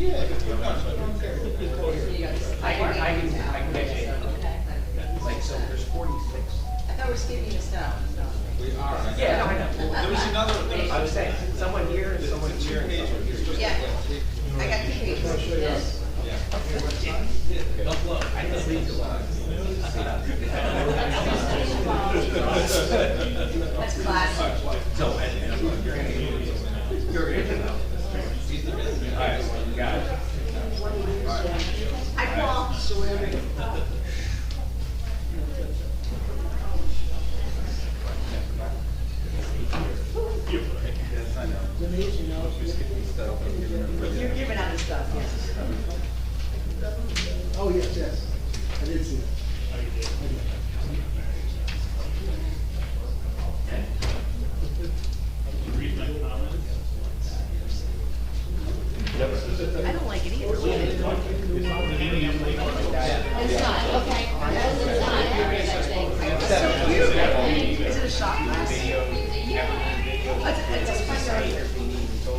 I can get you. Like, so there's 46. I thought we were skipping a step. We are. Yeah, no, I know. There was another, I was saying, someone here and someone here. And someone here. Yeah, I got the page. Yes. Don't look. I just leave it alone. That's classic. So, you're gonna know. All right, you got it. Hi, Paul. Yes, I know. You're giving out the stuff, yes. Oh, yes. I did see it. I don't like it either. It's not, okay. It's not, I think. It's so cute. Is it a shot glass? It's just fun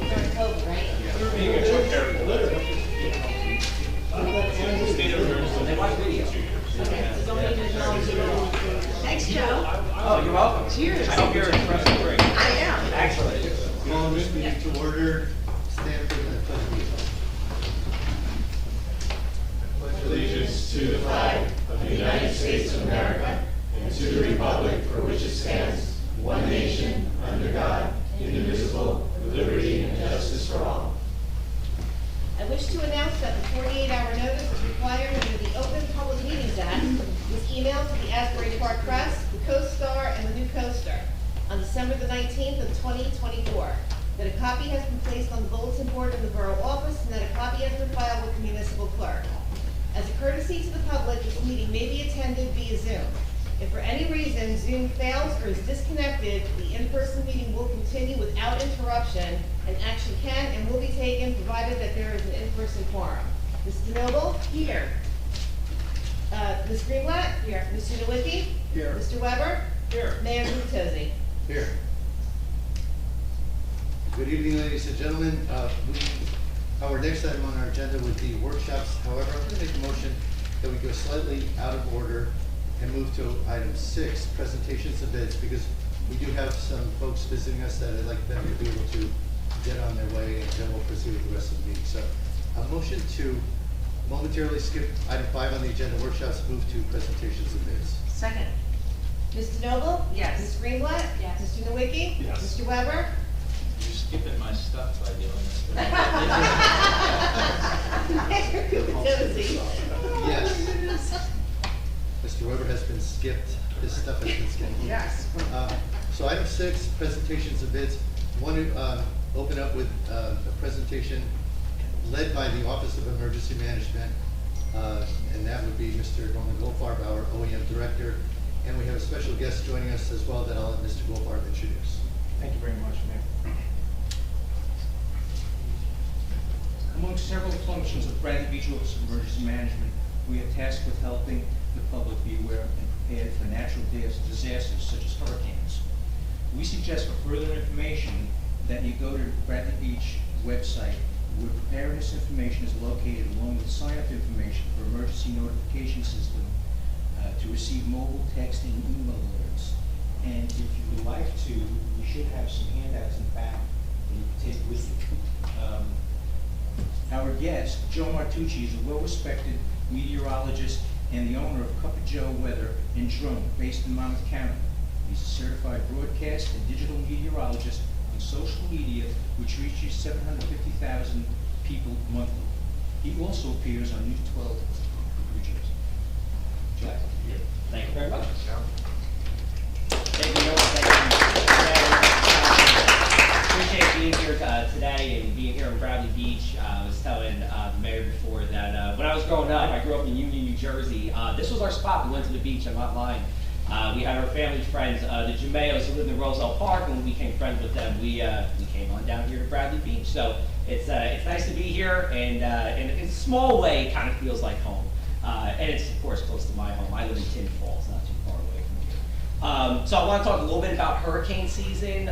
during COVID, right? They watch video. Thanks, Joe. Oh, you're welcome. Cheers. I hope you're impressed with drink. I am. Actually. Call this meeting to order. Stand for the pledge of allegiance. Allegiance to the flag of the United States of America and to the republic for which it stands, one nation, under God, indivisible, with liberty and justice for all. I wish to announce that the 48-hour notice is required under the Open Public Meetings Act was emailed to the Asbury Park Press, the Co-Star, and the New Coaster on December the 19th of 2024. That a copy has been placed on the bulletin board in the borough office and that a copy has been filed with the municipal clerk. As a courtesy to the public, this meeting may be attended via Zoom. If for any reason Zoom fails or is disconnected, the in-person meeting will continue without interruption, and action can and will be taken provided that there is an in-person quorum. Mr. Noble? Here. Ms. Greenblatt? Here. Mr. Nowicki? Here. Mr. Weber? Here. Mayor Gutozzi? Here. Good evening, ladies and gentlemen. Our next item on our agenda would be workshops. However, I'm going to make a motion that we go slightly out of order and move to item 6, presentations of bids, because we do have some folks visiting us that I'd like them to be able to get on their way, and then we'll proceed with the rest of the meeting. So a motion to momentarily skip item 5 on the agenda, workshops, move to presentations of bids. Second. Mr. Noble? Yes. Ms. Greenblatt? Yes. Mr. Nowicki? Yes. Mr. Weber? You're skipping my stuff by doing this. Mayor Gutozzi? Yes. Mr. Weber has been skipped. His stuff has been skipped. Yes. So item 6, presentations of bids. Want to open up with a presentation led by the Office of Emergency Management, and that would be Mr. Roman Goldfarb, our OEM Director. And we have a special guest joining us as well that I'll let Mr. Goldfarb introduce. Thank you very much, Mayor. Among several functions of Bradley Beach Office of Emergency Management, we are tasked with helping the public be aware and prepared for natural disasters such as hurricanes. We suggest for further information that you go to Bradley Beach website, where preparedness information is located along with sign-up information for emergency notification system to receive mobile, text, and email alerts. And if you would like to, we should have some handouts in the back that you can take with you. Our guest, Joe Martucci, is a well-respected meteorologist and the owner of Cup of Joe Weather and Drone, based in Monmouth County. He's a certified broadcast and digital meteorologist on social media, which reaches 750,000 people monthly. He also appears on News 12 New Jersey. Jack? Thank you very much. Thank you, Noah. Appreciate being here today and being here in Bradley Beach. I was telling the mayor before that when I was growing up, I grew up in Union, New Jersey. This was our spot. We went to the beach. I'm not lying. We had our family friends, the Jumeos, who lived in Roselle Park, and when we became friends with them, we came on down here to Bradley Beach. So it's nice to be here, and in a small way, it kind of feels like home. And it's, of course, close to my home. I live in Tin Falls, not too far away from here. So I want to talk a little bit about hurricane season.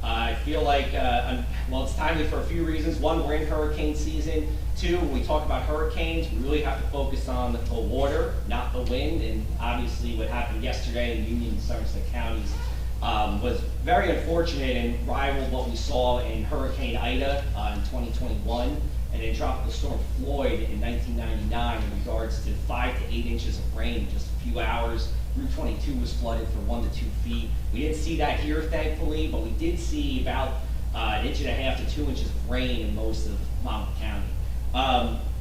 I feel like, well, it's timely for a few reasons. One, we're in hurricane season. Two, when we talk about hurricanes, we really have to focus on the water, not the wind. And obviously what happened yesterday in Union and Somerset counties was very unfortunate and rivaled what we saw in Hurricane Ida in 2021 and in Tropical Storm Floyd in 1999 in regards to 5 to 8 inches of rain in just a few hours. Route 22 was flooded for 1 to 2 feet. We didn't see that here, thankfully, but we did see about 1.5 to 2 inches of rain in most of Monmouth County.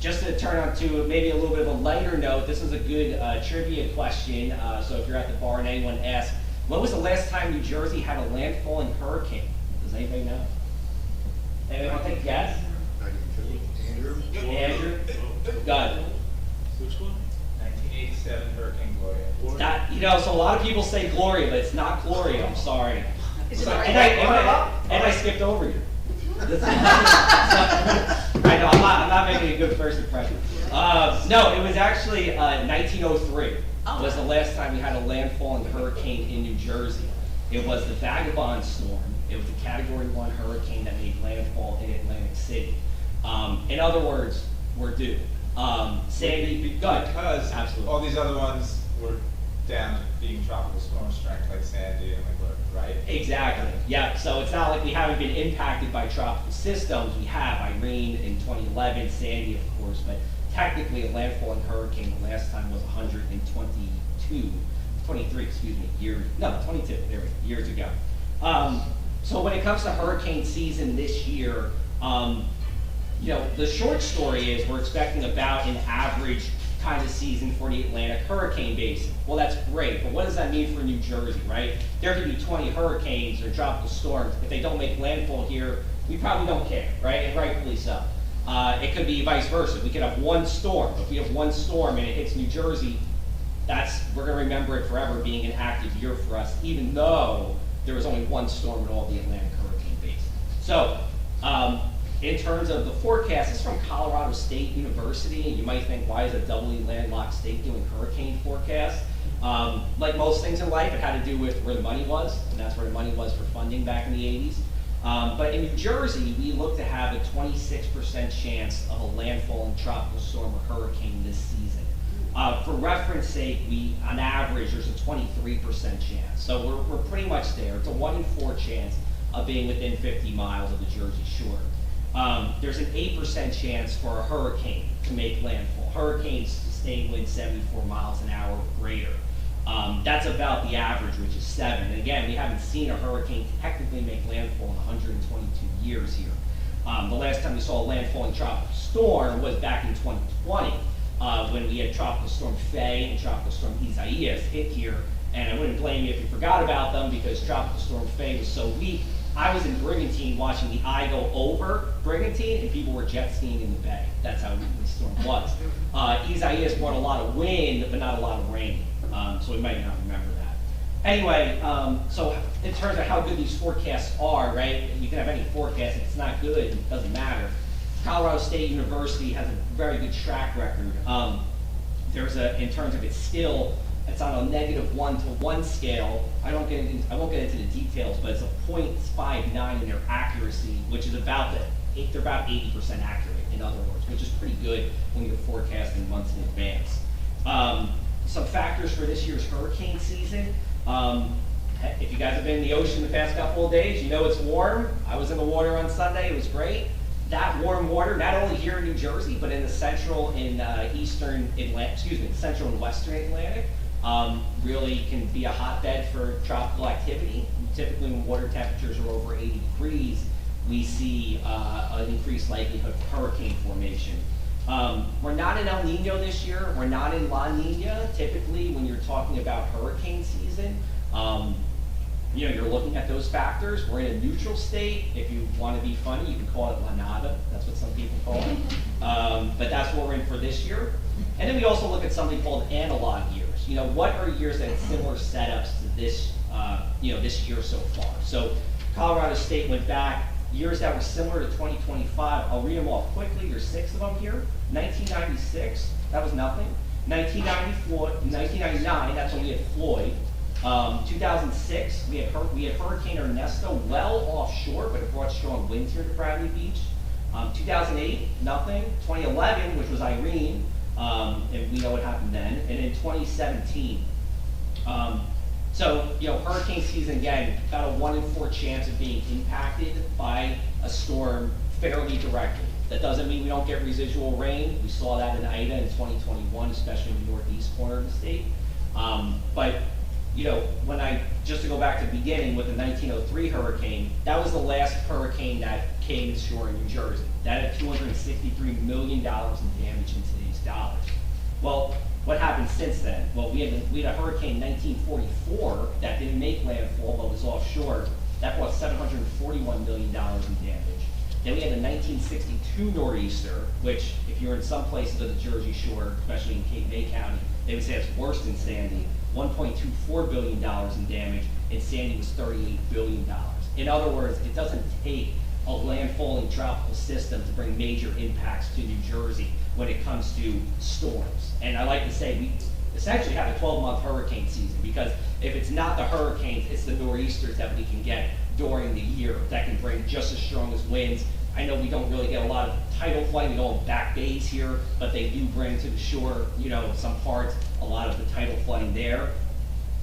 Just to turn on to maybe a little bit of a lighter note, this is a good trivia question. So if you're at the bar and anyone asks, when was the last time New Jersey had a landfalling hurricane? Does anybody know? Anyone think yes? Andrew? Andrew? Go. Which one? 1987 Hurricane Gloria. That, you know, so a lot of people say Gloria, but it's not Gloria, I'm sorry. Is it And I skipped over you. I know, I'm not making a good first impression. No, it was actually 1903 was the last time we had a landfalling hurricane in New Jersey. It was the Vagabond Storm. It was a Category 1 hurricane that made landfall in Atlantic City. In other words, we're due. Sandy, go ahead. Because Absolutely. all these other ones were down being tropical storm strength like Sandy and like what, right? Exactly. Yeah. So it's not like we haven't been impacted by tropical systems. We have Irene in 2011, Sandy, of course, but technically a landfalling hurricane the last time was 23 years ago. So when it comes to hurricane season this year, you know, the short story is we're expecting about an average kind of season for the Atlantic hurricane basin. Well, that's great, but what does that mean for New Jersey, right? There could be 20 hurricanes or tropical storms. If they don't make landfall here, we probably don't care, right? And rightfully so. It could be vice versa. We could have one storm. If we have one storm and it hits New Jersey, we're going to remember it forever being an active year for us, even though there was only one storm in all the Atlantic hurricane basin. So, in terms of the forecast, it's from Colorado State University, and you might think, why is a doubly landlocked state doing hurricane forecasts? Like most things in life, it had to do with where the money was, and that's where the money was for funding back in the 80s. But in New Jersey, we look to have a 26% chance of a landfalling tropical storm or hurricane this season. For reference sake, on average, there's a 23% chance. So we're pretty much there. It's a 1 in 4 chance of being within 50 miles of the Jersey Shore. There's an 8% chance for a hurricane to make landfall. Hurricanes sustain winds 74 miles an hour or greater. That's about the average, which is 7. And again, we haven't seen a hurricane technically make landfall in 122 years here. The last time we saw a landfalling tropical storm was back in 2020, when we had Tropical Storm Faye and Tropical Storm Isaias hit here. And I wouldn't blame you if you forgot about them, because Tropical Storm Faye was so weak. I was in Brigantine watching the eye go over Brigantine, and people were jet skiing in the bay. That's how weak the storm was. Isaias brought a lot of wind, but not a lot of rain. So we might not remember that. Anyway, so in terms of how good these forecasts are, right? You can have any forecast. If it's not good, it doesn't matter. Colorado State University has a very good track record. In terms of its skill, it's on a -1 to 1 scale. I won't get into the details, but it's a 0.59 in their accuracy, which is they're about 80% accurate, in other words, which is pretty good when you're forecasting months in advance. Some factors for this year's hurricane season. If you guys have been in the ocean the past couple of days, you know it's warm. I was in the water on Sunday, it was great. That warm water, not only here in New Jersey, but in the central and central and western Atlantic, really can be a hotbed for tropical activity. Typically when water temperatures are over 80 degrees, we see an increased likelihood of hurricane formation. We're not in El Nino this year, we're not in La Nina. Typically when you're talking about hurricane season, you're looking at those factors. We're in a neutral state. If you want to be funny, you can call it La Nada. That's what some people call it. But that's what we're in for this year. And then we also look at something called analog years. What are years that have similar setups to this, this year so far? So Colorado State went back, years that were similar to 2025. I'll read them off quickly. There's 6 of them here. 1996, that was nothing. 1994, 1999, that's when we had Floyd. 2006, we had Hurricane Ernesto well offshore, but it brought strong winds here to Bradley Beach. 2008, nothing. 2011, which was Irene, and we know what happened then. And in 2017, so, hurricane season, again, about a 1 in 4 chance of being impacted by a storm fairly directly. That doesn't mean we don't get residual rain. We saw that in Ida in 2021, especially in the northeast corner of the state. But just to go back to the beginning with the 1903 hurricane, that was the last hurricane that came to shore in New Jersey. That had $263 million in damage in today's dollars. Well, what happened since then? Well, we had a hurricane in 1944 that didn't make landfall but was offshore. That brought $741 million in damage. Then we had the 1962 nor'easter, which if you're in some places of the Jersey Shore, especially in Cape May County, they would say it's worse than Sandy. $1.24 billion in damage, and Sandy was $38 billion. In other words, it doesn't take a landfalling tropical system to bring major impacts to New Jersey when it comes to storms. And I like to say we essentially have a 12-month hurricane season, because if it's not the hurricanes, it's the nor'easters that we can get during the year that can bring just as strong as winds. I know we don't really get a lot of tidal flooding, we don't have back bays here, but they do bring to the shore, some parts, a lot of the tidal flooding there.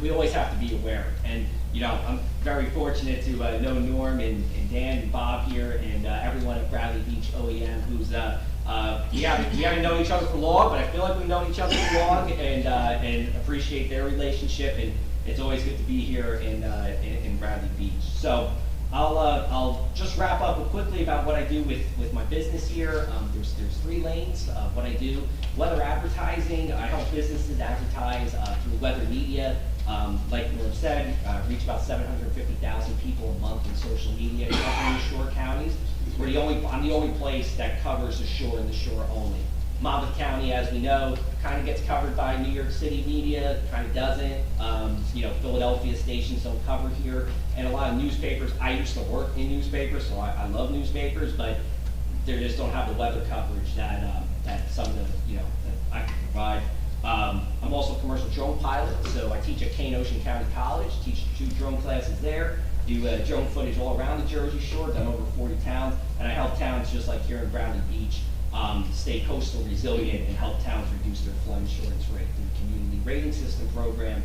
We always have to be aware. And, I'm very fortunate to know Norm and Dan and Bob here and everyone at Bradley Beach OEM who's, we haven't known each other for long, but I feel like we've known each other for long and appreciate their relationship. And it's always good to be here in Bradley Beach. So I'll just wrap up quickly about what I do with my business here. There's 3 lanes of what I do. Weather advertising, I help businesses advertise through weather media. Like Norm said, reach about 750,000 people a month in social media covering the shore counties. I'm the only place that covers the shore and the shore only. Monmouth County, as we know, kind of gets covered by New York City media, kind of doesn't. Philadelphia stations don't cover here, and a lot of newspapers. I used to work in newspapers, so I love newspapers, but they just don't have the weather coverage that some of the that I can provide. I'm also a commercial drone pilot, so I teach at Kane Ocean County College. Teach 2 drone classes there. Do drone footage all around the Jersey Shore. Done over 40 towns, and I help towns just like here in Bradley Beach. Stay coastal resilient and help towns reduce their flood insurance rate through the community rating system program,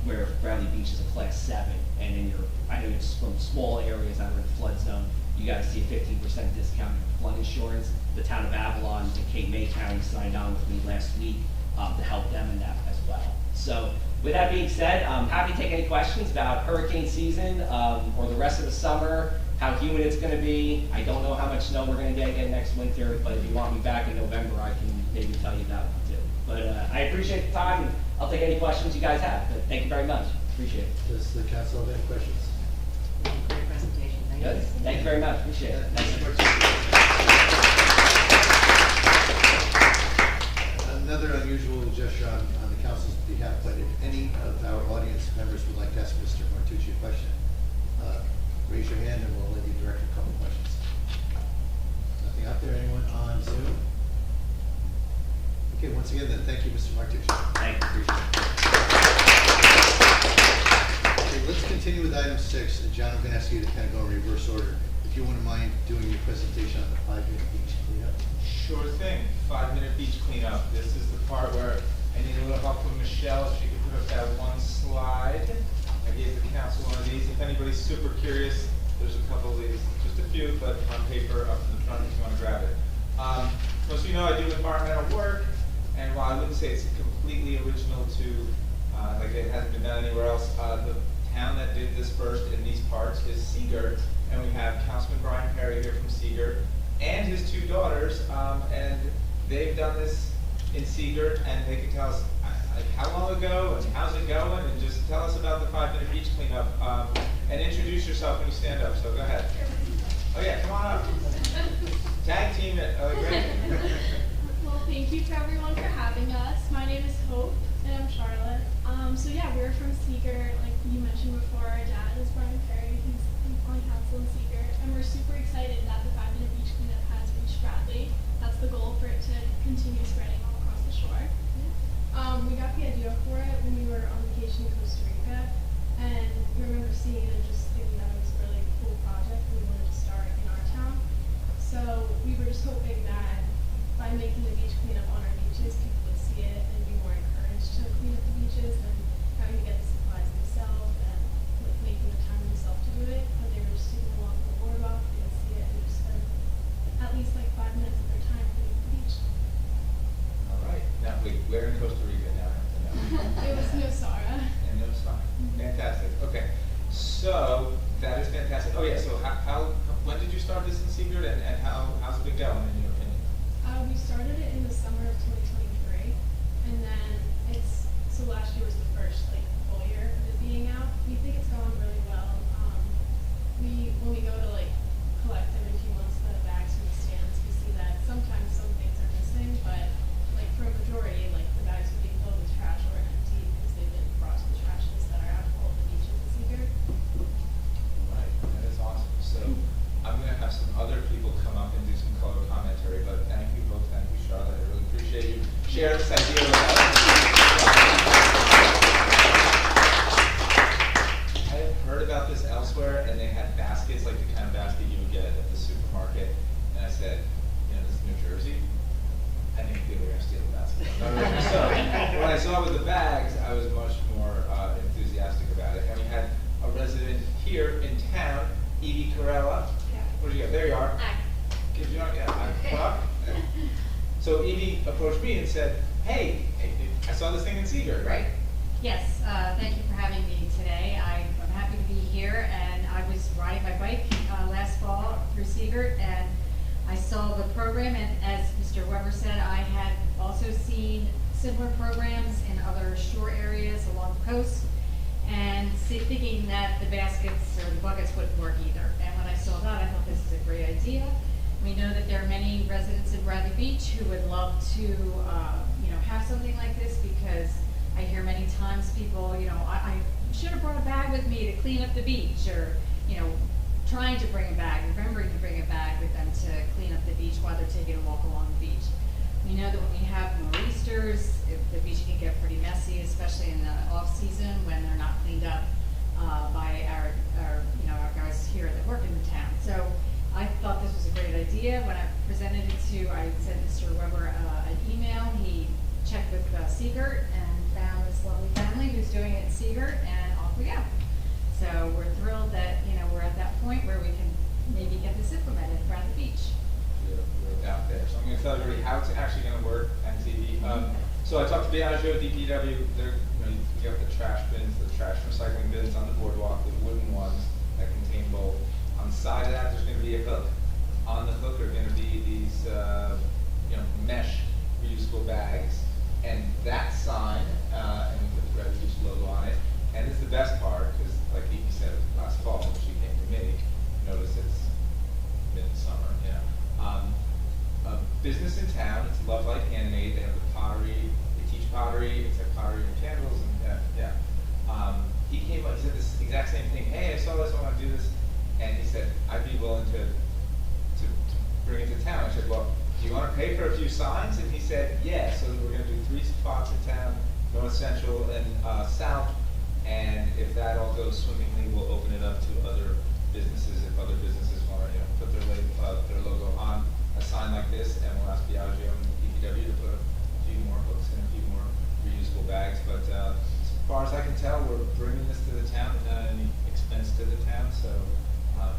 where Bradley Beach is a class 7. And I know it's from small areas that are in the flood zone, you guys see a 15% discount in flood insurance. The town of Avalon and Cape May County signed on with me last week to help them in that as well. So with that being said, I'm happy to take any questions about hurricane season or the rest of the summer. How humid it's going to be. I don't know how much snow we're going to get again next winter, but if you want me back in November, I can maybe tell you that one too. But I appreciate the time, and I'll take any questions you guys have. But thank you very much. Appreciate it. Does the council have any questions? Great presentation, thank you. Good. Thank you very much. Appreciate it. Thanks. Another unusual gesture on the council's behalf, but if any of our audience members would like to ask Mr. Martucci a question, raise your hand and we'll let you direct a couple questions. Nothing out there? Anyone on Zoom? Okay, once again then, thank you, Mr. Martucci. Thank you. Appreciate it. Okay, let's continue with item 6. John, I'm going to ask you to kind of go in reverse order. If you wouldn't mind doing your presentation on the 5-minute beach cleanup. Sure thing. 5-minute beach cleanup. This is the part where I need a little help from Michelle. If she could put up that one slide. I gave the council one of these. If anybody's super curious, there's a couple of these, just a few, but on paper up in the front if you want to grab it. Most of you know I do environmental work, and while I wouldn't say it's completely original to, like it hasn't been done anywhere else, the town that did this first in these parts is Seagirt, and we have Councilman Brian Perry here from Seagirt, and his 2 daughters, and they've done this in Seagirt, and they can tell us like how long ago and how's it going, and just tell us about the 5-minute beach cleanup, and introduce yourself when you stand up. So go ahead. Oh yeah, come on up. Tag team it. Oh, great. Well, thank you to everyone for having us. My name is Hope, and I'm Charlotte. So yeah, we're from Seagirt. Like you mentioned before, our dad is Brian Perry. He's on council in Seagirt, and we're super excited that the 5-minute beach cleanup has reached Bradley. That's the goal, for it to continue spreading all across the shore. We got the idea for it when we were on vacation in Costa Rica, and we remember seeing it and just thinking that it was a really cool project we wanted to start in our town. So we were just hoping that by making the beach cleanup on our beaches, people would see it and be more encouraged to clean up the beaches and having to get the supplies themselves and like making the time themselves to do it. But they were just sitting along the boardwalk, they would see it and just spend at least like 5 minutes of their time cleaning the beach. All right, now, wait, where in Costa Rica now? I have to know. It was Nosara. And no, it's fine. Fantastic. Okay. So that is fantastic. Oh yeah. So when did you start this in Seagirt, and how's it been going in your opinion? We started it in the summer of 2023, and then so last year was the first like full year of it being out. We think it's gone really well. When we go to like collect every few months the bags from the stands, we see that sometimes some things are missing, but like for a majority, like the bags are being filled with trash or empty because they've been brought to the trash cans that are out of all the beaches in Seagirt. Right. That is awesome. So I'm going to have some other people come up and do some color commentary, but thank you both. Thank you, Charlotte. I really appreciate you sharing this idea with us. I have heard about this elsewhere, and they had baskets like the kind of basket you would get at the supermarket. And I said, this is New Jersey. I think people are going to steal the basket. So when I saw it with the bags, I was much more enthusiastic about it. And we had a resident here in town, Evie Corella. What do you got? There you are. Hi. Give you So Evie approached me and said, hey, I saw this thing in Seagirt, right? Yes, thank you for having me today. I'm happy to be here, and I was riding my bike last fall through Seagirt, and I saw the program, and as Mr. Weber said, I had also seen similar programs in other shore areas along the coast, and thinking that the baskets or the buckets wouldn't work either. And when I saw that, I thought this is a great idea. We know that there are many residents in Bradley Beach who would love to, have something like this, because I hear many times people, I should have brought a bag with me to clean up the beach, or, trying to bring a bag, remembering to bring a bag with them to clean up the beach while they're taking a walk along the beach. We know that when we have nor'easters, the beach can get pretty messy, especially in the off season when they're not cleaned up by our guys here that work in the town. So I thought this was a great idea. When I presented it I sent Mr. Weber an email. He checked with Seagirt and found this lovely family who's doing it in Seagirt, and off we go. So we're thrilled that we're at that point where we can maybe get this implemented around the beach. We're out there. So I'm going to tell everybody how it's actually going to work on TV. So I talked to Biagio, DPW. You have the trash bins, the trash recycling bins on the boardwalk, the wooden ones that contain both. On the side of that, there's going to be a hook. On the hook are going to be these, mesh reusable bags, and that sign, and we put the Red Beach logo on it. And this is the best part, because like Evie said last fall when she came to me, notice it's midsummer, a business in town. It's Love Light Handmade. They have the pottery. They teach pottery. It's like pottery and candles, and he came up. He said this exact same thing. Hey, I saw this. I want to do this. And he said, I'd be willing to bring it to town. I said, well, do you want to pay for a few signs? And he said, yeah. So we're going to do 3 spots in town, North, Central, and South. And if that all goes swimmingly, we'll open it up to other businesses. If other businesses want to, put their logo on a sign like this, and we'll ask Biagio and DPW to put a few more hooks and a few more reusable bags. But as far as I can tell, we're bringing this to the town without any expense to the town. So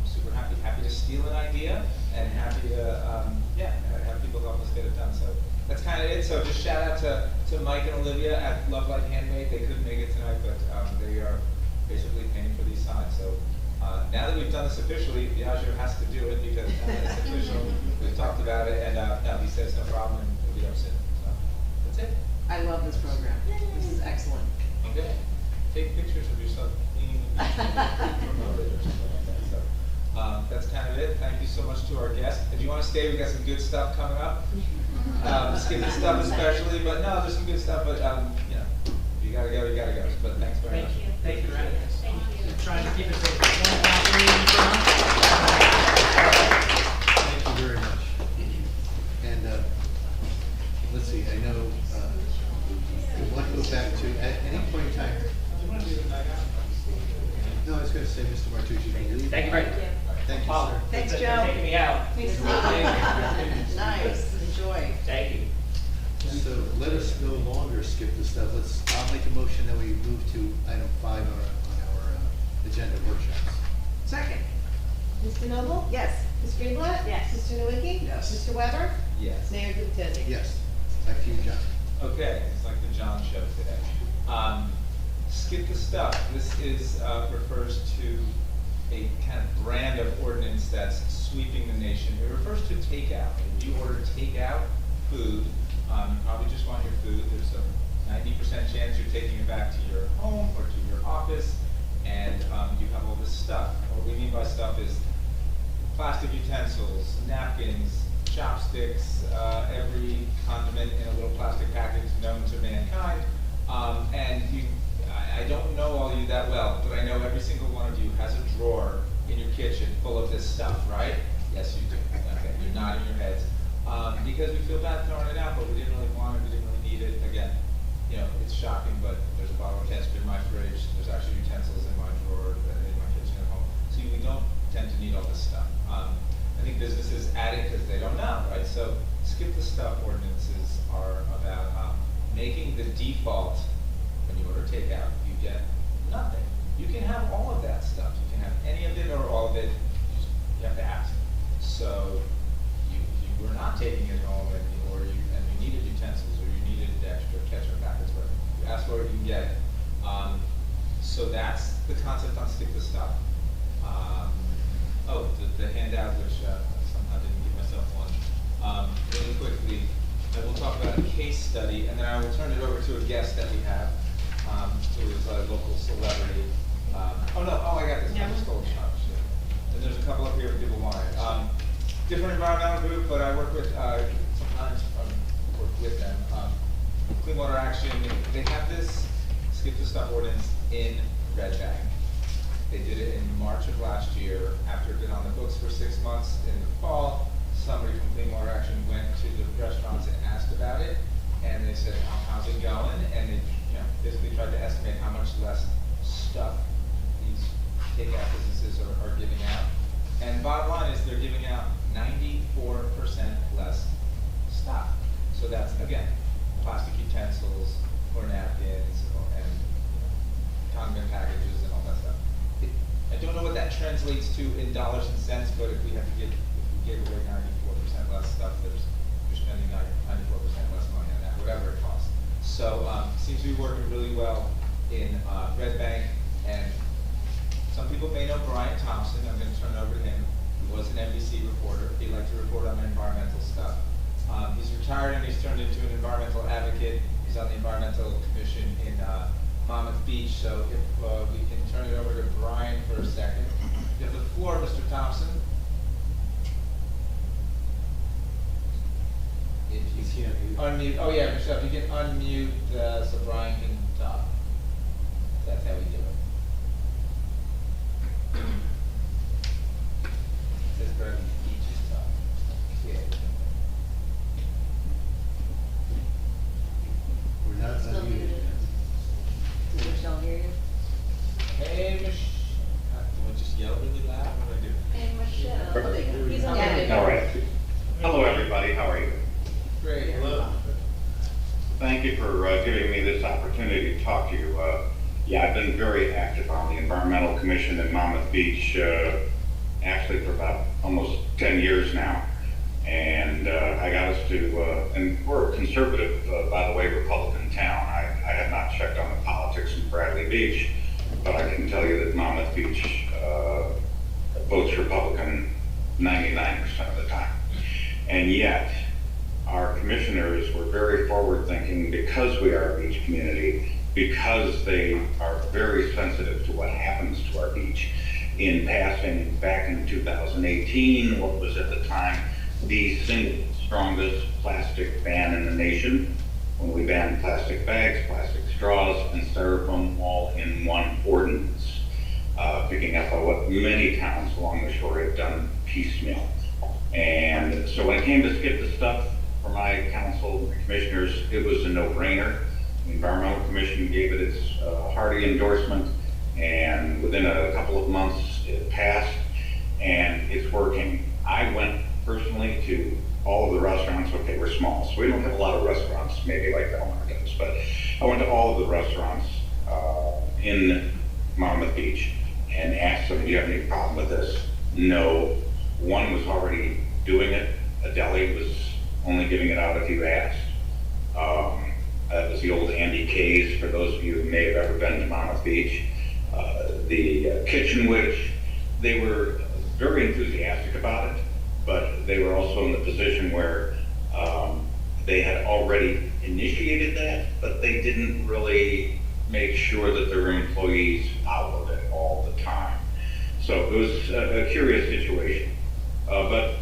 super happy to steal an idea, and happy to have people help us get it done. So that's kind of it. So just shout out to Mike and Olivia at Love Light Handmade. They couldn't make it tonight, but they are basically paying for these signs. So now that we've done this officially, Biagio has to do it because it's official. We've talked about it, and he says no problem, and it'll be up soon. So that's it. I love this program. This is excellent. Okay. Take pictures of yourself cleaning the beach, promote it or something like that. So that's kind of it. Thank you so much to our guests. If you want to stay, we got some good stuff coming up. Skipping stuff especially, but no, there's some good stuff. But if you gotta go, you gotta go. But thanks very much. Thank you for having us. Thank you. Trying to keep it to 1.5 in front. Thank you very much. And let's see, I know We want to go back to, at any point in time. No, I was gonna say, Mr. Martucci, can you leave? Thank you very much. Thank you, Oh, sir. Thanks, for Joe. taking me out. Nice to meet you. Nice, enjoy. Thank you. So let us no longer skip this stuff. I'll make a motion that we move to item 5 on our agenda workshops. Second. Mr. Noble? Yes. Ms. Greenblatt? Yes. Mr. Nowicki? Yes. Mr. Weber? Yes. Mayor Guptezi? Yes. Back to you, John. Okay, it's like the John show today. Skip the stuff. This is, refers to a kind of brand of ordinance that's sweeping the nation. It refers to takeout. If you order takeout food, you probably just want your food. There's a 90% chance you're taking it back to your home or to your office, and you have all this stuff. What we mean by stuff is plastic utensils, napkins, chopsticks, every condiment in a little plastic package known to mankind. And I don't know all of you that well, but I know every single one of you has a drawer in your kitchen full of this stuff, right? Yes, you do. Okay, you're nodding your heads. Because we feel bad throwing it out, but we didn't really want it, we didn't really need it. Again, you know, it's shocking, but there's a bottle of ketchup in my fridge, there's actually utensils in my drawer, in my kitchen at home. So we don't tend to need all this stuff. I think businesses add it because they don't know, right? So skip the stuff ordinances are about making the default, when you order takeout, you get nothing. You can have all of that stuff. You can have any of it or all of it. You have to ask. So you were not taking it home and you needed utensils or you needed extra ketchup packets, but you ask for it, you can get it. So that's the concept on skip the stuff. The handout, which somehow didn't give myself one. Really quickly, I will talk about a case study, and then I will turn it over to a guest that we have, who is a local celebrity. I got this. I just stole it. And there's a couple up here if people want it. Different environmental group, but I work with, sometimes work with them. Clean Water Action, they have this skip the stuff ordinance in Red Bank. They did it in March of last year. After it had been on the books for 6 months in the fall, somebody from Clean Water Action went to the restaurants and asked about it, and they said, how's it going? And they basically tried to estimate how much less stuff these takeout businesses are giving out. And bottom line is they're giving out 94% less stuff. So that's, again, plastic utensils or napkins and condiment packages and all that stuff. I don't know what that translates to in dollars and cents, but if we gave away 94% less stuff, you're spending 94% less money on that, whatever it costs. So seems to be working really well in Red Bank, and some people may know Brian Thompson. I'm going to turn it over to him. He was an NBC reporter. He liked to report on environmental stuff. He's retired and he's turned into an environmental advocate. He's on the Environmental Commission in Monmouth Beach. So if we can turn it over to Brian for a second. You have the floor, Mr. Thompson. If you can unmute. Oh yeah, Michelle, if you can unmute so Brian can talk. That's how we do it. Says Bradley Beach is top. Yeah. We're not Still unmuted. muted. Does Michelle hear you? Hey, Michelle. Do I just yell really loud? What do I do? Hey, Michelle. He's on Yeah. the All right. Hello, everybody. How are you? Great. Hello. Thank you for giving me this opportunity to talk to you. I've been very active on the Environmental Commission in Monmouth Beach, actually for about almost 10 years now. And I got us to, and we're a conservative, by the way, Republican town. I have not checked on the politics in Bradley Beach, but I can tell you that Monmouth Beach votes Republican 99% of the time. And yet, our commissioners were very forward-thinking because we are a beach community, because they are very sensitive to what happens to our beach. In passing back in 2018, what was at the time the single strongest plastic ban in the nation, when we banned plastic bags, plastic straws, and styrofoam all in one ordinance, picking up on what many towns along the shore have done piecemeal. And so when it came to skip the stuff for my council and commissioners, it was a no-brainer. The Environmental Commission gave it its hearty endorsement, and within a couple of months it passed, and it's working. I went personally to all of the restaurants. Okay, we're small, so we don't have a lot of restaurants, maybe like Belmar does, but I went to all of the restaurants in Monmouth Beach and asked them, do you have any problem with this? No. One was already doing it. A deli was only giving it out if you asked. That was the old Andy K's, for those of you who may have ever been to Monmouth Beach. The Kitchen Witch, they were very enthusiastic about it, but they were also in the position where they had already initiated that, but they didn't really make sure that their employees followed it all the time. So it was a curious situation. But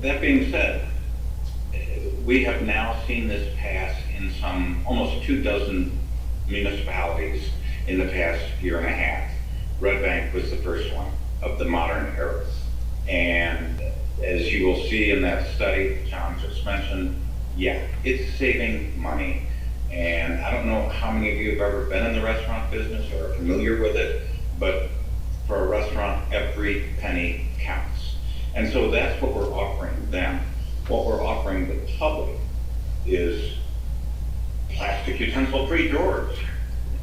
that being said, we have now seen this pass in some almost 24 municipalities in the past year and a half. Red Bank was the first one of the modern era. And as you will see in that study John just mentioned, yeah, it's saving money. And I don't know how many of you have ever been in the restaurant business or are familiar with it, but for a restaurant, every penny counts. And so that's what we're offering them. What we're offering the public is plastic utensil-free drawers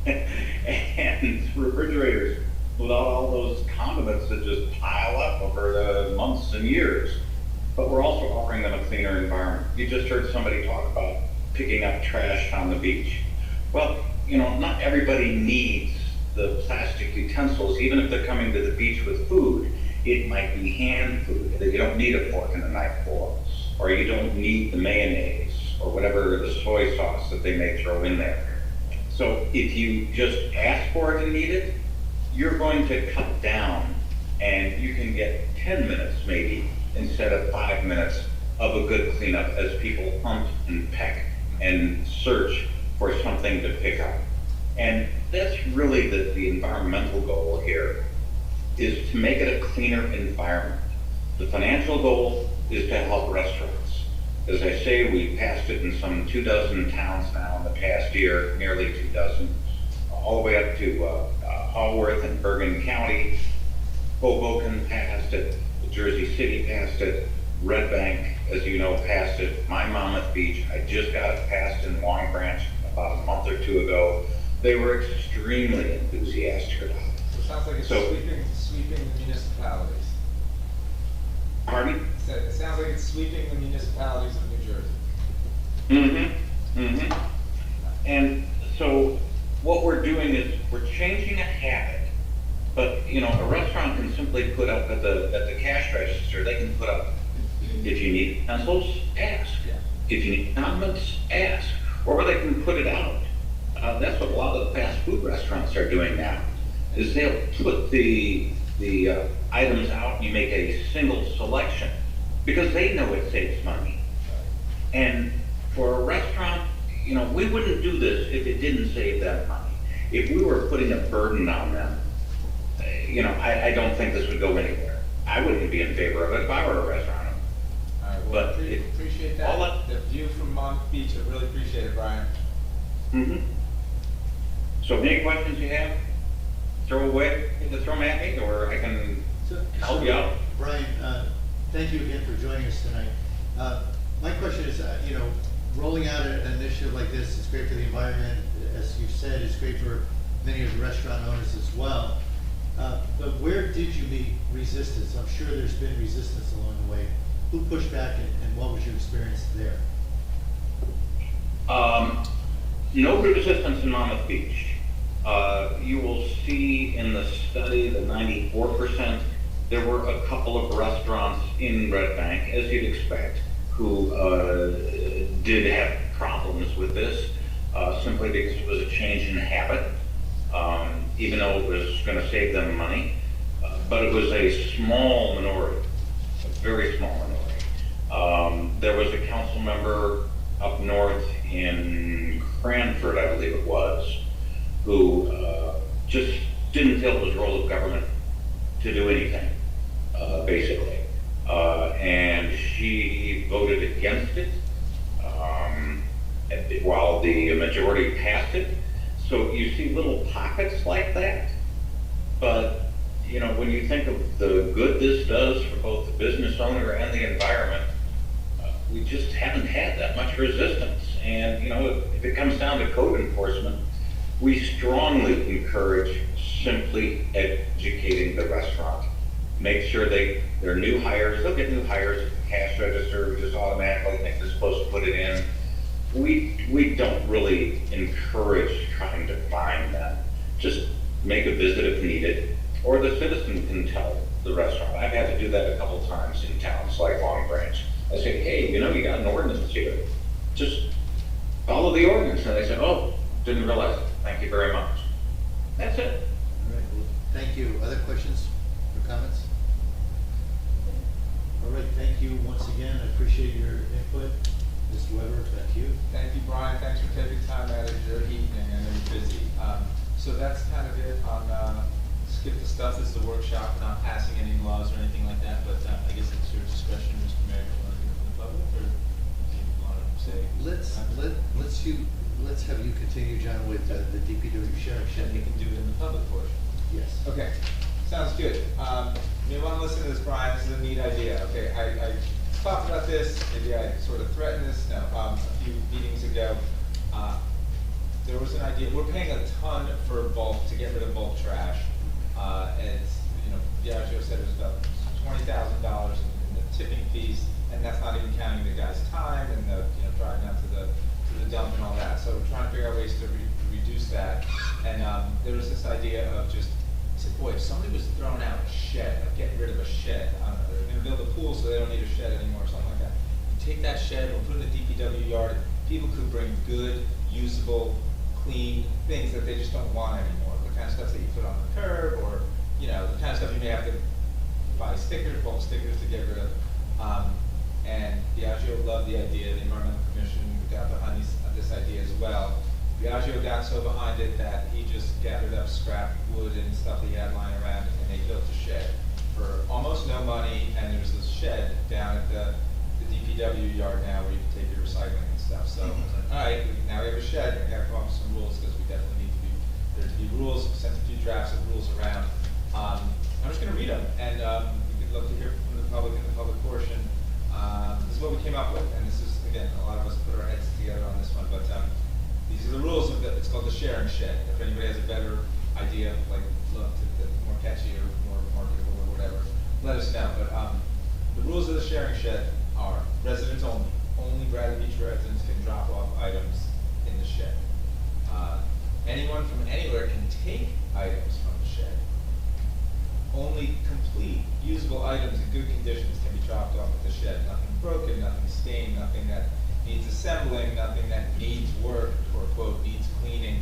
and refrigerators without all those condiments that just pile up over the months and years. But we're also offering them a cleaner environment. You just heard somebody talk about picking up trash on the beach. Well, you know, not everybody needs the plastic utensils, even if they're coming to the beach with food. It might be hand food that you don't need a fork and a knife for, or you don't need the mayonnaise or whatever the soy sauce that they may throw in there. So if you just ask for it and need it, you're going to cut down, and you can get 10 minutes maybe instead of 5 minutes of a good cleanup as people hunt and peck and search for something to pick up. And that's really the environmental goal here, is to make it a cleaner environment. The financial goal is to help restaurants. As I say, we passed it in some 24 towns now in the past year, nearly 24, all the way up to Haworth and Bergen County. Hoboken passed it, Jersey City passed it, Red Bank, as you know, passed it. My Monmouth Beach, I just got it passed in Long Branch about a month or two ago. They were extremely enthusiastic about it. So it sounds like it's sweeping the municipalities. Pardon? It sounds like it's sweeping the municipalities of New Jersey. And so what we're doing is we're changing a habit. But, you know, a restaurant can simply put up at the cash register, they can put up, if you need pencils, ask. If you need condiments, ask. Or they can put it out. That's what a lot of the fast food restaurants are doing now, is they'll put the items out and you make a single selection because they know it saves money. And for a restaurant, you know, we wouldn't do this if it didn't save them money. If we were putting a burden on them, you know, I don't think this would go anywhere. I wouldn't be in favor of it if I were a restaurant owner. All right, well, But appreciate that. The view from Monmouth Beach, I really appreciate it, Brian. So any questions you have, throw them at me, or I can help you out. Brian, thank you again for joining us tonight. My question is, you know, rolling out an initiative like this is great for the environment. As you said, it's great for many of the restaurant owners as well. But where did you meet resistance? I'm sure there's been resistance along the way. Who pushed back, and what was your experience there? No resistance in Monmouth Beach. You will see in the study, the 94%, there were a couple of restaurants in Red Bank, as you'd expect, who did have problems with this, simply because it was a change in habit, even though it was going to save them money. But it was a small minority, a very small minority. There was a council member up north in Cranford, I believe it was, who just didn't feel it was the role of government to do anything, basically. And she voted against it. while the majority passed it. So you see little pockets like that. But, you know, when you think of the good this does for both the business owner and the environment, we just haven't had that much resistance. And, you know, if it comes down to code enforcement, we strongly encourage simply educating the restaurant. Make sure they're new hires, they'll get new hires at the cash register, we just automatically think they're supposed to put it in. We don't really encourage trying to find them. Just make a visit if needed, or the citizen can tell the restaurant. I've had to do that a couple times in towns like Long Branch. I say, hey, you know, you got an ordinance here. Just follow the ordinance. And they say, oh, didn't realize it. Thank you very much. That's it. All right, well, thank you. Other questions or comments? All right, thank you once again. I appreciate your input. Mr. Weber, back to you. Thank you, Brian. Thanks for taking time out of your evening. I know you're busy. So that's kind of it on skip the stuff. This is the workshop. We're not passing any laws or anything like that, but I guess it's your discretion, Mr. Mayor, if you want to hear from the public, or if you want to say. Let's have you continue, John, with the DPW sharing And shed. you can do it in the public portion. Yes. Okay, sounds good. You want to listen to this, Brian? This is a neat idea. Okay, I talked about this. Maybe I sort of threatened this. No, a few meetings ago, there was an idea. We're paying a ton for bulk to get rid of bulk trash. And you know, Diageo said it was about $20,000 in the tipping fees, and that's not even counting the guy's time and the driving out to the dump and all that. So we're trying to figure out ways to reduce that. And there was this idea of just, I said, boy, if somebody was throwing out a shed, like getting rid of a shed, I don't know, they're going to build a pool so they don't need a shed anymore or something like that. You take that shed, we'll put it in the DPW yard. People could bring good, usable, clean things that they just don't want anymore. The kind of stuff that you put on the curb, or the kind of stuff you may have to buy stickers, bulk stickers to get rid of. And Diageo loved the idea. The Environmental Commission got behind this idea as well. Diageo got so behind it that he just gathered up scrap wood and stuff that he had lying around, and they built a shed for almost no money. And there's this shed down at the DPW yard now where you can take your recycling and stuff. So I was like, all right, now we have a shed. We got to come up with some rules, because we definitely need there to be rules. We sent a few drafts of rules around. I'm just going to read them, and we'd love to hear from the public in the public portion. This is what we came up with, and this is, again, a lot of us put our heads together on this one, but these are the rules of it's called the sharing shed. If anybody has a better idea, like more catchy or more marketable or whatever, let us know. But the rules of the sharing shed are residents only. Only Bradley Beach residents can drop off items in the shed. Anyone from anywhere can take items from the shed. Only complete, usable items in good conditions can be dropped off at the shed. Nothing broken, nothing stained, nothing that needs assembling, nothing that needs work or, quote, needs cleaning,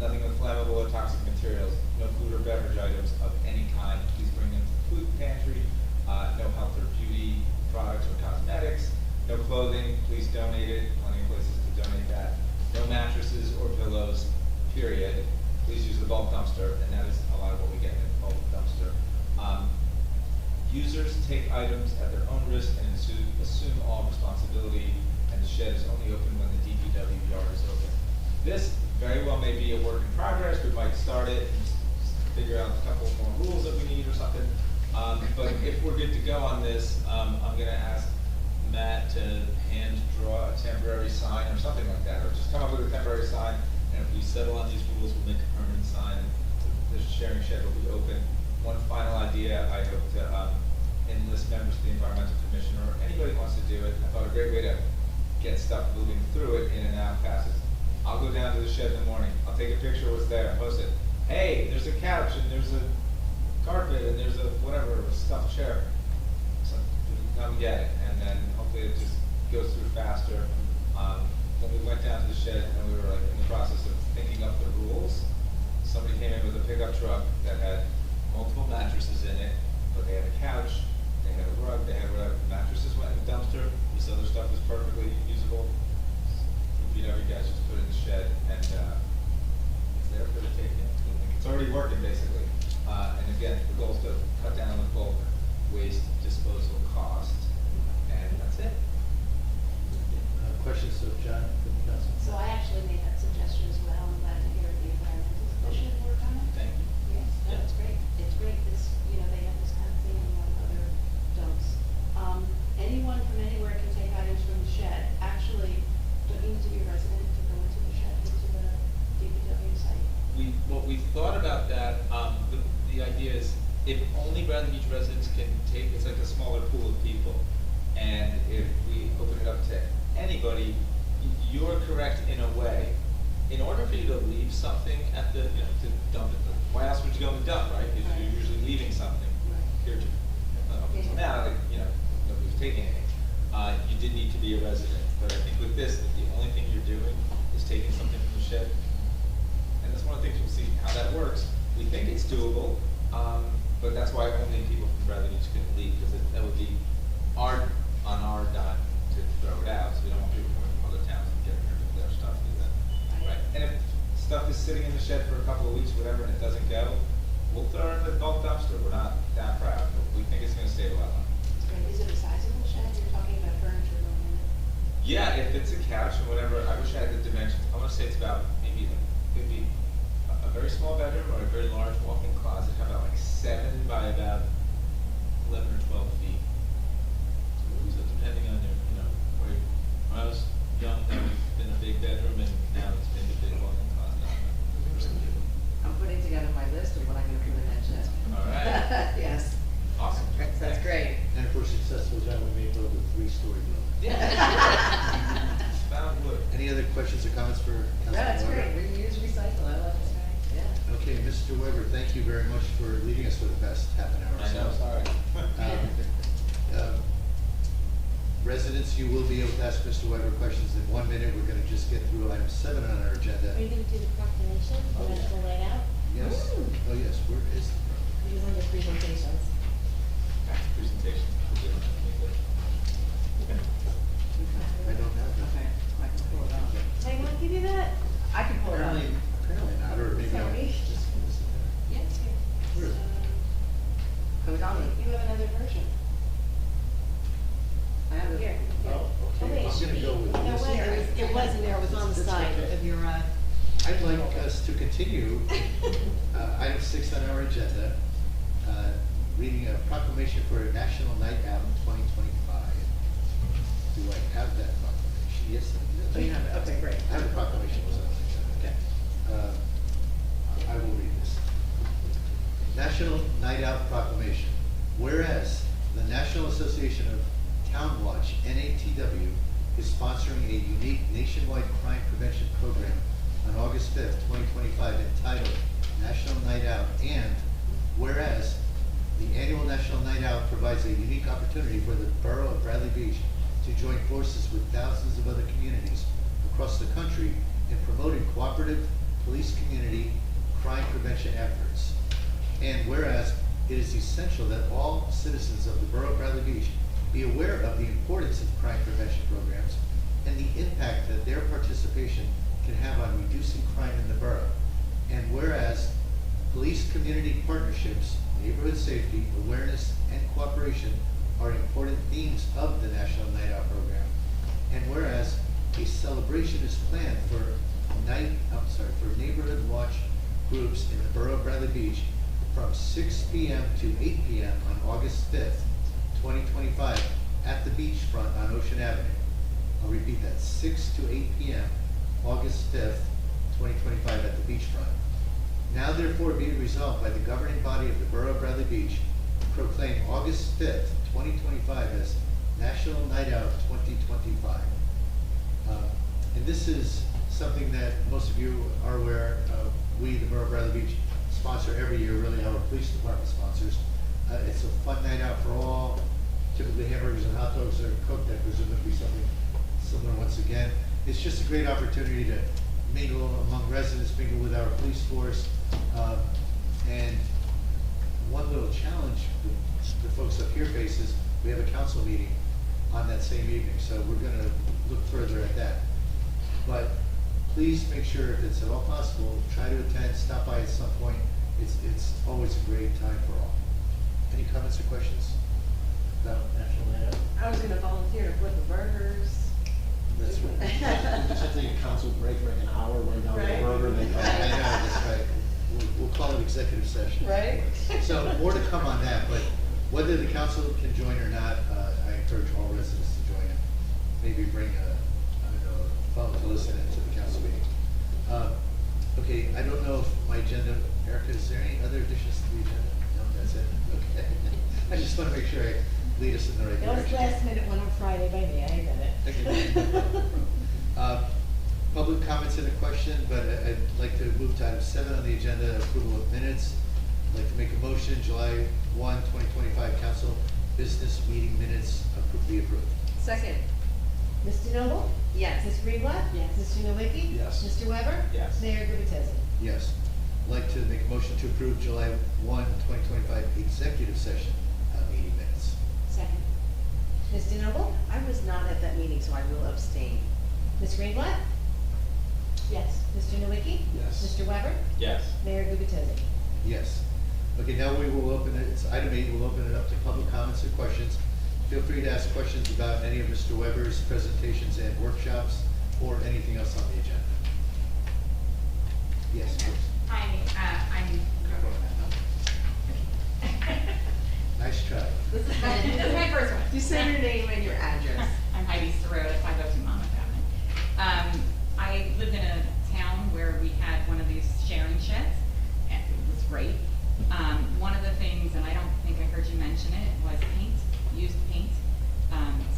nothing with flammable or toxic materials, no food or beverage items of any kind. Please bring them to the food pantry. No health or beauty products or cosmetics. No clothing, please donate it. Plenty of places to donate that. No mattresses or pillows, period. Please use the bulk dumpster, and that is a lot of what we get in the bulk dumpster. Users take items at their own risk and assume all responsibility, and the shed is only open when the DPW yard is open. This very well may be a work in progress. We might start it and figure out a couple more rules that we need or something. But if we're good to go on this, I'm going to ask Matt to hand draw a temporary sign or something like that, or just come up with a temporary sign, and if we settle on these rules, we'll make a permanent sign, and the sharing shed will be open. One final idea, I hope to enlist members of the Environmental Commission, or anybody who wants to do it. I thought a great way to get stuff moving through it, in and out, passes. I'll go down to the shed in the morning, I'll take a picture of what's there, and post it. Hey, there's a couch, and there's a carpet, and there's a whatever, a stuffed chair. So come get it, and then hopefully it just goes through faster. When we went down to the shed and we were like in the process of thinking up the rules, somebody came in with a pickup truck that had multiple mattresses in it, but they had a couch, they had a rug, they had whatever. The mattresses went in the dumpster. This other stuff was perfectly usable. You guys just put it in the shed, and it's there for the taking. It's already working basically. And again, the goal is to cut down on the bulk waste disposal cost, and that's it. Questions So John, from the council. So I actually made that suggestion as well. I'm glad to hear the environmental commission work on it. Thank you. Yes, no, it's great. It's great, this, you know, they have this kind of thing in other dumps. Anyone from anywhere can take items from the shed. Actually, don't you need to be a resident to go into the shed, into the DPW site? What we thought about that, the idea is if only Bradley Beach residents can take, it's like a smaller pool of people. And if we open it up to anybody, you're correct in a way. In order for you to leave something at the, you know, to dump it, why else would you go and dump, right? Because Right. you're usually leaving something. Here, Yeah. now, like, you know, nobody's taking anything. You did need to be a resident, but I think with this, the only thing you're doing is taking something from the shed. And that's one of the things we'll see how that works. We think it's doable, but that's why only people from Bradley Beach can leave, because that would be on our dime to throw it out. So we don't want people coming from other towns and getting rid of their stuff, do that. Right. And if stuff is sitting in the shed for a couple of weeks, whatever, and it doesn't go, we'll throw it in the bulk dumpster. We're not that proud, but we think it's gonna save a lot of money. It's great. Is it a sizable shed? You're talking about furniture going in it. Yeah, if it's a couch or whatever, I wish I had the dimensions. I wanna say it's about maybe, it could be a very small bedroom or a very large walk-in closet. How about like 7 by about 11 or 12 feet? So depending on your, you know, where, when I was young, that was been a big bedroom and now it's been a big walk-in closet. I'm putting together my list of what I'm gonna put in that shed. All right, Yes, awesome. that's great. And if we're successful, John, we may build a 3-story building. Yeah. Found wood. Any other questions or comments for Councilman Weber? That's great, reuse, recycle, I love it. Yeah. Okay, Mr. Weber, thank you very much for leading us for the past half an hour or I so. know, sorry. Residents, you will be able to ask Mr. Weber questions in 1 minute. We're gonna just get through item 7 on our agenda. Are you gonna do the proclamation, the national night out? Yes, oh yes, where is the program? These are the presentations. Presentation. I don't have that. Okay, I can pull it up. Did anyone give you that? I can pull it up. Apparently not, or maybe I'll Sorry. just miss it there. Yes, here. Where is it? Code on it. You have another version. I have it. Here. Oh, Oh, okay, wait, it I'm should gonna be, go with no, this. wait, it wasn't there, it was on the That's side okay. of your, I'd like us to continue, item 6 on our agenda, reading a proclamation for a National Night Out in 2025. Do I have that proclamation? Yes, I Oh, do. you have it, okay, great. I have the proclamation, was on the agenda. Okay. I will read this. National Night Out Proclamation. Whereas the National Association of Town Watch, NATW, is sponsoring a unique nationwide crime prevention program on August 5th, 2025, entitled National Night Out, and whereas the annual National Night Out provides a unique opportunity for the borough of Bradley Beach to join forces with thousands of other communities across the country in promoting cooperative police community crime prevention efforts. And whereas it is essential that all citizens of the borough of Bradley Beach be aware of the importance of crime prevention programs and the impact that their participation can have on reducing crime in the borough. And whereas police community partnerships, neighborhood safety, awareness, and cooperation are important themes of the National Night Out program. And whereas a celebration is planned for neighborhood watch groups in the borough of Bradley Beach from 6 p.m. to 8 p.m. on August 5th, 2025 at the beachfront on Ocean Avenue. I'll repeat that, 6 to 8 p.m., August 5th, 2025 at the beachfront. Now therefore be it resolved by the governing body of the Borough of Bradley Beach to proclaim August 5th, 2025 as National Night Out 2025. And this is something that most of you are aware of. We, the Borough of Bradley Beach, sponsor every year, really our police department sponsors. It's a fun night out for all. Typically hamburgers and hot dogs are cooked. I presume it'll be something similar once again. It's just a great opportunity to mingle among residents, mingle with our police force. And one little challenge the folks up here face is we have a council meeting on that same evening, so we're gonna look further at that. But please make sure, if it's at all possible, try to attend, stop by at some point. It's always a great time for all. Any comments or questions about National Night Out? I was gonna volunteer to flip the burgers. That's right. council break for like an hour, run down to the Right. burger, and then come I know, back. that's right. We'll call it executive session. Right? So more to come on that, but whether the council can join or not, I encourage all residents to join it. Maybe bring a phone to listen into the council meeting. Okay, I don't know if my agenda, Erica, is there any other additions to the agenda? No, that's it? Okay. I just want to make sure I lead us in the right That was direction. last minute one on Friday by me, I admit it. Okay. Public comments in a question, but I'd like to move to item 7 on the agenda, approval of minutes. I'd like to make a motion, July 1, 2025 council business meeting minutes be approved. Second, Mr. Noble? yes. Ms. Greenblatt? Yes. Mr. Nowicki? Yes. Mr. Weber? Yes. Mayor Gubitezi? Yes. I'd like to make a motion to approve July 1, 2025 executive session meeting minutes. Second. Mr. Noble? I was not at that meeting, so I will abstain. Ms. Greenblatt? Yes. Mr. Nowicki? Yes. Mr. Weber? Yes. Mayor Gubitezi? Yes. Okay, now we will open it, it's item 8, we'll open it up to public comments and questions. Feel free to ask questions about any of Mr. Weber's presentations and workshops, or anything else on the agenda. Yes, please. Hi, I'm. Nice try. This is my first one. You say your name and your address. I'm Heidi Sirota, 502 Monmouth Avenue. I lived in a town where we had one of these sharing sheds, and it was great. One of the things, and I don't think I heard you mention it, was paint, used paint.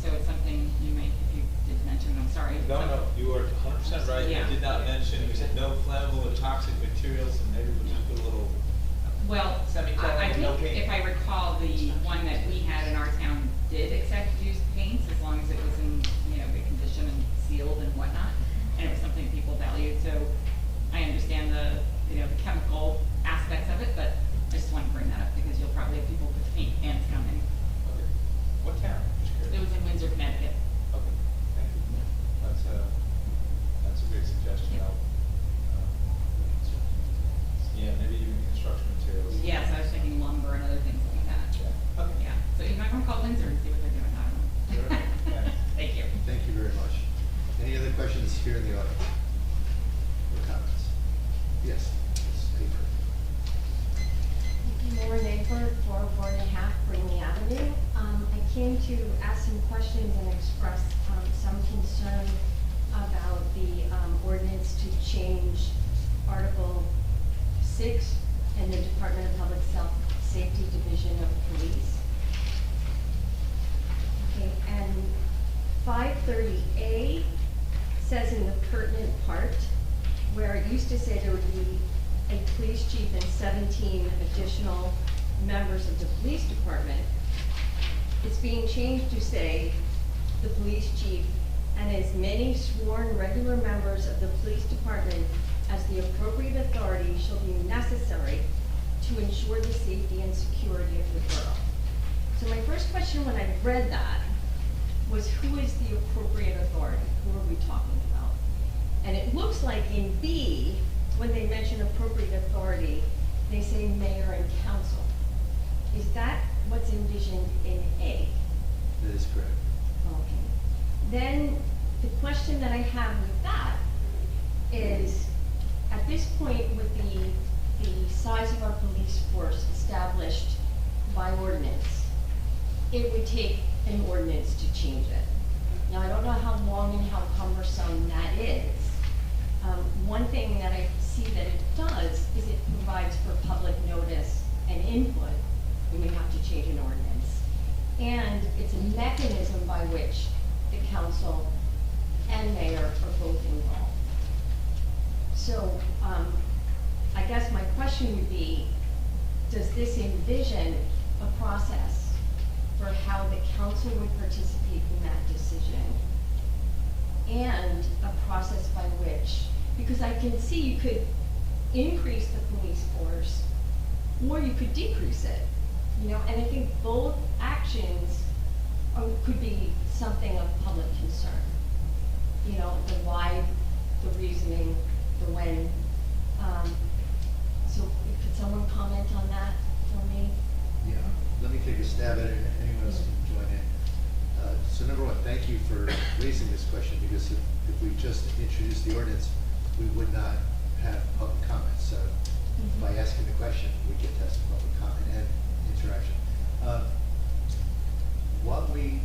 So it's something you might, if you did mention, I'm sorry. No, you are 100% right. Yeah. I did not mention, we said no flammable or toxic materials, and maybe we'll just put a little, Well, Semicolon, I no think paint. if I recall, the one that we had in our town did accept used paints as long as it was in, good condition and sealed and whatnot. And it was something people valued, so I understand the chemical aspects of it, but I just wanted to bring that up because you'll probably have people with paint cans coming. okay. What town? Just It curious. was in Windsor, Connecticut. Okay, thank you. That's a great suggestion. Yeah, maybe even construction materials. Yes, I was thinking lumber and other things like that. Yeah. Okay. Yeah, so you might want to call Windsor and see what they're doing, I don't know. Sure, thanks. Thank you. Thank you very much. Any other questions here in the audience? Or comments? Yes, Ms. Hafer. Laura Neighbor, 4.5 Brittany Avenue. I came to ask some questions and express some concern about the ordinance to change Article 6 in the Department of Public Safety Division of Police. Okay, and 530A says in the pertinent part, where it used to say there would be a police chief and 17 additional members of the police department, it's being changed to say the police chief and as many sworn regular members of the police department as the appropriate authority shall be necessary to ensure the safety and security of the borough. So my first question when I read that was, who is the appropriate authority? Who are we talking about? And it looks like in B, when they mention appropriate authority, they say mayor and council. Is that what's envisioned in A? That is correct. Okay. Then the question that I have with that is, at this point with the size of our police force established by ordinance, it would take an ordinance to change it. Now, I don't know how long and how cumbersome that is. One thing that I see that it does is it provides for public notice and input when we have to change an ordinance. And it's a mechanism by which the council and mayor are both involved. So, I guess my question would be, does this envision a process for how the council would participate in that decision? And a process by which, because I can see you could increase the police force, or you could decrease it, and I think both actions could be something of public concern. The why, the reasoning, the when. So could someone comment on that for me? Yeah, let me take a stab at it, and anyone else can join in. So number one, thank you for raising this question, because if we just introduced the ordinance, we would not have public comment. So by asking the question, we get to have some public comment and interaction. What we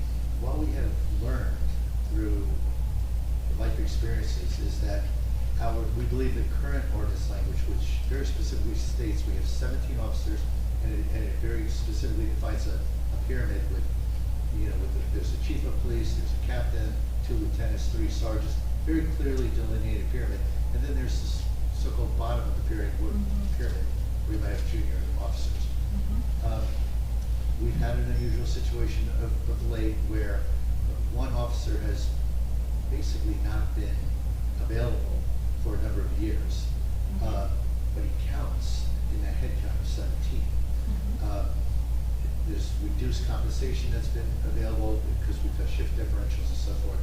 have learned through life experiences is that we believe the current ordinance language, which very specifically states we have 17 officers, and it very specifically defines a pyramid with, there's a chief of police, there's a captain, 2 lieutenants, 3 sergeants, very clearly delineated pyramid. And then there's this so-called bottom of the pyramid, where you might have junior officers. We've had an unusual situation of late where one officer has basically not been available for a number of years, but he counts in that head count of 17. There's reduced compensation that's been available because we've got shift differentials and so forth.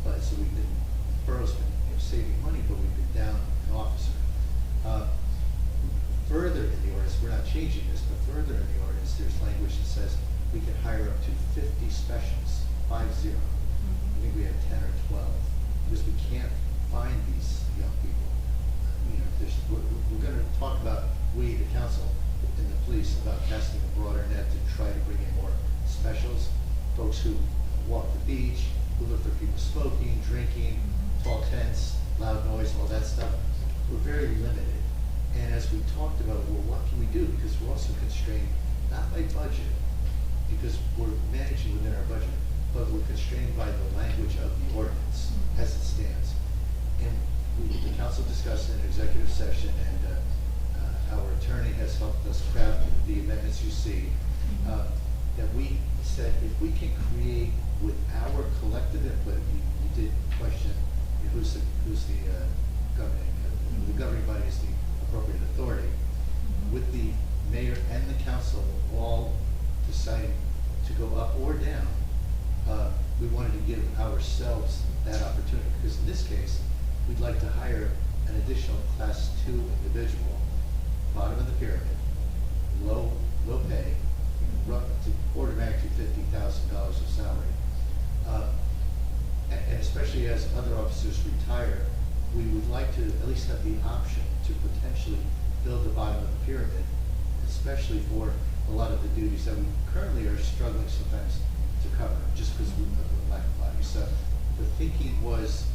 But so we've been, borough's been saving money, but we've been down an officer. Further in the ordinance, we're not changing this, but further in the ordinance, there's language that says we can hire up to 50 specials, 50. I think we have 10 or 12, because we can't find these young people. We're going to talk about, we, the council, and the police, about casting a broader net to try to bring in more specials, folks who walk the beach, who look for people smoking, drinking, tall tents, loud noise, all that stuff. We're very limited. And as we talked about, well, what can we do? Because we're also constrained, not by budget, because we're managing within our budget, but we're constrained by the language of the ordinance as it stands. And the council discussed in an executive session, and our attorney has helped us craft the amendments you see, that we said if we can create with our collective input, you did question who's the governing body is the appropriate authority, with the mayor and the council all deciding to go up or down, we wanted to give ourselves that opportunity, because in this case, we'd like to hire an additional class 2 individual, bottom of the pyramid, low pay, to order of magnitude $50,000 of salary. And especially as other officers retire, we would like to at least have the option to potentially build the bottom of the pyramid, especially for a lot of the duties that we currently are struggling sometimes to cover, just because of the lack of bodies. So the thinking was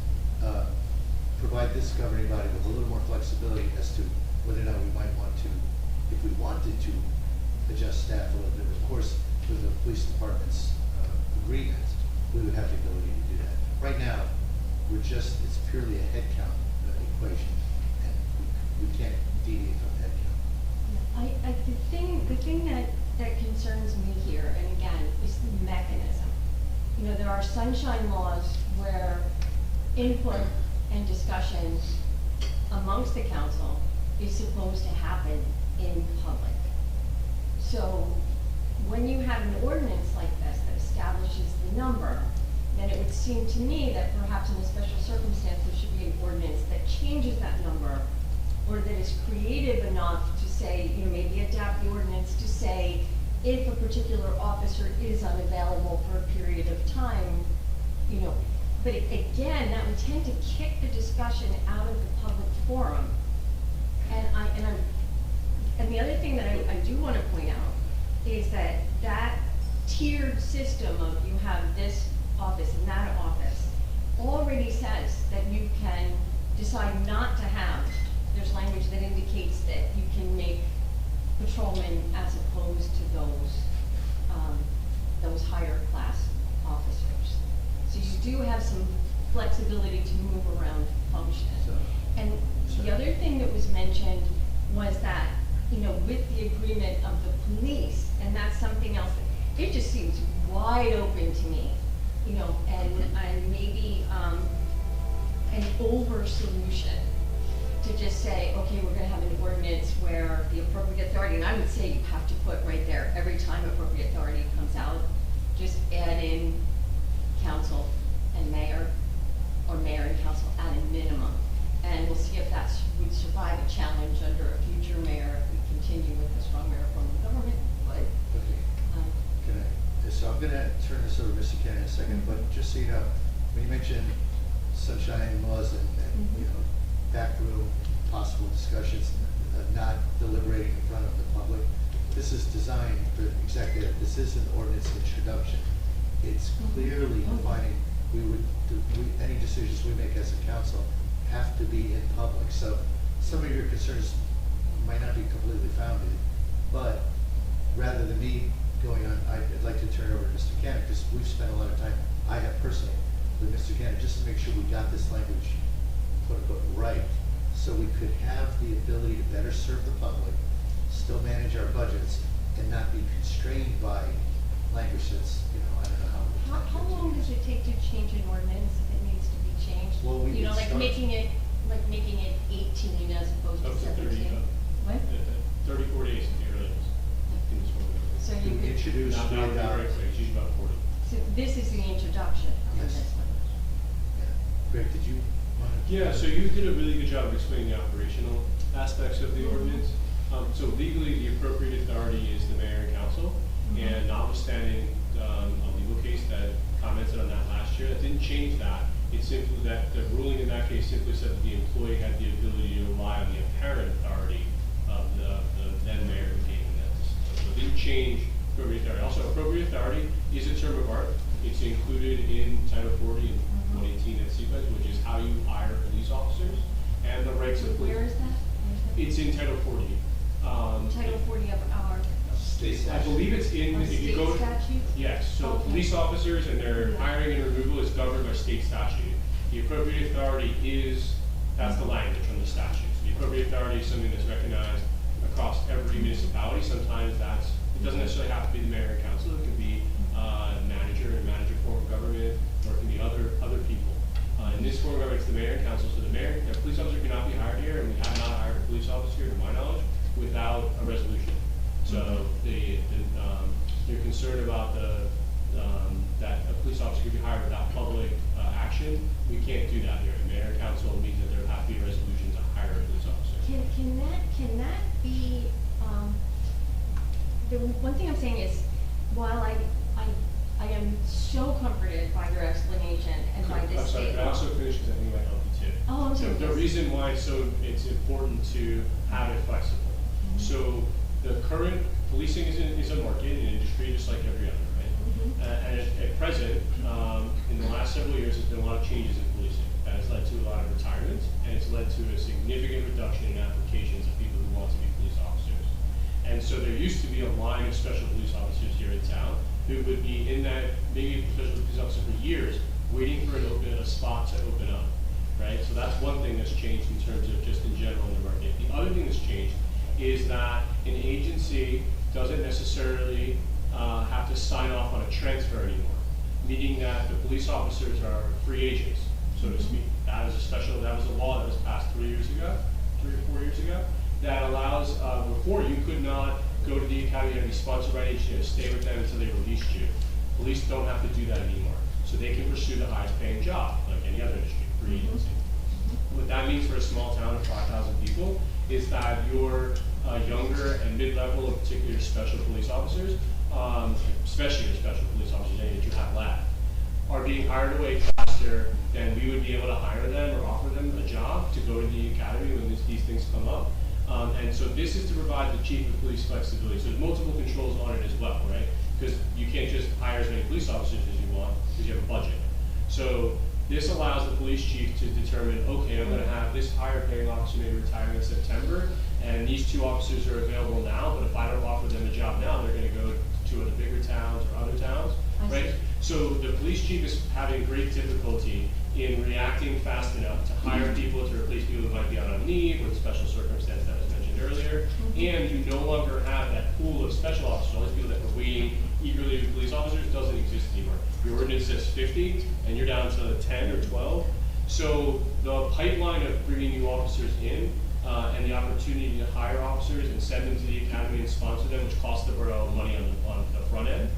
provide this governing body with a little more flexibility as to whether or not we might want to, if we wanted to, adjust staff a little bit. Of course, with the police department's agreement, we would have the ability to do that. Right now, it's purely a head count equation, and we can't deviate from head count. The thing that concerns me here, and again, is the mechanism. There are sunshine laws where input and discussion amongst the council is supposed to happen in public. So when you have an ordinance like this that establishes the number, then it would seem to me that perhaps in a special circumstance there should be an ordinance that changes that number, or that is creative enough to say, maybe adapt the ordinance to say, if a particular officer is unavailable for a period of time, but again, that would tend to kick the discussion out of the public forum. And the other thing that I do want to point out is that tiered system of you have this office and that office already says that you can decide not to have, there's language that indicates that you can make patrolmen as opposed to those higher class officers. So you do have some flexibility to move around function. And the other thing that was mentioned was that, with the agreement of the police, and that's something else, it just seems wide open to me, and maybe an over solution to just say, okay, we're gonna have an ordinance where the appropriate authority, and I would say you have to put right there, every time appropriate authority comes out, just add in council and mayor, or mayor and council at a minimum. And we'll see if that would survive a challenge under a future mayor if we continue with the strong mayor form of government, but. Okay. So I'm gonna turn this over to Mr. Kenny in a second, but just so you know, when you mentioned sunshine laws and, you know, back room, possible discussions, not deliberating in front of the public. This is designed for exactly that. This is an ordinance introduction. It's clearly defining, any decisions we make as a council have to be in public. So some of your concerns might not be completely founded, but rather than me going on, I'd like to turn it over to Mr. Cannon, because we've spent a lot of time, I have personally, with Mr. Cannon, just to make sure we got this language, quote unquote, right, so we could have the ability to better serve the public, still manage our budgets, and not be constrained by language that's, you know, I don't know how. How long does it take to change an ordinance if it needs to be changed? Well, we You know, could like start- making it 18 as opposed to Up to 30, 17? What? 34 days at the earliest. In this one. So To you could, introduce Not the, very quick, it's usually about 40. so this is the introduction of Yes. this one. Greg, did you want to? Yeah, so you did a really good job of explaining the operational aspects of the ordinance. So legally, the appropriate authority is the mayor and council, and notwithstanding a legal case that commented on that last year, that didn't change that. It's simply that the ruling in that case simply said that the employee had the ability to rely on the apparent authority of the then mayor who gave him that. So it didn't change appropriate authority. Also, appropriate authority is a term of art. It's included in Title 40 and 118 at CPES, which is how you hire police officers and the rights of police. Where is that? It's in Title 40. Title 40 of our I believe it's in, our if you state go. statute? Yes, so Okay. police officers and their hiring and removal is governed by state statute. The appropriate authority is, that's the language from the statute. So the appropriate authority is something that's recognized across every municipality. Sometimes it doesn't necessarily have to be the mayor and council. It could be manager and manager form of government, or it can be other people. In this form of government, it's the mayor and council. So the police officer cannot be hired here, and we have not hired a police officer, to my knowledge, without a resolution. So you're concerned about that a police officer could be hired without public action. We can't do that here. The mayor and council means that there have to be a resolution to hire a police officer. Can that be, the one thing I'm saying is, while I am so comforted by your explanation and by I'm this sorry, statement. but I also finish because I think it might help you too. Oh, I'm sorry. The reason why it's important to have it flexible. So the current policing is a market, an industry just like every other, right? And at present, in the last several years, there's been a lot of changes in policing. That has led to a lot of retirements, and it's led to a significant reduction in applications of people who want to be police officers. And so there used to be a line of special police officers here in town who would be in that, maybe special police officer for years, waiting for a spot to open up, right? So that's one thing that's changed in terms of just in general in the market. The other thing that's changed is that an agency doesn't necessarily have to sign off on a transfer anymore, meaning that the police officers are free agents, so to speak. That was a law that was passed 3 or 4 years ago, that allows, before you could not go to the academy and be sponsored by an agency, stay with them until they released you. Police don't have to do that anymore, so they can pursue the highest paying job, like any other industry, free agency. What that means for a small town of 5,000 people is that your younger and mid-level, in particular special police officers, especially your special police officers, any that you have left, are being hired away faster than we would be able to hire them or offer them a job to go to the academy when these things come up. And so this is to provide the chief of police flexibility. So there's multiple controls on it as well, right? Because you can't just hire as many police officers as you want because you have a budget. So this allows the police chief to determine, okay, I'm going to have this higher paying officer maybe retiring in September, and these 2 officers are available now, but if I don't offer them a job now, they're going to go to the bigger towns or other towns, right? So the police chief is having great difficulty in reacting fast enough to hire people to replace people who might be out on leave or the special circumstance that was mentioned earlier, and you no longer have that pool of special officers, all these people that were waiting eagerly to be police officers doesn't exist anymore. Your ordinance says 50, and you're down to 10 or 12. So the pipeline of bringing new officers in and the opportunity to hire officers and send them to the academy and sponsor them, which costs the borough money on the front end,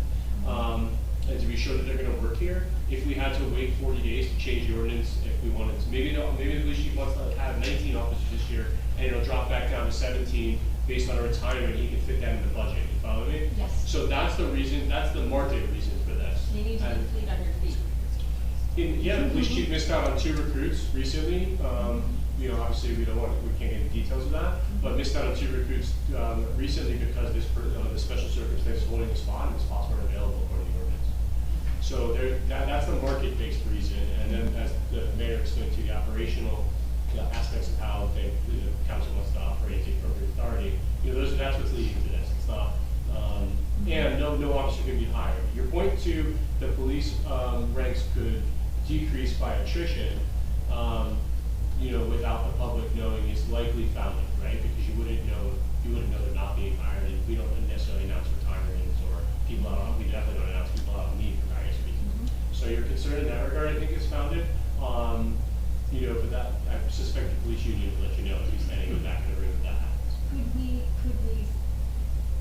and to be sure that they're going to work here. If we had to wait 40 days to change the ordinance, if we wanted to, maybe the police chief wants to have 19 officers this year, and it'll drop back down to 17 based on a retirement, he can fit that in the budget. You follow me? Yes. So that's the reason, that's the market reason for this. You need to be fleet on your feet. Yeah, the police chief missed out on 2 recruits recently. Obviously, we can't get into details of that, but missed out on 2 recruits recently because the special circumstance holding the spot and the spots weren't available according to the ordinance. So that's the market-based reason, and then as the mayor explained to you, the operational aspects of how the council wants to operate the appropriate authority, that's what's leading to this. It's not, and no officer can be hired. Your point to the police ranks could decrease by attrition, without the public knowing is likely founded, right? Because you wouldn't know they're not being hired, and we don't necessarily announce retirements or people out on, we definitely don't announce people out on leave for various reasons. So your concern in that regard, I think, is founded. But that, I suspect the police union will let you know if you're standing in the back of the room if that happens. Could we,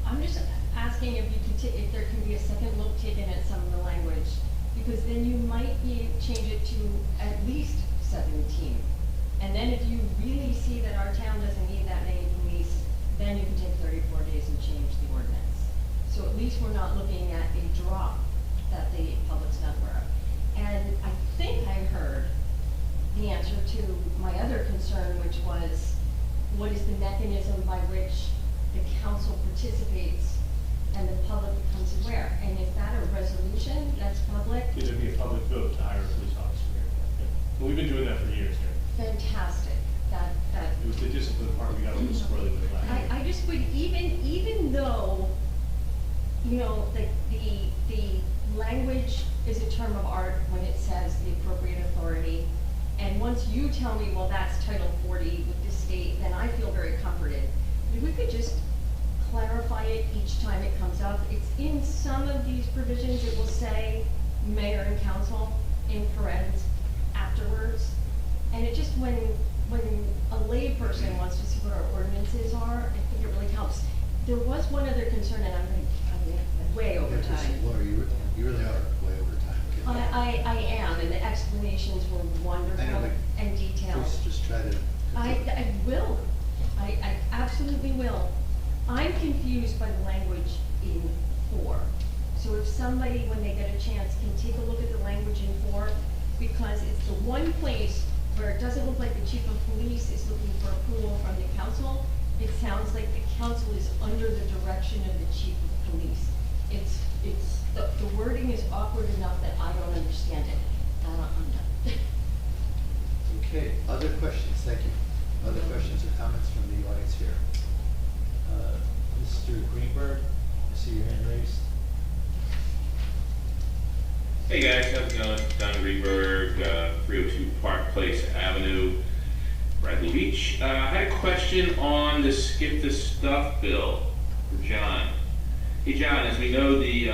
I'm just asking if you could if there can be a second look taken at some of the language, because then you might change it to at least 17. And then if you really see that our town doesn't need that many police, then you can take 34 days and change the ordinance. So at least we're not looking at a drop that the public's not aware of. And I think I heard the answer to my other concern, which was, what is the mechanism by which the council participates and the public becomes aware? And is that a resolution that's public? It'd be a public vote to hire a police officer here. Yeah. And we've been doing that for years here. Fantastic. It was the discipline part we got a little squirrely with last. I just would, even though, the language is a term of art when it says the appropriate authority, and once you tell me, well, that's Title 40 with the state, then I feel very comforted. If we could just clarify it each time it comes up. It's in some of these provisions, it will say mayor and council in parentheses afterwards. And it just, when a layperson wants to see what our ordinances are, I think it really helps. There was one other concern, and I'm way over time. Laura, you really are way over time. I am, and the explanations were wonderful I know, but and detailed. Please just try to. I will. I absolutely will. I'm confused by the language in 4. So if somebody, when they get a chance, can take a look at the language in 4, because it's the one place where it doesn't look like the chief of police is looking for approval from the council. It sounds like the council is under the direction of the chief of police. The wording is awkward enough that I don't understand it. I'm done. Okay, other questions? Thank you. Other questions or comments from the audience here? Mr. Greenberg, I see your hand raised. Hey guys, how's it going? Don Greenberg, 302 Park Place Avenue, Bradley Beach. I had a question on the Skip the Stuff bill for John. Hey John, as we know, the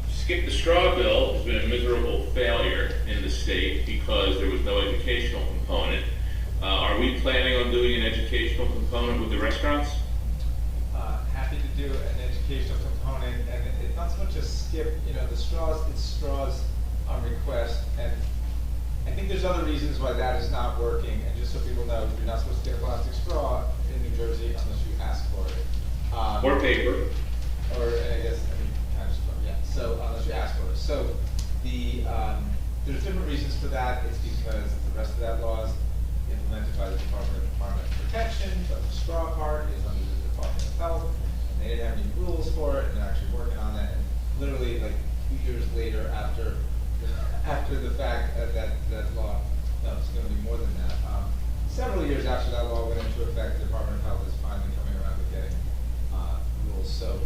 Skip the Straw bill has been a miserable failure in the state because there was no educational component. Are we planning on doing an educational component with the restaurants? Happy to do an educational component, and it's not so much a skip, the straws, it's straws on request, and I think there's other reasons why that is not working, and just so people know, you're not supposed to get a plastic straw in New Jersey unless you ask for it. Or paper. Or, kind of straw, yeah, so unless you ask for it. So, there's different reasons for that. It's because the rest of that law is implemented by the Department of Environmental Protection, but the straw part is under the Department of Health, and they didn't have any rules for it, and they're actually working on that, and literally like 2 years later after the fact that law, no, it's going to be more than that. Several years after that law went into effect, the Department of Health is finally coming around to getting rules. So,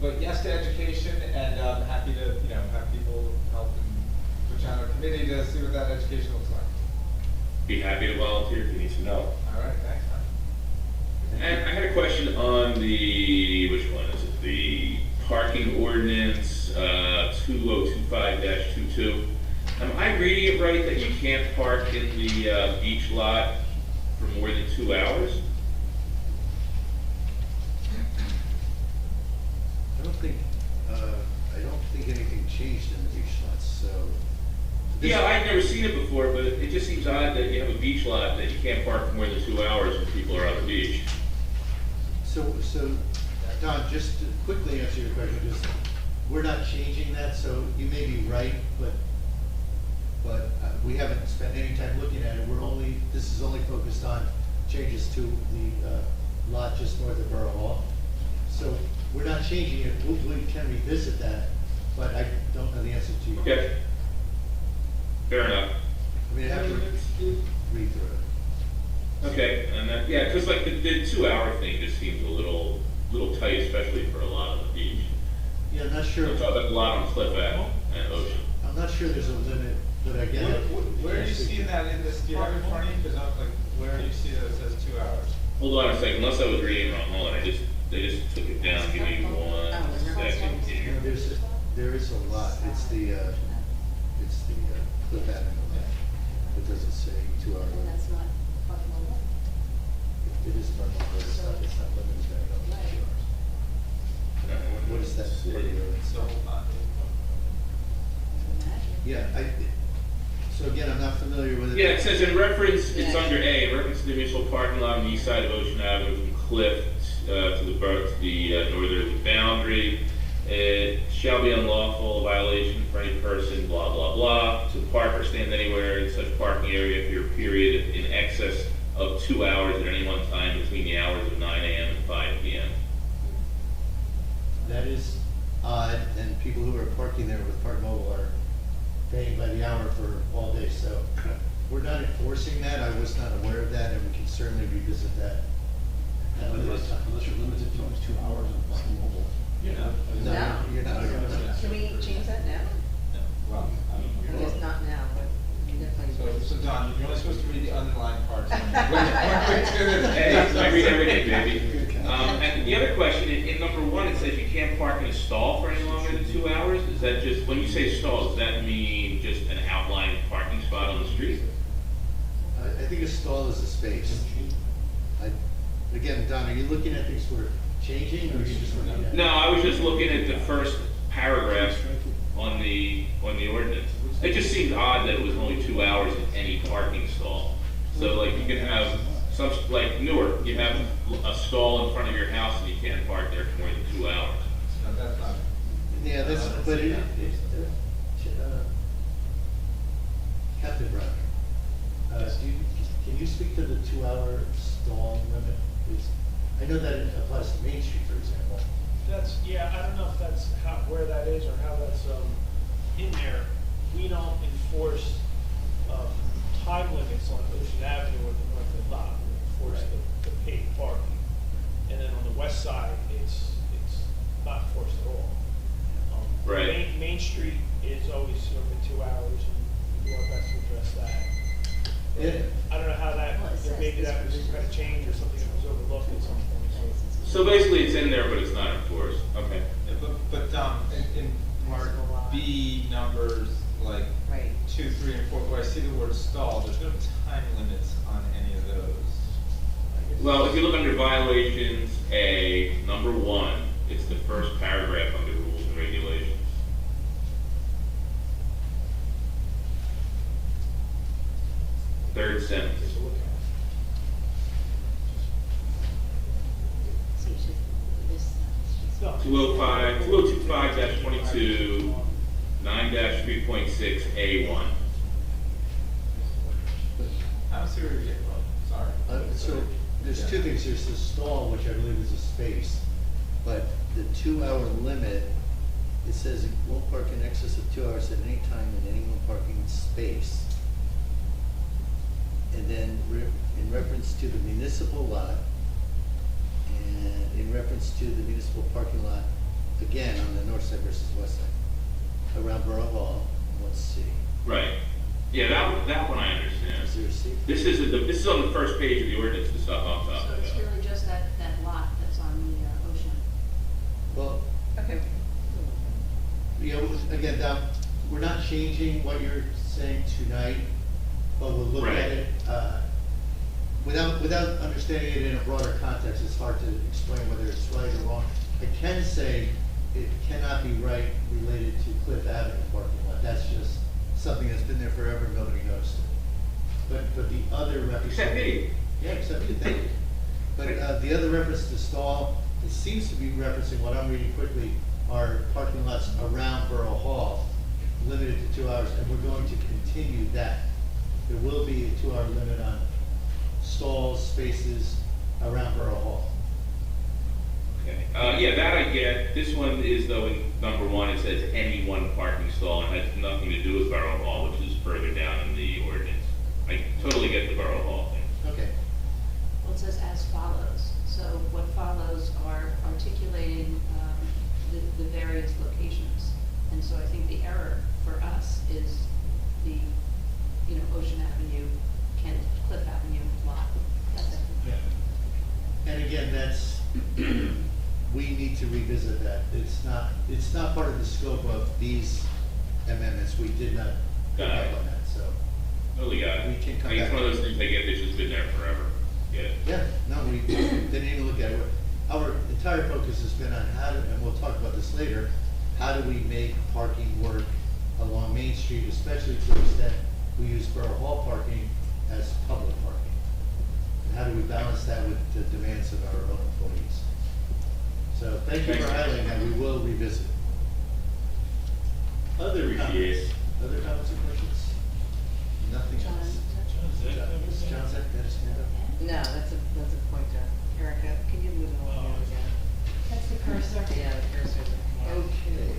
but yes to education, and happy to have people help and put you on a committee to see what that education looks like. Be happy to volunteer if you need some help. All right, thanks. And I had a question on which one is it? The parking ordinance 2025-22. Am I reading it right that you can't park in the beach lot for more than 2 hours? I don't think anything changed in the beach lots, so. Yeah, I've never seen it before, but it just seems odd that you have a beach lot that you can't park for more than 2 hours when people are on the beach. So, Don, just to quickly answer your question, we're not changing that, so you may be right, but but we haven't spent any time looking at it. This is only focused on changes to the lot just north of Borough Hall. So we're not changing it, we can revisit that, but I don't know the answer to you. Okay. Fair enough. I mean, I have to read through it. Okay, and then, yeah, because like the 2-hour thing just seems a little tight, especially for a lot on the beach. Yeah, I'm not sure. We're talking about a lot on Cliff Ave and Ocean. I'm not sure there's a limit, but again. Where are you seeing that in this, do you have it in front of you? Because I'm like, where do you see that it says 2 hours? Hold on a second, unless I was reading wrong, hold on, they just took it down, give me 1 second here. There is a lot, it's the Cliff Avenue. It doesn't say 2 hour limit. That's not parking lot. It is part of it, it's not limited to 2 hours. What is that? So, Yeah, so again, I'm not familiar with it. Yeah, it says in reference, it's under A, in reference to the municipal parking lot on the east side of Ocean Avenue from Cliff to the northerly boundary. It shall be unlawful, a violation for any person, blah, blah, blah, to park or stand anywhere in such parking area for a period in excess of 2 hours at any one time between the hours of 9 a.m. and 5 p.m. That is odd, and people who are parking there with Park Mobile are paying by the hour for all day, so we're not enforcing that. I was not aware of that, and we can certainly revisit that. Unless you're limited to only 2 hours on parking mobile. No, you're not. Can we change that now? well, I guess not now, but we definitely. so Don, you're only supposed to read the underlined parts. Hey, Hey, I read everything, baby. And the other question, in number 1, it says you can't park in a stall for any longer than 2 hours. Is that just, when you say stall, does that mean just an outlined parking spot on the street? I think a stall is a space. Again, Don, are you looking at things we're changing, or are you just looking at? No, I was just looking at the first paragraph on the ordinance. It just seemed odd that it was only 2 hours in any parking stall. So like you can have some, like Newark, you have a stall in front of your house and you can't park there for more than 2 hours. No, that's not. Yeah, that's, but Captain Brown, can you speak to the 2 hour stall limit, please? I know that it applies to Main Street, for example. That's, yeah, I don't know if that's where that is or how that's, in there. We don't enforce, time limits on Ocean Avenue or the North End lot. We enforce the paid parking. And then on the west side, it's not enforced at all. Right. Main Street is always open 2 hours, and we do our best to address that. Yeah. I don't know how that, Well, it says maybe this that was was- kind of changed or something that was overlooked at some point, so. So basically it's in there, but it's not enforced. Okay. But in Part B numbers, like Right. 2, 3, and 4, where I see the word stall, there's no time limits on any of those. Well, if you look under violations, A, number 1, it's the first paragraph under rules and regulations. Third sentence. See, it should, this, No. 205, 2025-22, 9-3.6A1. I don't see where you're getting from, sorry. So there's two things. There's the stall, which I believe is a space, but the 2 hour limit, it says it won't park in excess of 2 hours at any time in any one parking space. And then in reference to the municipal lot, and in reference to the municipal parking lot, again, on the north side versus west side, around Borough Hall, let's see. Right. Yeah, that one I understand. Is there a C? This is on the first page of the ordinance, the stuff I'm so talking it's about. really just that lot that's on the, ocean. Well, Okay. you know, again, Dom, we're not changing what you're saying tonight, but we'll look Right. at it, without understanding it in a broader context, it's hard to explain whether it's right or wrong. I can say it cannot be right related to Cliff Avenue parking lot, that's just something that's been there forever, nobody noticed it. But the other reference. Except me. Yeah, except you, thank you. But, the other reference to stall, it seems to be referencing what I'm reading quickly, are parking lots around Borough Hall, limited to 2 hours, and we're going to continue that. There will be a 2-hour limit on stalls, spaces around Borough Hall. Okay, yeah, that I get. This one is though, in number one, it says any one parking stall and has nothing to do with Borough Hall, which is further down in the ordinance. I totally get the Borough Hall thing. Okay. Well, it says as follows, so what follows are articulating the various locations. And so I think the error for us is the, Ocean Avenue, Cliff Avenue lot. That's it. Yeah. And again, that's, we need to revisit that. It's not part of the scope of these amendments. We did not pick Got up it. on that, so. Totally got it. We can come I think it's back. one of those things I get that's just been there forever. Yeah. Yeah, no, we didn't even look at it. Our entire focus has been on how to, and we'll talk about this later, how do we make parking work along Main Street, especially to the extent we use Borough Hall parking as public parking? And how do we balance that with the demands of our own employees? So thank you for highlighting that. We will revisit. Other Appreciate comments? it. Other comments or questions? Nothing John, else. John's got his hand up. No, that's a pointer. Erica, can you move it along again? That's the cursor. Yeah, the cursor. Okay.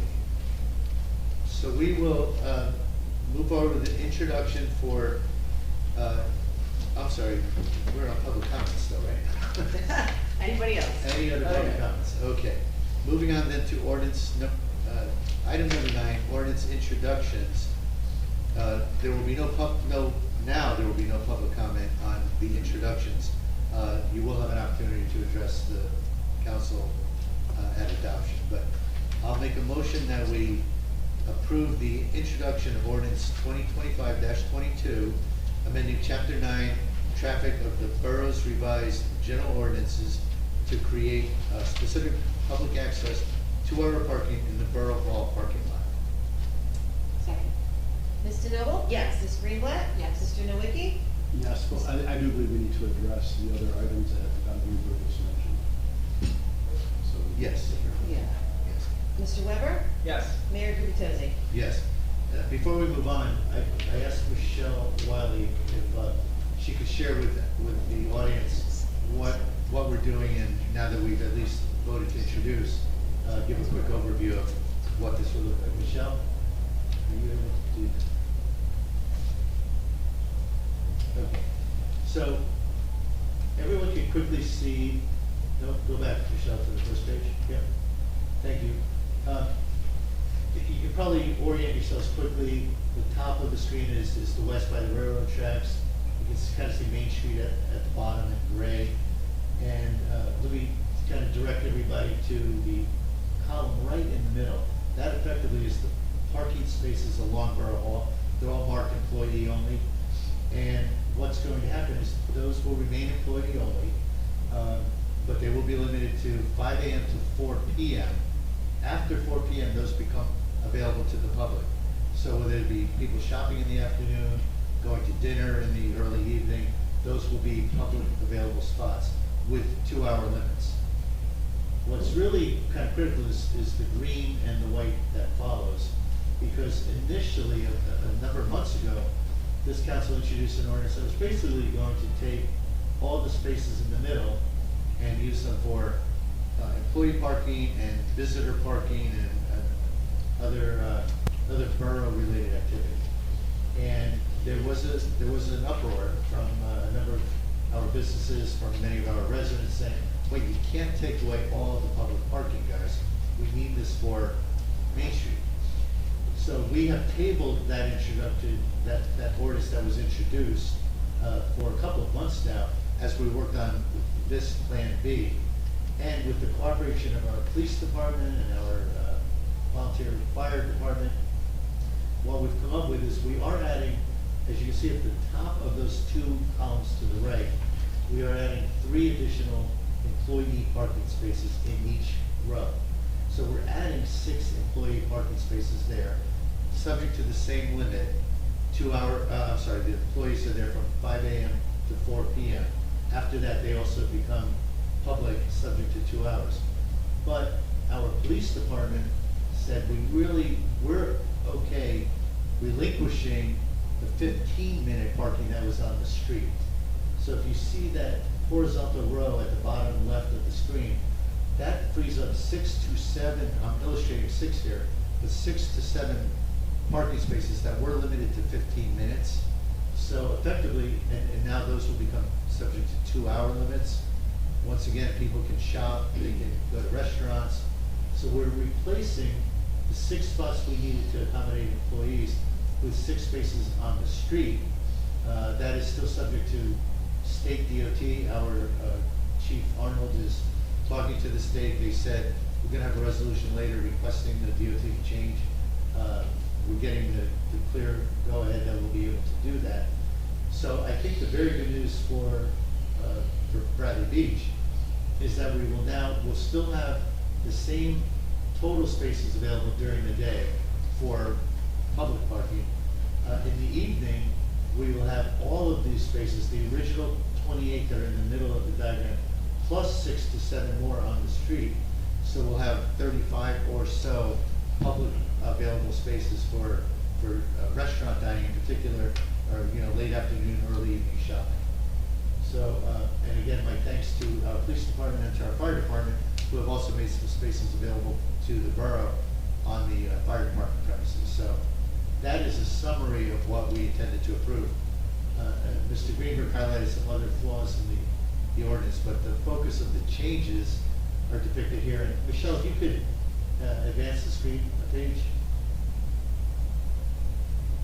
So we will move over to the introduction for, I'm sorry, we're on public comments still, right? Anybody else? Any other public Okay. comments? Okay. Moving on then to ordinance, item number 9, ordinance introductions. There will be now there will be no public comment on the introductions. You will have an opportunity to address the council at adoption, but I'll make a motion that we approve the introduction of ordinance 2025-22, amending chapter 9, traffic of the borough's revised general ordinances to create specific public access to our parking in the Borough Hall parking lot. Second. Ms. DeNoble? Yes. Ms. Greenblatt? Yes. Mr. Nowicki? Yes, well, I do believe we need to address the other items that Greenberg just mentioned. So. Yes. Yeah. Yes. Mr. Weber? Yes. Mayor Gubitosi? Yes. Before we move on, I asked Michelle Wiley if she could share with the audience what we're doing, and now that we've at least voted to introduce, give a quick overview of what this will look like. Michelle, are you able to do that? Okay. So everyone can quickly see, no, go back, Michelle, to the first page. Yep. Thank you. You can probably orient yourselves quickly. The top of the screen is the west by the railroad tracks. You can kind of see Main Street at the bottom in gray. And let me kind of direct everybody to the column right in the middle. That effectively is the parking spaces along Borough Hall. They're all marked employee only. And what's going to happen is those will remain employee only, but they will be limited to 5 a.m. to 4 p.m. After 4 p.m., those become available to the public. So whether it be people shopping in the afternoon, going to dinner in the early evening, those will be public available spots with 2-hour limits. What's really kind of critical is the green and the white that follows, because initially, a number of months ago, this council introduced an ordinance that was basically going to take all the spaces in the middle and use them for employee parking and visitor parking and other borough-related activity. And there was an uproar from a number of our businesses, from many of our residents saying, wait, you can't take away all the public parking, guys. We need this for Main Street. So we have tabled that introduction, that ordinance that was introduced for a couple of months now as we worked on this Plan B. And with the cooperation of our police department and our volunteer fire department, what we've come up with is we are adding, as you can see at the top of those 2 columns to the right, we are adding 3 additional employee parking spaces in each row. So we're adding 6 employee parking spaces there, subject to the same limit. The employees are there from 5 a.m. to 4 p.m. After that, they also become public, subject to 2 hours. But our police department said we're okay relinquishing the 15-minute parking that was on the street. So if you see that horizontal row at the bottom left of the screen, that frees up 6 to 7, I'm illustrating 6 here, but 6 to 7 parking spaces that were limited to 15 minutes. So effectively, and now those will become subject to 2-hour limits. Once again, people can shop, they can go to restaurants. So we're replacing the 6 spots we needed to accommodate employees with 6 spaces on the street. That is still subject to state DOT. Our Chief Arnold is talking to the state. They said, we're gonna have a resolution later requesting the DOT to change. We're getting the clear go-ahead that we'll be able to do that. So I think the very good news for Bradley Beach is that we'll still have the same total spaces available during the day for public parking. In the evening, we will have all of these spaces, the original 28 that are in the middle of the diagram, plus 6 to 7 more on the street. So we'll have 35 or so public available spaces for restaurant dining in particular, or late afternoon, early evening shopping. So, and again, my thanks to our police department and to our fire department, who have also made some spaces available to the borough on the fire department premises. So that is a summary of what we intended to approve. Mr. Greenberg highlighted some other flaws in the ordinance, but the focus of the changes are depicted here. And Michelle, if you could advance the screen a page.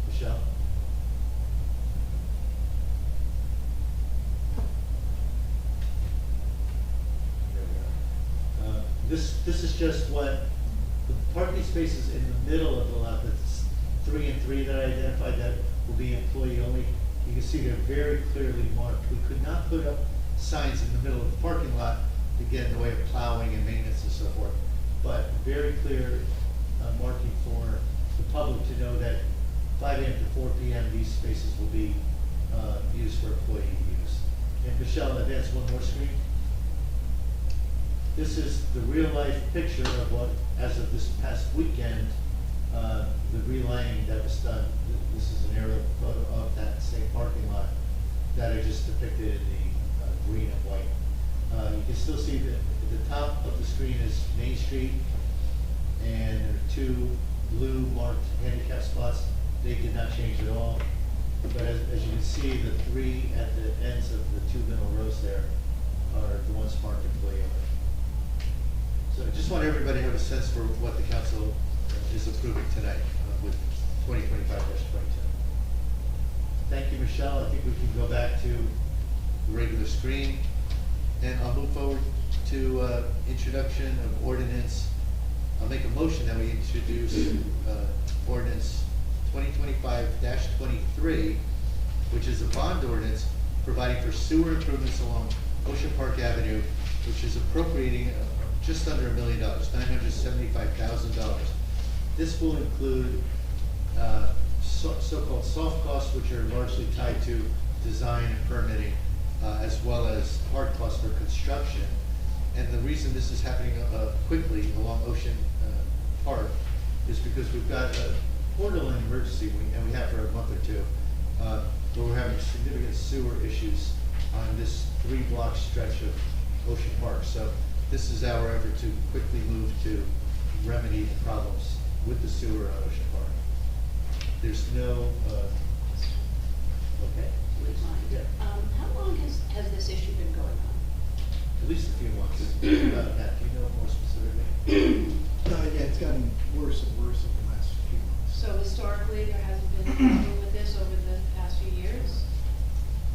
Michelle? This is just what the parking spaces in the middle of the lot, that's 3 and 3 that I identified that will be employee only. You can see they're very clearly marked. We could not put up signs in the middle of the parking lot to get in the way of plowing and maintenance and so forth. But very clear marking for the public to know that 5 a.m. to 4 p.m. these spaces will be used for employee use. And Michelle, advance one more screen. This is the real-life picture of what, as of this past weekend, the relining that was done. This is an aerial photo of that same parking lot that I just depicted in the green and white. You can still see that at the top of the screen is Main Street, and there are 2 blue marked handicap spots. They did not change at all. But as you can see, the 3 at the ends of the 2 middle rows there are the ones marked employee only. So I just want everybody to have a sense for what the council is approving tonight with 2025-22. Thank you, Michelle. I think we can go back to the regular screen. And I'll move forward to introduction of ordinance. I'll make a motion that we introduce ordinance 2025-23, which is a bond ordinance providing for sewer improvements along Ocean Park Avenue, which is appropriating just under $1 million, $975,000. This will include so-called soft costs, which are largely tied to design and permitting, as well as hard costs for construction. And the reason this is happening quickly along Ocean Park is because we've got a borderline emergency, and we have for a month or 2, where we're having significant sewer issues on this 3-block stretch of Ocean Park. So this is our effort to quickly move to remedy the problems with the sewer on Ocean Park. There's no, okay. Yeah. How long has this issue been going on? At least a few months. Matt, do you know more specifically? Yeah, it's gotten worse and worse over the last few months. So historically, there hasn't been a problem with this over the past few years?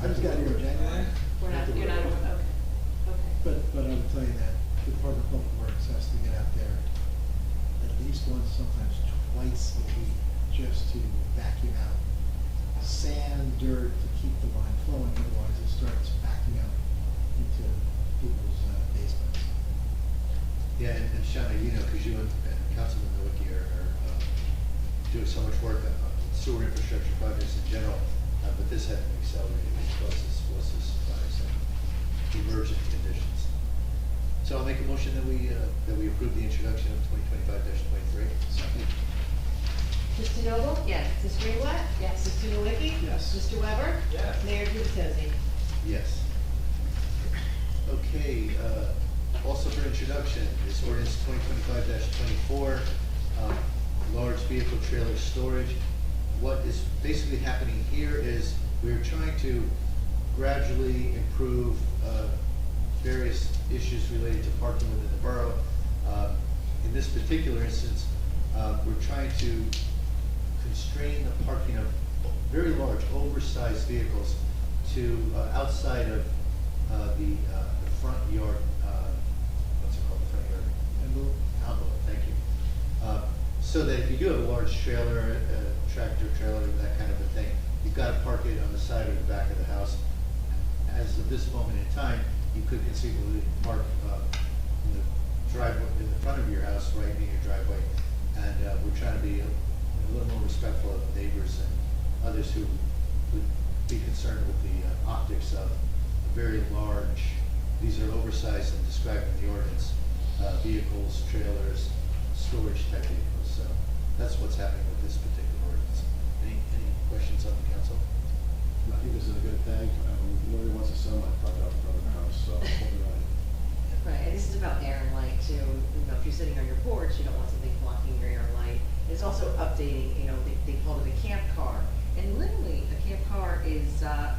I just got here in January. You're not, okay. But I would tell you that the Department of Public Works has to get out there at least once, sometimes twice a week, just to vacuum out sand, dirt, to keep the line flowing, otherwise it starts backing up into people's basements. Yeah, and Shauna, because you and Councilman Nowicki are doing so much work on sewer infrastructure projects in general, but this had to be accelerated because this was emergent conditions. So I'll make a motion that we approve the introduction of 2025-23. Second. Mr. Noble? Yes. Ms. Greenblatt? Yes. Mr. Nowicki? Yes. Mr. Weber? Yes. Mayor Gubatosi? Yes. Okay, also for introduction, is ordinance 2025-24, large vehicle trailer storage. What is basically happening here is we're trying to gradually improve various issues related to parking within the borough. In this particular instance, we're trying to constrain the parking of very large, oversized vehicles to outside of the front yard, what's it called, the front yard? Envelope. Envelope, thank you. So that if you do have a large trailer, a tractor trailer, that kind of a thing, you've got to park it on the side or the back of the house. As of this moment in time, you could conceivably park in the driveway, in the front of your house, right near your driveway. And we're trying to be a little more respectful of neighbors and others who would be concerned with the optics of very large, these are oversized and described in the ordinance, vehicles, trailers, storage type vehicles. So that's what's happening with this particular ordinance. Any questions on the council? I think this is a good thing. Nobody wants to sell my truck out in front of the house, so hold it on. Right, and this is about air and light too. You know, if you're sitting on your porch, you don't want something blocking your air and light. It's also updating, you know, they call it a camp car. And literally, a camp car is a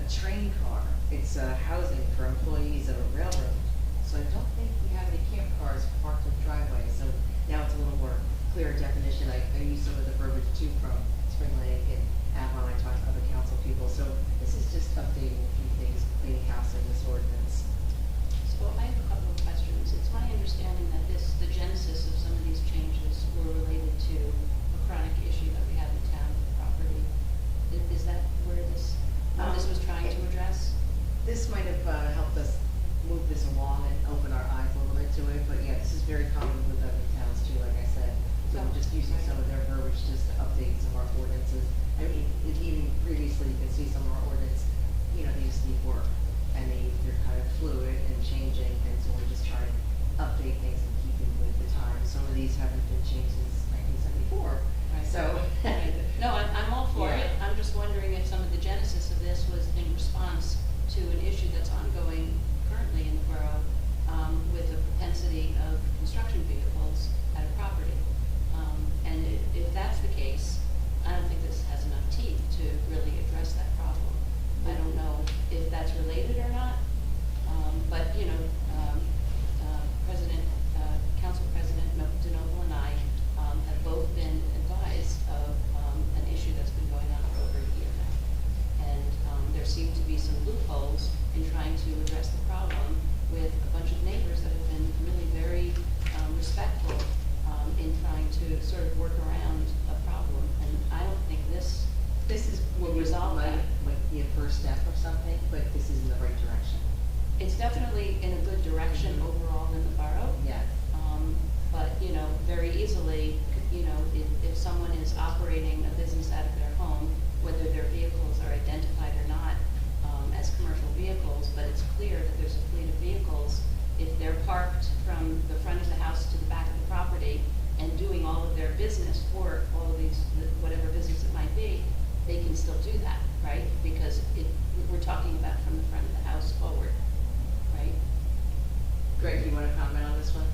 train car. It's housing for employees of a railroad. So I don't think we have any camp cars parked in driveways. So now it's a little more clear definition. I used some of the verbiage too from Spring Lake and Avon. I talked to other council people. So this is just updating a few things, cleaning house in this ordinance. So I have a couple of questions. It's my understanding that the genesis of some of these changes were related to a chronic issue that we have in town with property. Is that where this was trying to address? This might have helped us move this along and open our eyes a little bit to it, but yeah, this is very common with other towns too, like I said. So we're just using some of their verbiage just to update some of our ordinances. I mean, even previously, you can see some of our ordinance, you know, they just need work. And they're kind of fluid and changing, and so we're just trying to update things and keep in with the time. Some of these haven't been changed since 1974, so. No, I'm all for Yeah. it. I'm just wondering if some of the genesis of this was in response to an issue that's ongoing currently in the borough with the propensity of construction vehicles at a property. And if that's the case, I don't think this has enough teeth to really address that problem. I don't know if that's related or not, but, you know, Council President DeNoble and I have both been advised of an issue that's been going on for over a year now. And there seem to be some loopholes in trying to address the problem with a bunch of neighbors that have been really very respectful in trying to sort of work around a problem. And I don't think this will resolve that. Might be a first step of something, but this is in the right direction. It's definitely in a good direction overall in the borough. Yes. But, you know, very easily, you know, if someone is operating a business out of their home, whether their vehicles are identified or not as commercial vehicles, but it's clear that there's a fleet of vehicles, if they're parked from the front of the house to the back of the property and doing all of their business for all of these, whatever business it might be, they can still do that, right? Because we're talking about from the front of the house forward, right? Greg, do you want to comment on this one?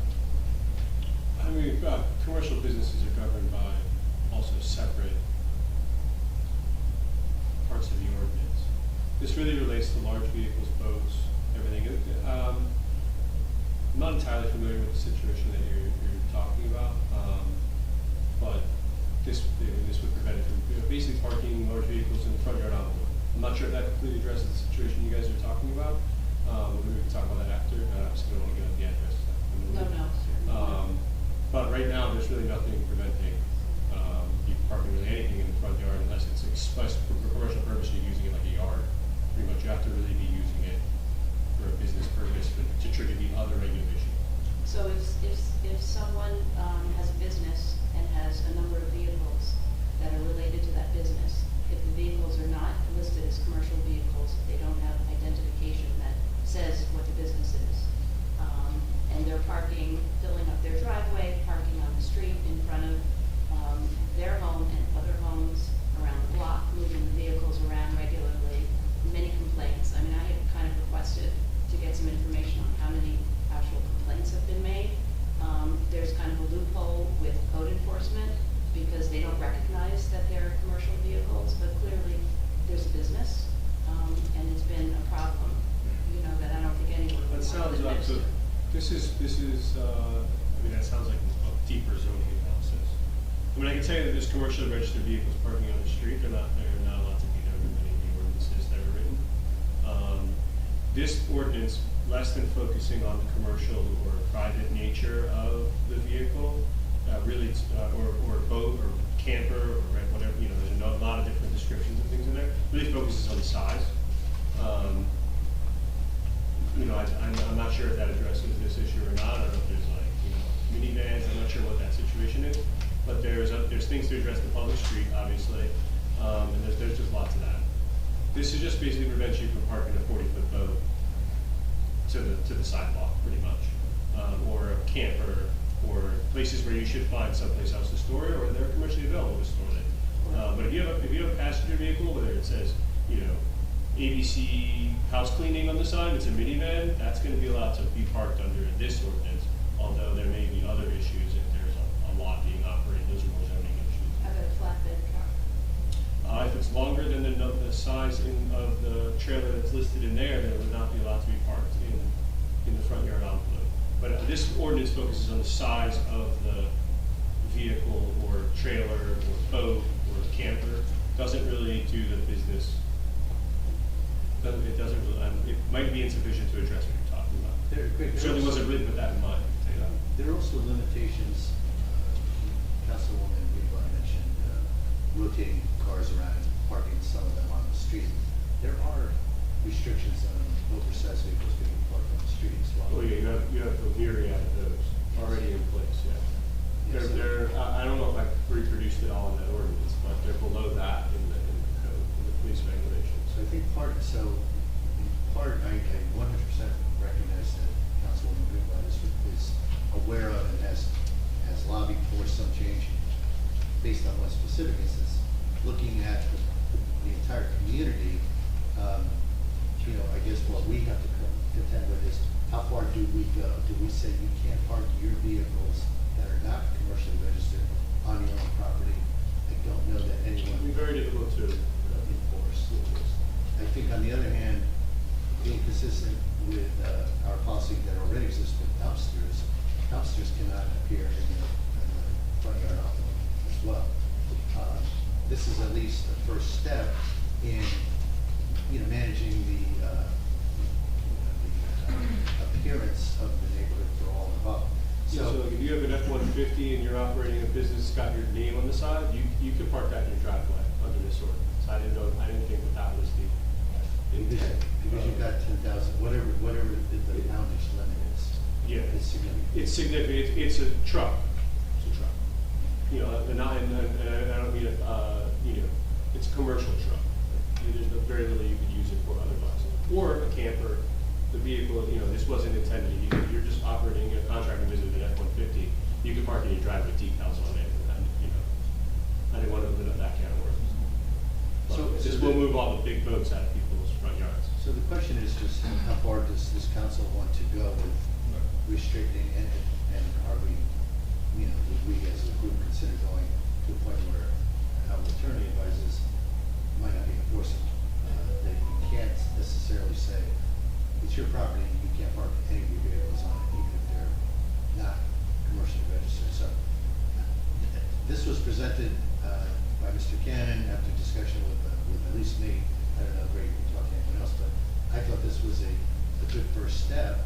I mean, commercial businesses are governed by also separate parts of the ordinance. This really relates to large vehicles, boats, everything. I'm not entirely familiar with the situation that you're talking about, but this would prevent it from basically parking large vehicles in the front yard envelope. I'm not sure if that completely addresses the situation you guys are talking about. Maybe we can talk about that after. I obviously don't want to get into the address. No. But right now, there's really nothing preventing you parking really anything in the front yard unless it's expressed for commercial purpose. You're using it like a yard. Pretty much, you have to really be using it for a business purpose to trigger the other regulation. So if someone has a business and has a number of vehicles that are related to that business, if the vehicles are not listed as commercial vehicles, if they don't have identification that says what the business is, and they're parking, filling up their driveway, parking on the street in front business, and it's been a problem, you know, that I don't think anyone would That want to sounds like, admit so, to. this is, I mean, that sounds like a deeper zoning analysis. I mean, I can tell you that there's commercially registered vehicles parking on the street, they're not allowed to be there in many of the ordinances that are written. This ordinance, less than focusing on the commercial or private nature of the vehicle, really, or boat, or camper, or whatever, you know, there's a lot of different descriptions and things in there, really focuses on the size. You know, I'm not sure if that addresses this issue or not. I don't know if there's like, you know, minivans, I'm not sure what that situation is. But there's things to address the public street, obviously, and there's just lots of that. This is just basically prevents you from parking a 40-foot boat to the sidewalk, pretty much. Or a camper, or places where you should find someplace else to store it, or they're commercially available to store it. But if you have a passenger vehicle, whether it says, you know, ABC house cleaning on the side, it's a minivan, that's gonna be allowed to be parked under this ordinance, although there may be other issues if there's a lot being operated, those are more zoning issues. How about a flatbed truck? If it's longer than the size of the trailer that's listed in there, then it would not be allowed to be parked in the front yard envelope. But this ordinance focuses on the size of the vehicle or trailer or boat or camper, doesn't really do the business. It doesn't really, it might be insufficient to address what you're talking about. It certainly wasn't written with that in mind, I can tell you that. There are also limitations, Councilwoman Weaver mentioned, rotating cars around and parking some of them on the street. There are restrictions on oversized vehicles being parked on the street as well. Oh, yeah, you have a myriad of those already in place, yeah. Yes, I don't know if I reproduced it all in that ordinance, but they're below that in the code, in the police regulations. So I think I 100% recognize that Councilwoman Goodwin is aware of and has lobbied for some change based on one specific instance. Looking at the entire community, you know, I guess what we have to contend with is how far do we go? Do we say you can't park your vehicles that are not commercially registered on your own property? I don't know that anyone. It would be very difficult to enforce. I think on the other hand, being consistent with our policy that already exists with dumpsters cannot appear in the front yard envelope as well. This is at least the first step in, you know, managing the appearance of the neighborhood for all involved. So like if you have an F-150 and you're operating a business that's got your name on the side, you can park that in your driveway under this ordinance. I didn't think that was the intent. Because you've got 10,000, whatever the poundage limit is. Yeah. It's significant. It's significant. It's a truck. It's a truck. You know, and I don't mean you know, it's a commercial truck. There's very little you could use it for otherwise. Or a camper. The vehicle, you know, this wasn't intended. You're just operating a contracting business with an F-150. You could park in your driveway with decals on it, and you know, I didn't want to open up that can of worms. So this will move all the big boats out of people's front yards. So the question is just how far does this council want to go with restricting and are we, you know, would we as a group consider going to a point where our attorney advises might not be enforceable? That you can't necessarily say, it's your property, you can't park any of your vehicles on it, even if they're not commercially registered. So this was presented by Mr. Cannon after discussion with at least me. I don't know, Greg, if you talk to anyone else, but I thought this was a good first step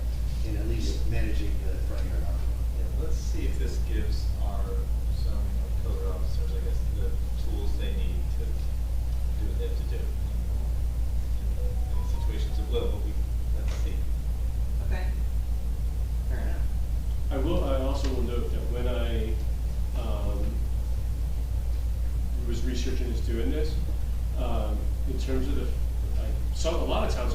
in at least managing the front yard envelope. Yeah, let's see if this gives our zoning or code officers, I guess, the tools they need to do what they have to do. In the situations it will, but let's see. Okay. Fair enough. I also will note that when I was researching this, doing this, in terms of a lot of towns,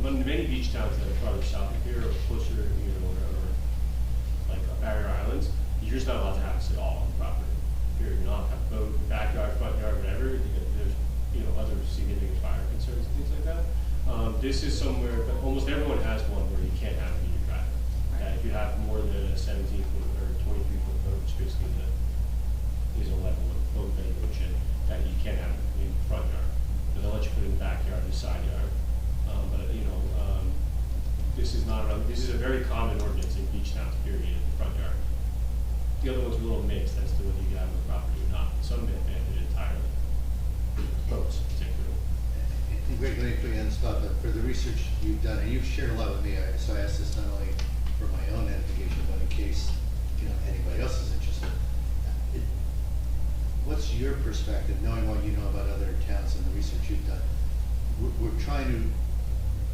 many beach towns that are farther south of here or closer, you know, or like Barrier Islands, you're just not allowed to have this at all on the property. You're not allowed to have a boat, backyard, front yard, whatever. There's, you know, other significant fire concerns and things like that. This is somewhere, but almost everyone has one where you can't have it in your driveway. Okay? If you have more than a 17-foot or 23-foot boat, which basically is a level of boat that you can't have it in the front yard. and they'll let you put it in the backyard and side yard. But, you know, this is not, this is a very common ordinance in beach towns, period, in the front yard. The other ones are a little mixed as to whether you get out of the property or not. Some have banned it entirely. Boats, particularly. And Greg, let me put you on the spot, but for the research you've done, and you've shared a lot with me, so I asked this not only for my own edification, but in case, you know, anybody else is interested. What's your perspective, knowing what you know about other towns and the research you've done? We're trying to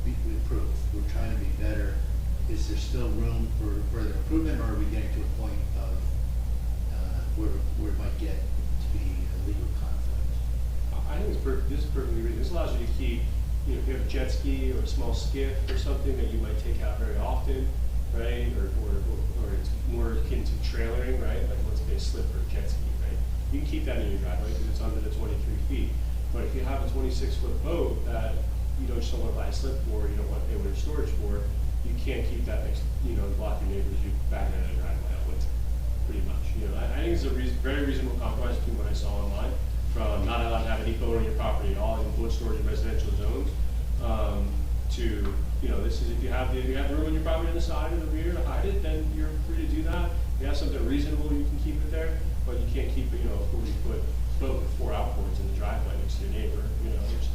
improve, we're trying to be better. Is there still room for further improvement, or are we getting to a point of where it might get to be a legal conflict? I think this is perfectly reasonable. This allows you to keep, you know, if you have a jet ski or a small skiff or something that you might take out very often, right? Or it's more akin to trailering, right? Like let's say a slip or a jet ski, right? You can keep that in your driveway because it's under the 23 feet. But if you have a 26-foot boat that you don't just don't want to buy a slip for, you don't want to pay winter storage for, you can't keep that next, you know, block your neighbors, you back it out of the driveway out winter, pretty much. You know, I think it's a very reasonable compromise between what I saw online, from not allowed to have any boat on your property at all in boat storage in residential zones, to, you know, this is if you have room on your property on the side or the rear to hide it, then you're free to do that. If you have something reasonable, you can keep it there, but you can't keep, you know, a 40-foot boat with 4 outboards in the driveway next to your neighbor, you know, which is,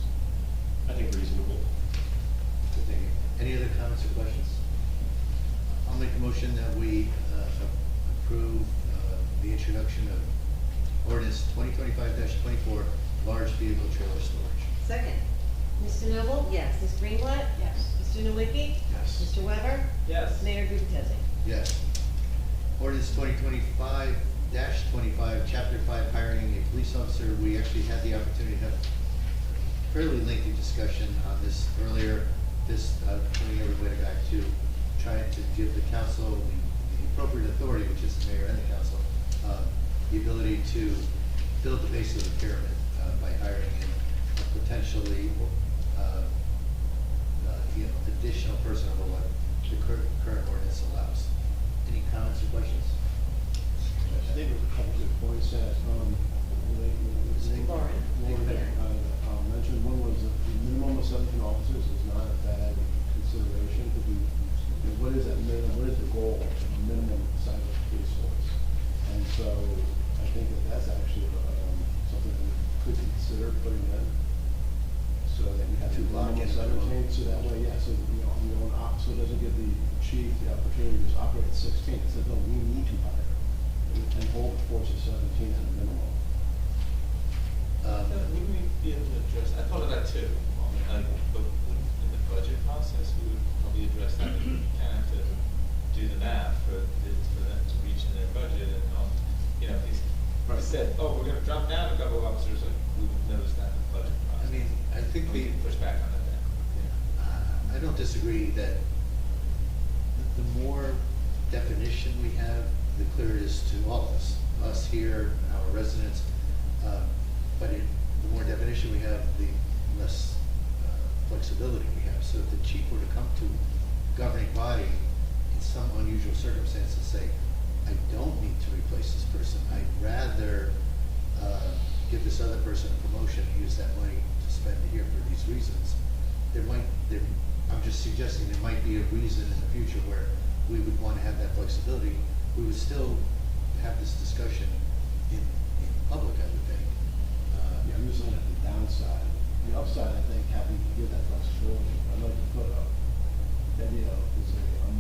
I think, reasonable. Good, thank you. Any other comments or questions? I'll make a motion that we approve the introduction of ordinance 2025-24, large vehicle trailer storage. Second. Mr. Noble? Yes. Ms. Greenblatt? Yes. Mr. Nowicki? Yes. Mr. Weber? Yes. Mayor Guptezi? Yes. Ordinance 2025-25, Chapter 5, hiring a police officer. We actually had the opportunity to have a fairly lengthy discussion on this earlier. This, bringing everybody back to trying to give the council the appropriate authority, which is the mayor and the council, the ability to build the base of the pyramid by hiring in a potentially, you know, additional person over what the current ordinance allows. Any comments or questions? I think there's a couple good points that, Lauren. mentioned. One was that the minimum of 17 officers is not a bad consideration to be, what is that minimum, what is the goal, minimum size of the police force? And so I think that that's actually something that we could consider putting in, so that we have To a lock minimum in. 17, so that way, yeah, so, you know, so it doesn't give the chief the opportunity to just operate at 16. It says, no, we need to hire and hold the force of 17 at a minimum. Wouldn't we be able to address, I thought of that too, but in the budget process, we would probably address that, we kind of have to do the math for them to reach in their budget, and, you know, if he said, oh, we're gonna drop down a couple of officers, like, we would notice that in the budget process. I mean, I think We can push back on that then. I don't disagree that the more definition we have, the clearer it is to all of us here, our residents. But the more definition we have, the less flexibility we have. So if the chief were to come to governing body in some unusual circumstances and say, I don't need to replace this person, I'd rather give this other person a promotion and use that money to spend here for these reasons, I'm just suggesting there might be a reason in the future where we would want to have that flexibility. We would still have this discussion in public, I would think. Yeah, I'm just looking at the downside. The upside, I think, having to give that flexibility, I'd like to put a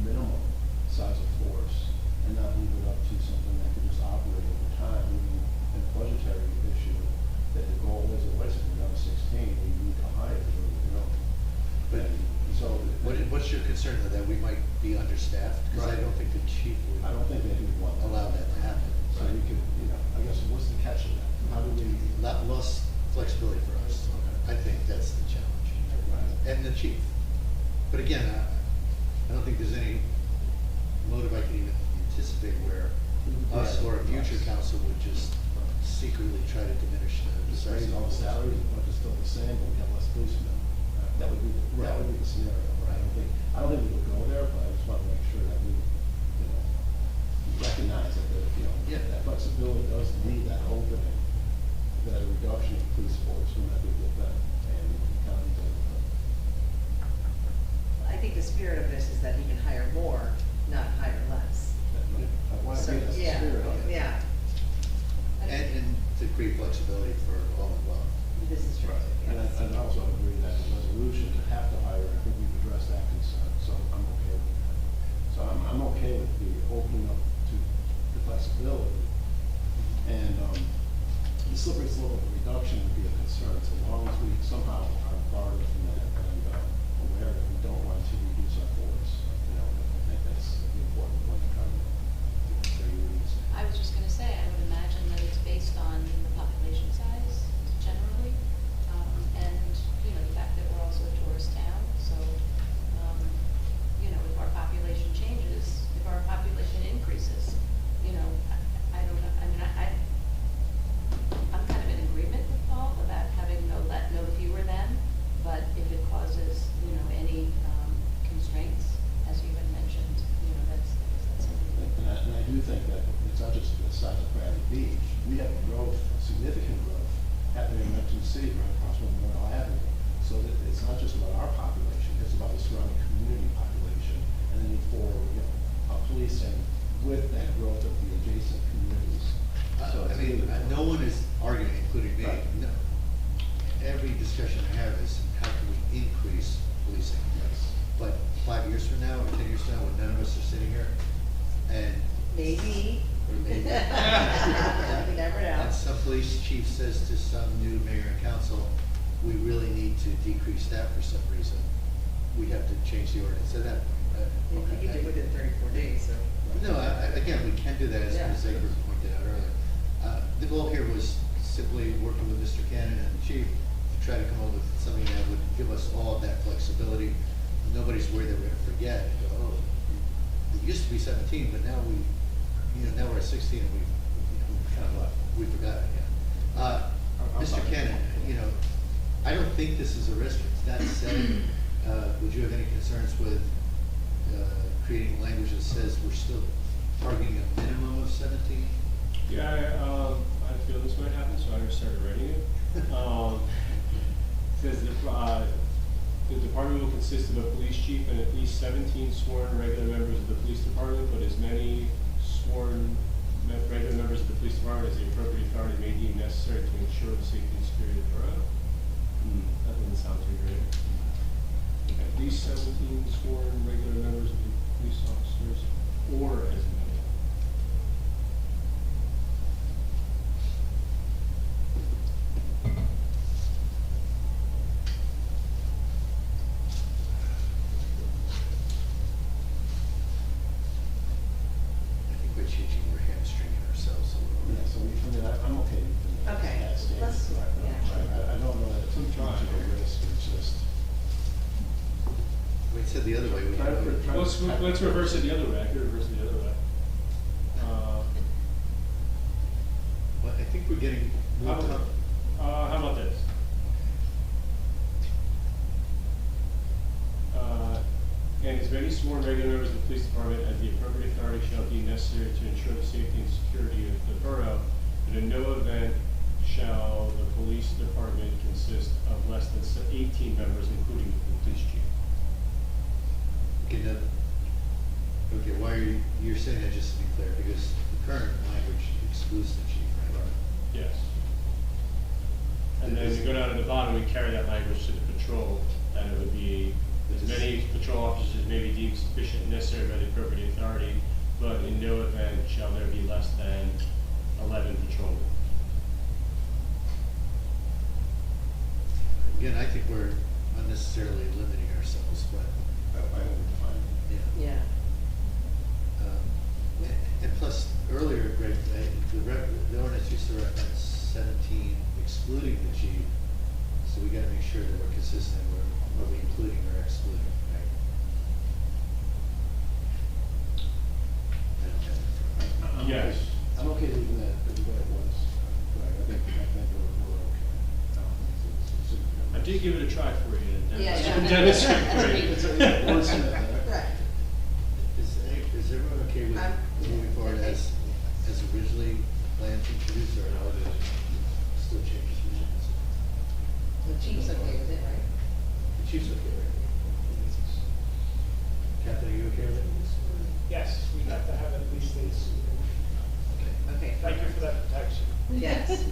minimum size of force and not leave it up to something that could just operate over time, even in a budgetary issue, that the goal is, wait a second, we're down to 16, we need to hire, you know. But So. what's your concern that we might be understaffed? Because I don't think the chief would. I don't think they would want allow that to happen. So we could, you know, I guess, what's the catch of that? How do we? Less flexibility for us. I think that's the challenge. Right. And the chief. But again, I don't think there's any motive I can even anticipate where us or a future council would just secretly try to diminish the Just size. raise all the salaries, the budget's still the same, but we have less policemen. That would be the scenario. But I don't think we would go there, but I just want to make sure that we, you know, recognize that, that flexibility does need that opening, that a reduction in police force would not be a good thing. spirit of this is that he can hire more, not hire less. I want to So, be the yeah, spirit of it. yeah, And to create flexibility for all involved. this is true. And I also agree that the resolution to have to hire, I think we've addressed that concern, so I'm okay with that. So I'm okay with the opening up to the flexibility. And the slippery slope of reduction would be a concern, so long as we somehow are barred from that and aware that we don't want to reduce our force. You know, I think that's the important point to come. I was just gonna say, I would imagine that it's based on the population size generally, and, you know, the fact that we're also a tourist town, so, you know, if our population changes, if our population increases, you know, I don't know, I mean, I'm kind of in agreement with Paul about having no fewer than, but if it causes, you know, any, constraints, as you had mentioned, you know, that's something. And I do think that it's not just the size of Bradley Beach. We have growth, significant growth, happening in Neptune City right across from Memorial Avenue. So that it's not just about our population, it's about the surrounding community population and the need for, you know, policing with that growth of the adjacent communities. So I mean, no one is arguing, including me. Right. No. Every discussion I have is how can we increase policing? Yes. But 5 years from now or 10 years from now, when none of us are sitting here, and Maybe. or maybe, You never know. and some police chief says to some new mayor and council, we really need to decrease that for some reason, we have to change the ordinance at that point. You can do it within 34 days, so. No, again, we can do that, as Yeah. Ms. Zager pointed out earlier. The goal here was simply working with Mr. Cannon and the chief to try to come up with something that would give us all that flexibility. Nobody's worried that we're gonna forget, and go, oh, it used to be 17, but now now we're at 16, and we've kind of left, we forgot it, yeah. Mr. Cannon, I don't think this is a risk. That said, would you have any concerns with creating language that says we're still targeting a minimum of 17? Yeah, I feel this might happen, so I just started writing it. Says the department will consist of a police chief and at least 17 sworn regular members of the police department, but as many sworn regular members of the police department as the appropriate authority may deem necessary to ensure the safety and security of the borough. That doesn't sound too great. At least 17 sworn regular members of the police officers, or as many. I think we're changing, we're hamstringing ourselves a little Yeah, bit. so I'm okay with the. Okay, that stance. let's- Right, yeah. right. I don't know that it's too much of a risk, it's just. We said the other way. we Try to- could- try to- Let's reverse it the other way. I could reverse it the other way. Well, I think we're getting more How about this? And as many sworn regular members of the police department as the appropriate authority shall deem necessary to ensure the safety and security of the borough, but in no event shall the police department consist of less than 18 members, including the police chief. Okay, now, okay, why are you're saying that, just to be clear, because the current language excludes the chief, right? Yes. And then we go down to the bottom, we carry that language to the patrol, and it would be as many patrol officers as may be deemed sufficient and necessary by the appropriate authority, but in no event shall there be less than 11 patrolmen. Again, I think we're unnecessarily limiting ourselves, but, I overdefined it. yeah. And plus, earlier, Greg, the ordinance used to reference 17 excluding the chief, so we gotta make sure that we're consistent, are we including or excluding, right? I don't have it in front of me. Yes. I'm okay leaving that the way it was, Greg. I think we're okay. I don't think it's I did give it a try for you, and Yeah, Dennis- yeah. Dennis agreed. It's a wordsmith. Right. Is everyone okay with I'm- moving forward as originally planned to introduce, or are there still changes we should consider? The chief's okay with it, right? The chief's okay, right? stays. Okay. Thank you for that protection. Yes.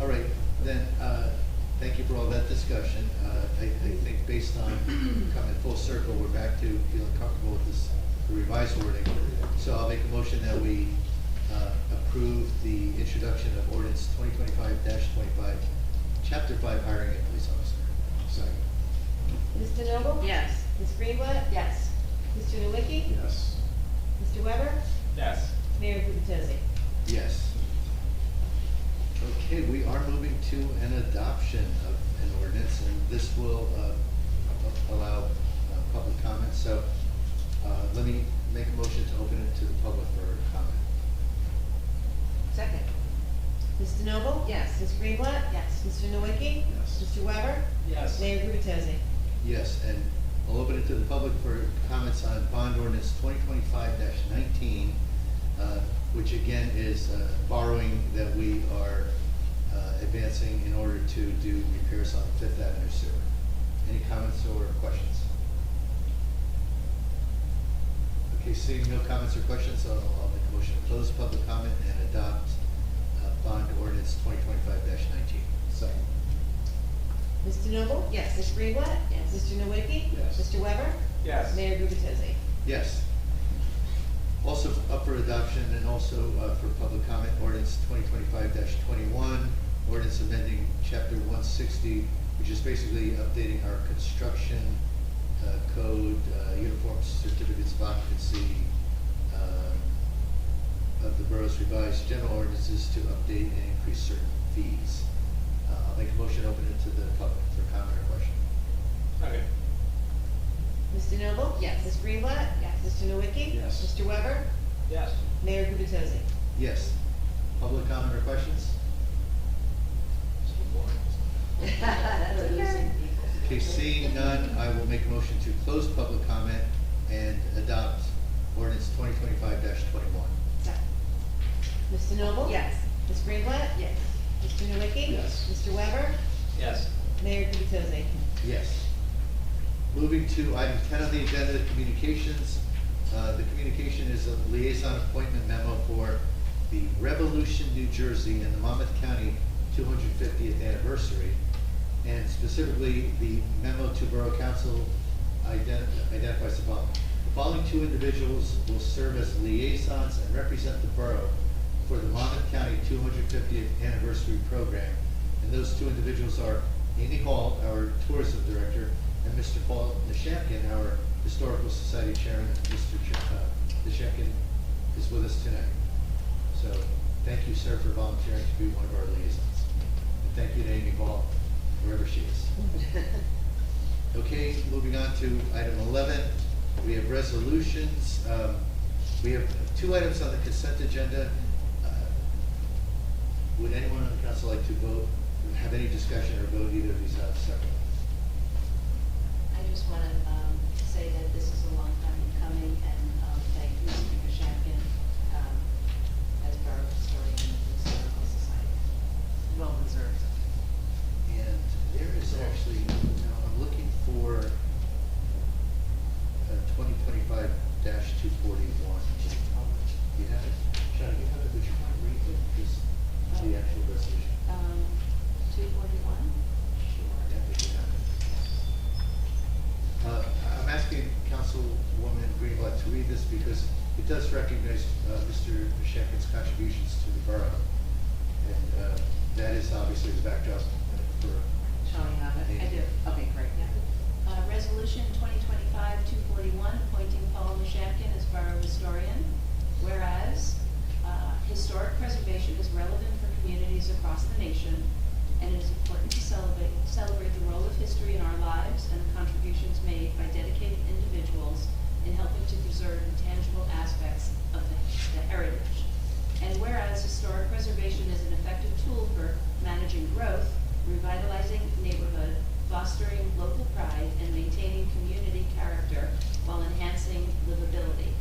All right, then, thank you for all that discussion. I think based on coming full circle, we're back to feeling comfortable with this revised wording. So I'll make a motion that we approve the introduction of ordinance 2025-25, Chapter 5, hiring a police officer. Second. Mr. Noble? Yes. Ms. Greenblatt? Yes. Mr. Nowicki? Yes. Mr. Weber? Yes. Mayor Gubatosi? Yes. Okay, we are moving to an adoption of an ordinance, and this will allow public comment. So let me make a motion to open it to the public for comment. Second. Mr. Noble? Yes. Ms. Greenblatt? Yes. Mr. Nowicki? Yes. Mr. Weber? Yes. Mayor Gubatosi? Yes, and I'll open it to the public for comments on bond ordinance 2025-19, which again is borrowing that we are advancing in order to do repairs on Fifth Avenue sewer. Any comments or questions? Okay, seeing no comments or questions, I'll make a motion to close public comment and adopt bond ordinance 2025-19. Second. Mr. Noble? Yes. Ms. Greenblatt? Yes. Mr. Nowicki? Yes. Mr. Weber? Yes. Mayor Gubatosi? Yes. Also up for adoption and also for public comment, ordinance 2025-21, ordinance amending chapter 160, which is basically updating our construction code, uniform certificates of occupancy of the borough's revised general ordinances to update and increase certain fees. I'll make a motion to open it to the public for comment or question. Okay. Mr. Noble? Yes. Ms. Greenblatt? Yes. Mr. Nowicki? Yes. Mr. Weber? Yes. Mayor Gubatosi? Yes. Public comment or questions? That's okay. Okay, seeing none, I will make a motion to close public comment and adopt ordinance 2025-21. Second. Mr. Noble? Yes. Ms. Greenblatt? Yes. Mr. Nowicki? Yes. Mr. Weber? Yes. Mayor Gubatosi? Yes. Moving to item 10 on the agenda, communications. The communication is a liaison appointment memo for the Revolution, New Jersey and the Monmouth County 250th anniversary. And specifically, the memo to Borough Council identifies the following. The following two individuals will serve as liaisons and represent the borough for the Monmouth County 250th anniversary program. And those two individuals are Amy Hall, our tourism director, and Mr. Paul Nishamkin, our Historical Society chairman. Mr. Nishamkin is with us tonight. So thank you, sir, for volunteering to be one of our liaisons. And thank you to Amy Hall, wherever she is. Okay, moving on to item 11. We have resolutions. We have two items on the consent agenda. Would anyone on the council like to vote, have any discussion or vote either of these out separately? I just want to say that this is a long time in coming, and thank Mr. Nishamkin as borough historian of the Historical Society. Well deserved. And there is actually, now I'm looking for 2025-241. Do you have it? Sean, do you have it? Would you mind reading it? Just the actual resolution. 241? Yeah, we do have it. I'm asking Councilwoman Greenblatt to read this because it does recognize Mr. Nishamkin's contributions to the borough. And that is obviously the backdrop for. Sean, you have it? I do. Okay, great. Resolution 2025-241, appointing Paul Nishamkin as Borough Historian. Whereas, historic preservation is relevant for communities across the nation, and it is important to celebrate the role of history in our lives and the contributions made by dedicated individuals in helping to preserve intangible aspects of the heritage. And whereas historic preservation is an effective tool for managing growth, revitalizing neighborhood, fostering local pride, and maintaining community character while enhancing livability.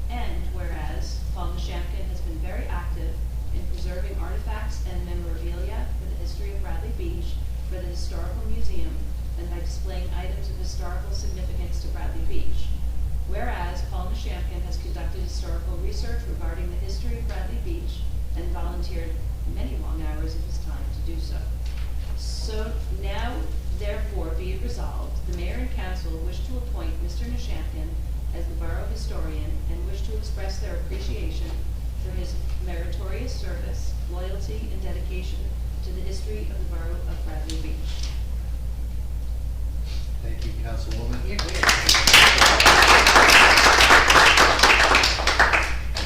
And whereas Paul Nishamkin has been very active in preserving artifacts and memorabilia for the history of Bradley Beach, for the Historical Museum, and by displaying items of historical significance to Bradley Beach. Whereas Paul Nishamkin has conducted historical research regarding the history of Bradley Beach and volunteered many long hours of his time to do so. So now, therefore, be it resolved, the mayor and council wish to appoint Mr. Nishamkin as the borough historian and wish to express their appreciation for his meritorious service, loyalty, and dedication to the history of the borough of Bradley Beach. Thank you, Councilwoman. Here,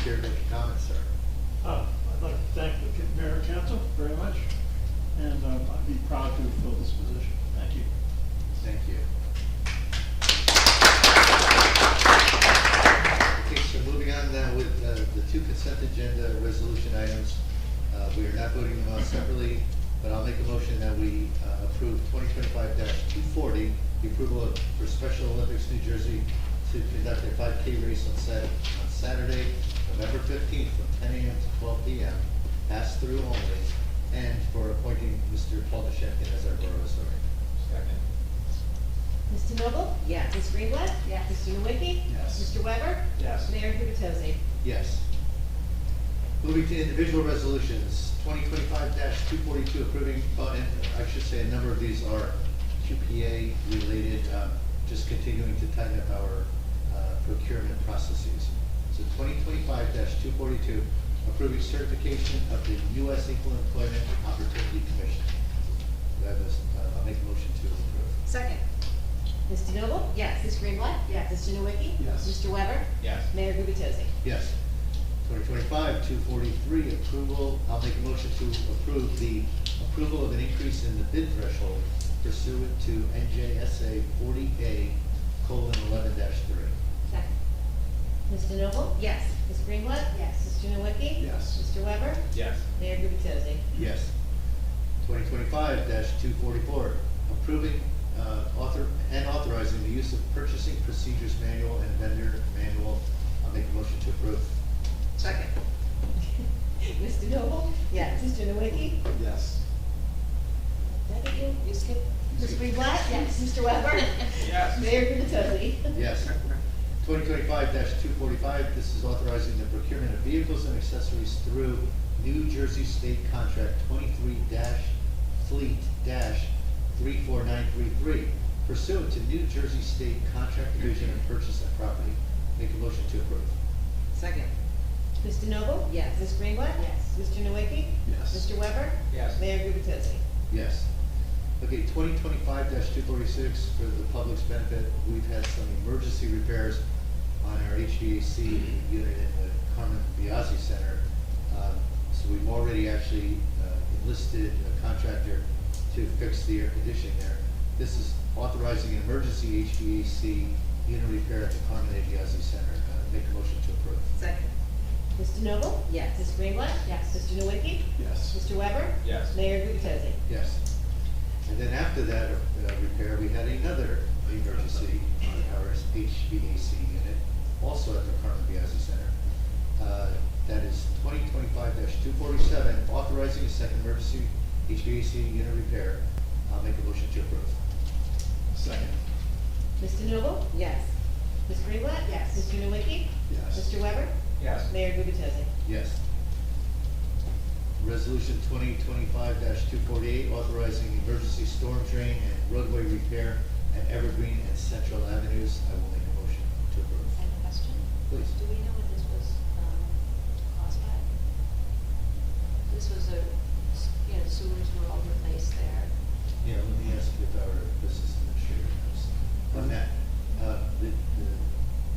Care to make a comment, sir? I'd like to thank the mayor and council very much, and I'd be proud to fill this position. Thank you. Thank you. Okay, so moving on now with the two consent agenda resolution items. We are not voting them out separately, but I'll make a motion that we approve 2025-240, the approval for Special Olympics New Jersey to conduct a 5K race on Saturday, November 15th from 10 a.m. to 12 p.m., pass-through only, and for appointing Mr. Paul Nishamkin as our borough historian. Second. Mr. Noble? Yes. Ms. Greenblatt? Yes. Mr. Nowicki? Yes. Mr. Weber? Yes. Mayor Gubitosi? Yes. Moving to individual resolutions, 2025-242 approving, and I should say a number of these are QPA related, just continuing to tighten up our procurement processes. So 2025-242, approving certification of the U.S. Equal Employment Opportunity Commission. Do I have I'll make a motion to approve. Second. Mr. Noble? Yes. Ms. Greenblatt? Yes. Mr. Nowicki? Yes. Mr. Weber? Yes. Mayor Gubitosi? Yes. 2025-243, approval, I'll make a motion to approve the approval of an increase in the bid threshold pursuant to NJSA 40A:11-3. Second. Mr. Noble? Yes. Ms. Greenblatt? Yes. Mr. Nowicki? Yes. Mr. Weber? Yes. Mayor Gubitosi? Yes. 2025-244, approving and authorizing the use of purchasing procedures manual and vendor manual. I'll make a motion to approve. Second. Mr. Noble? Yes. Mr. Nowicki? Yes. Did you skip? Ms. Greenblatt? Yes. Mr. Weber? Yes. Mayor Gubitosi? Yes. 2025-245, this is authorizing the procurement of vehicles and accessories through New Jersey State Contract 23-Fleet-34933 pursuant to New Jersey State Contract Division of Purchase of Property. Make a motion to approve. Second. Mr. Noble? Yes. Ms. Greenblatt? Yes. Mr. Nowicki? Yes. Mr. Weber? Yes. Mayor Gubitosi? Yes. Okay, 2025-246, for the public's benefit, we've had some emergency repairs on our HVAC unit in the Carmen Biazzi Center. So we've already actually enlisted a contractor to fix the air conditioning there. This is authorizing an emergency HVAC unit repair at the Carmen Biazzi Center. Make a motion to approve. Second. Mr. Noble? Yes. Ms. Greenblatt? Yes. Mr. Nowicki? Yes. Mr. Weber? Yes. Mayor Gubitosi? Yes. And then after that repair, we had another emergency on our HVAC unit, also at the Carmen Biazzi Center. That is 2025-247, authorizing a second emergency HVAC unit repair. I'll make a motion to approve. Second. Mr. Noble? Yes. Ms. Greenblatt? Yes. Mr. Nowicki? Yes. Mr. Weber? Yes. Mayor Gubitosi? Yes. Resolution 2025-248, authorizing emergency storm drain and roadway repair at Evergreen and Central Avenues. I will make a motion to approve. And a question? Please. Do we know what this was caused by? This was the sewers were all replaced there. Yeah, let me ask if our business administrator knows. On that,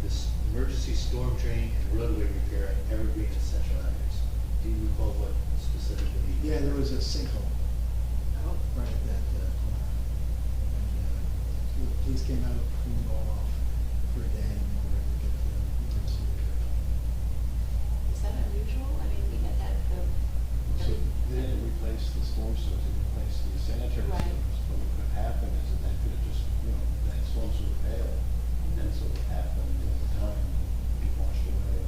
this emergency storm drain and roadway repair at Evergreen and Central Avenues. Do you recall what specifically? Yeah, there was a sinkhole Oh. right at that corner. And the police came out, cleaned it all off for a day, and we were able to get the emergency repair. Is that unusual? I mean, we had that, So they didn't replace the storm sewers, they replaced the sanitary Right. sewers. But what could happen is that they could have just, that storm sewer failed. And so what happened over time, be washed away,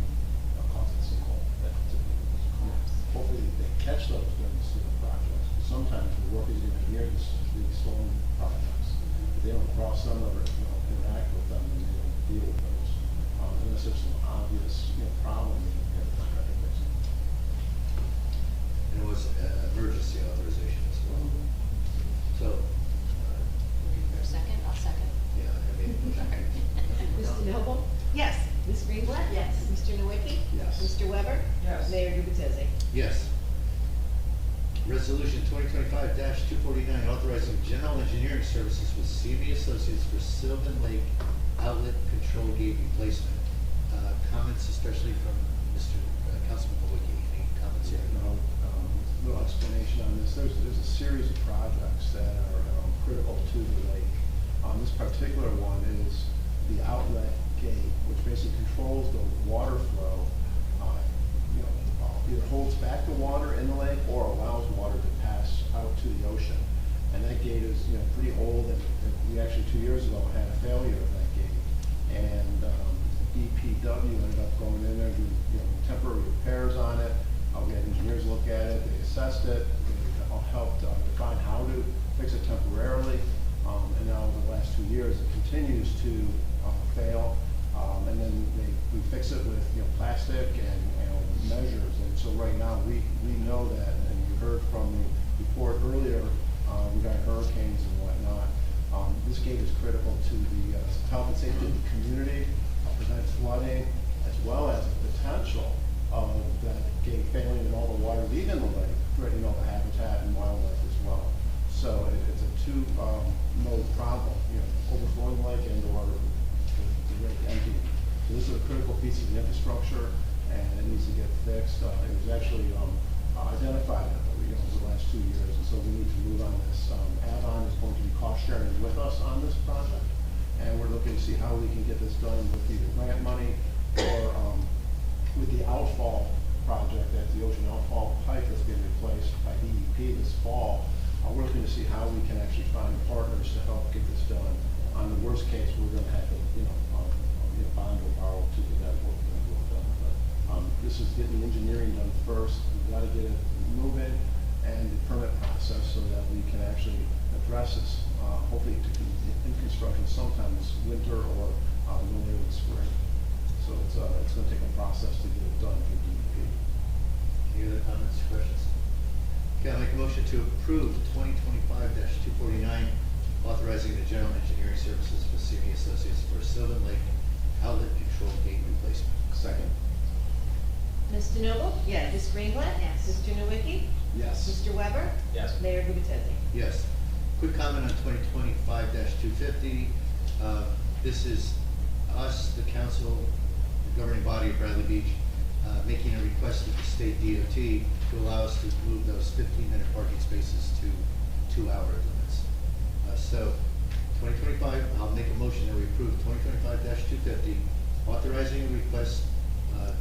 caused a sinkhole that typically was collapse. Hopefully they catch those during the sewer projects. Sometimes the workers even hear the storm projects. They don't cross them or interact with them and they don't deal with them. Noble? Yes. Ms. Greenblatt? Yes. Mr. Nowicki? Yes. Mr. Weber? Yes. Mayor Gubitezi? Yes. Resolution 2025-249, authorizing general engineering services with CME Associates for Sylvan Lake outlet control gate replacement. Comments especially from Mr. Councilman Nowicki. Any comments here? No, little explanation on this. There's a series of projects that are critical to the lake. This particular one is the outlet gate, which basically controls the water flow. Either holds back the water in the lake or allows water to pass out to the ocean. And that gate is pretty old, and we actually 2 years ago had a failure of that gate. And DPW ended up going in there and doing temporary repairs on it. We had engineers look at it, they assessed it, they helped define how to fix it temporarily. And now over the last 2 years, it continues to fail. And then we fix it with plastic and measures. And so right now we know that, and you heard from the report earlier regarding hurricanes and whatnot. This gate is critical to the health and safety of the community, prevent flooding, as well as the potential of that gate failing and all the water leaving the lake, threatening all the habitat and wildlife as well. So it's a two-mode problem, overflowing the lake and or the lake emptying. So this is a critical piece of the infrastructure, and it needs to get fixed. It was actually identified over the last 2 years, and so we need to move on this. Avon is going to be cost sharing with us on this project, and we're looking to see how we can get this done with either grant money or with the outfall project, that's the ocean outfall pipe that's being replaced by DEP this fall. We're looking to see how we can actually find partners to help get this done. On the worst case, we're going to have to, bond or borrow to get that work done. But this is getting the engineering done first. We've got to get it moving and the permit process so that we can actually address this. Hopefully, in construction sometime this winter or no later this spring. So it's going to take a process to get it done for DEP. Any other comments, questions? Okay, I'll make a motion to approve 2025-249, authorizing the general engineering services for CME Associates for Sylvan Lake outlet control gate replacement. Second. Mr. Noble? Yes. Ms. Greenblatt? Yes. Mr. Nowicki? Yes. Mr. Weber? Yes. Mayor Gubitezi? Yes. Quick comment on 2025-250. This is us, the council, the governing body of Bradley Beach, making a request of the state DOT to allow us to move those 15-minute parking spaces to 2-hour limits. So 2025, I'll make a motion that we approve 2025-250, authorizing a request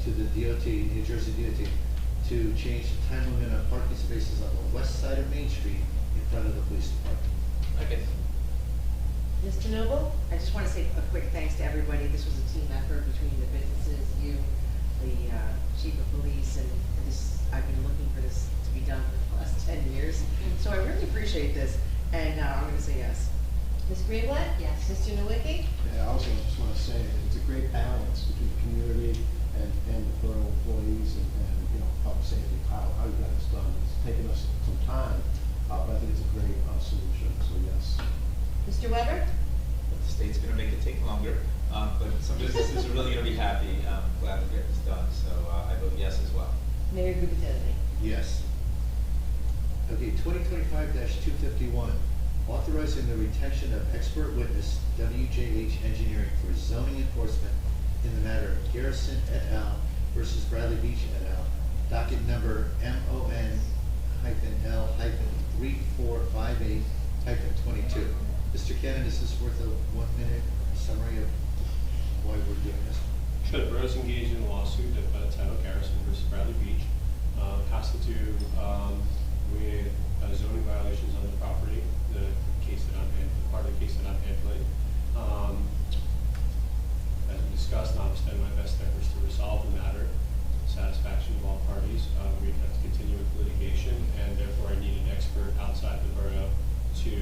to the DOT, New Jersey DOT, to change the time limit on parking spaces on the west side of Main Street in front of the police department. Okay. Mr. Noble? I just want to say a quick thanks to everybody. This was a team effort between the businesses, you, the chief of police, and this. I've been looking for this to be done for the last 10 years. So I really appreciate this, and I'm going to say yes. Ms. Greenblatt? Yes. Mr. Nowicki? Yeah, I also just want to say it's a great balance between the community and the borough employees and public safety, how you got this done. It's taken us some time, but I think it's a great solution, so yes. Mr. Weber? The state's gonna make it take longer, but some businesses are really gonna be happy. Glad to get this done, so I vote yes as well. Mayor Gubitezi? Yes. Okay, 2025-251, authorizing the retention of expert witness WJH Engineering for zoning enforcement in the matter of Garrison et al. Versus Bradley Beach et al. Docket number MON-L-3458-22. Mr. Cannon, is this worth a 1-minute summary of why we're doing this? Sure, the borough's engaged in a lawsuit titled Garrison versus Bradley Beach. Has to do with zoning violations on the property, the case that I'm handling, part of the case that I'm handling. As we discussed, I'll extend my best efforts to resolve the matter, satisfaction of all parties. We have to continue with litigation, and therefore I need an expert outside the borough to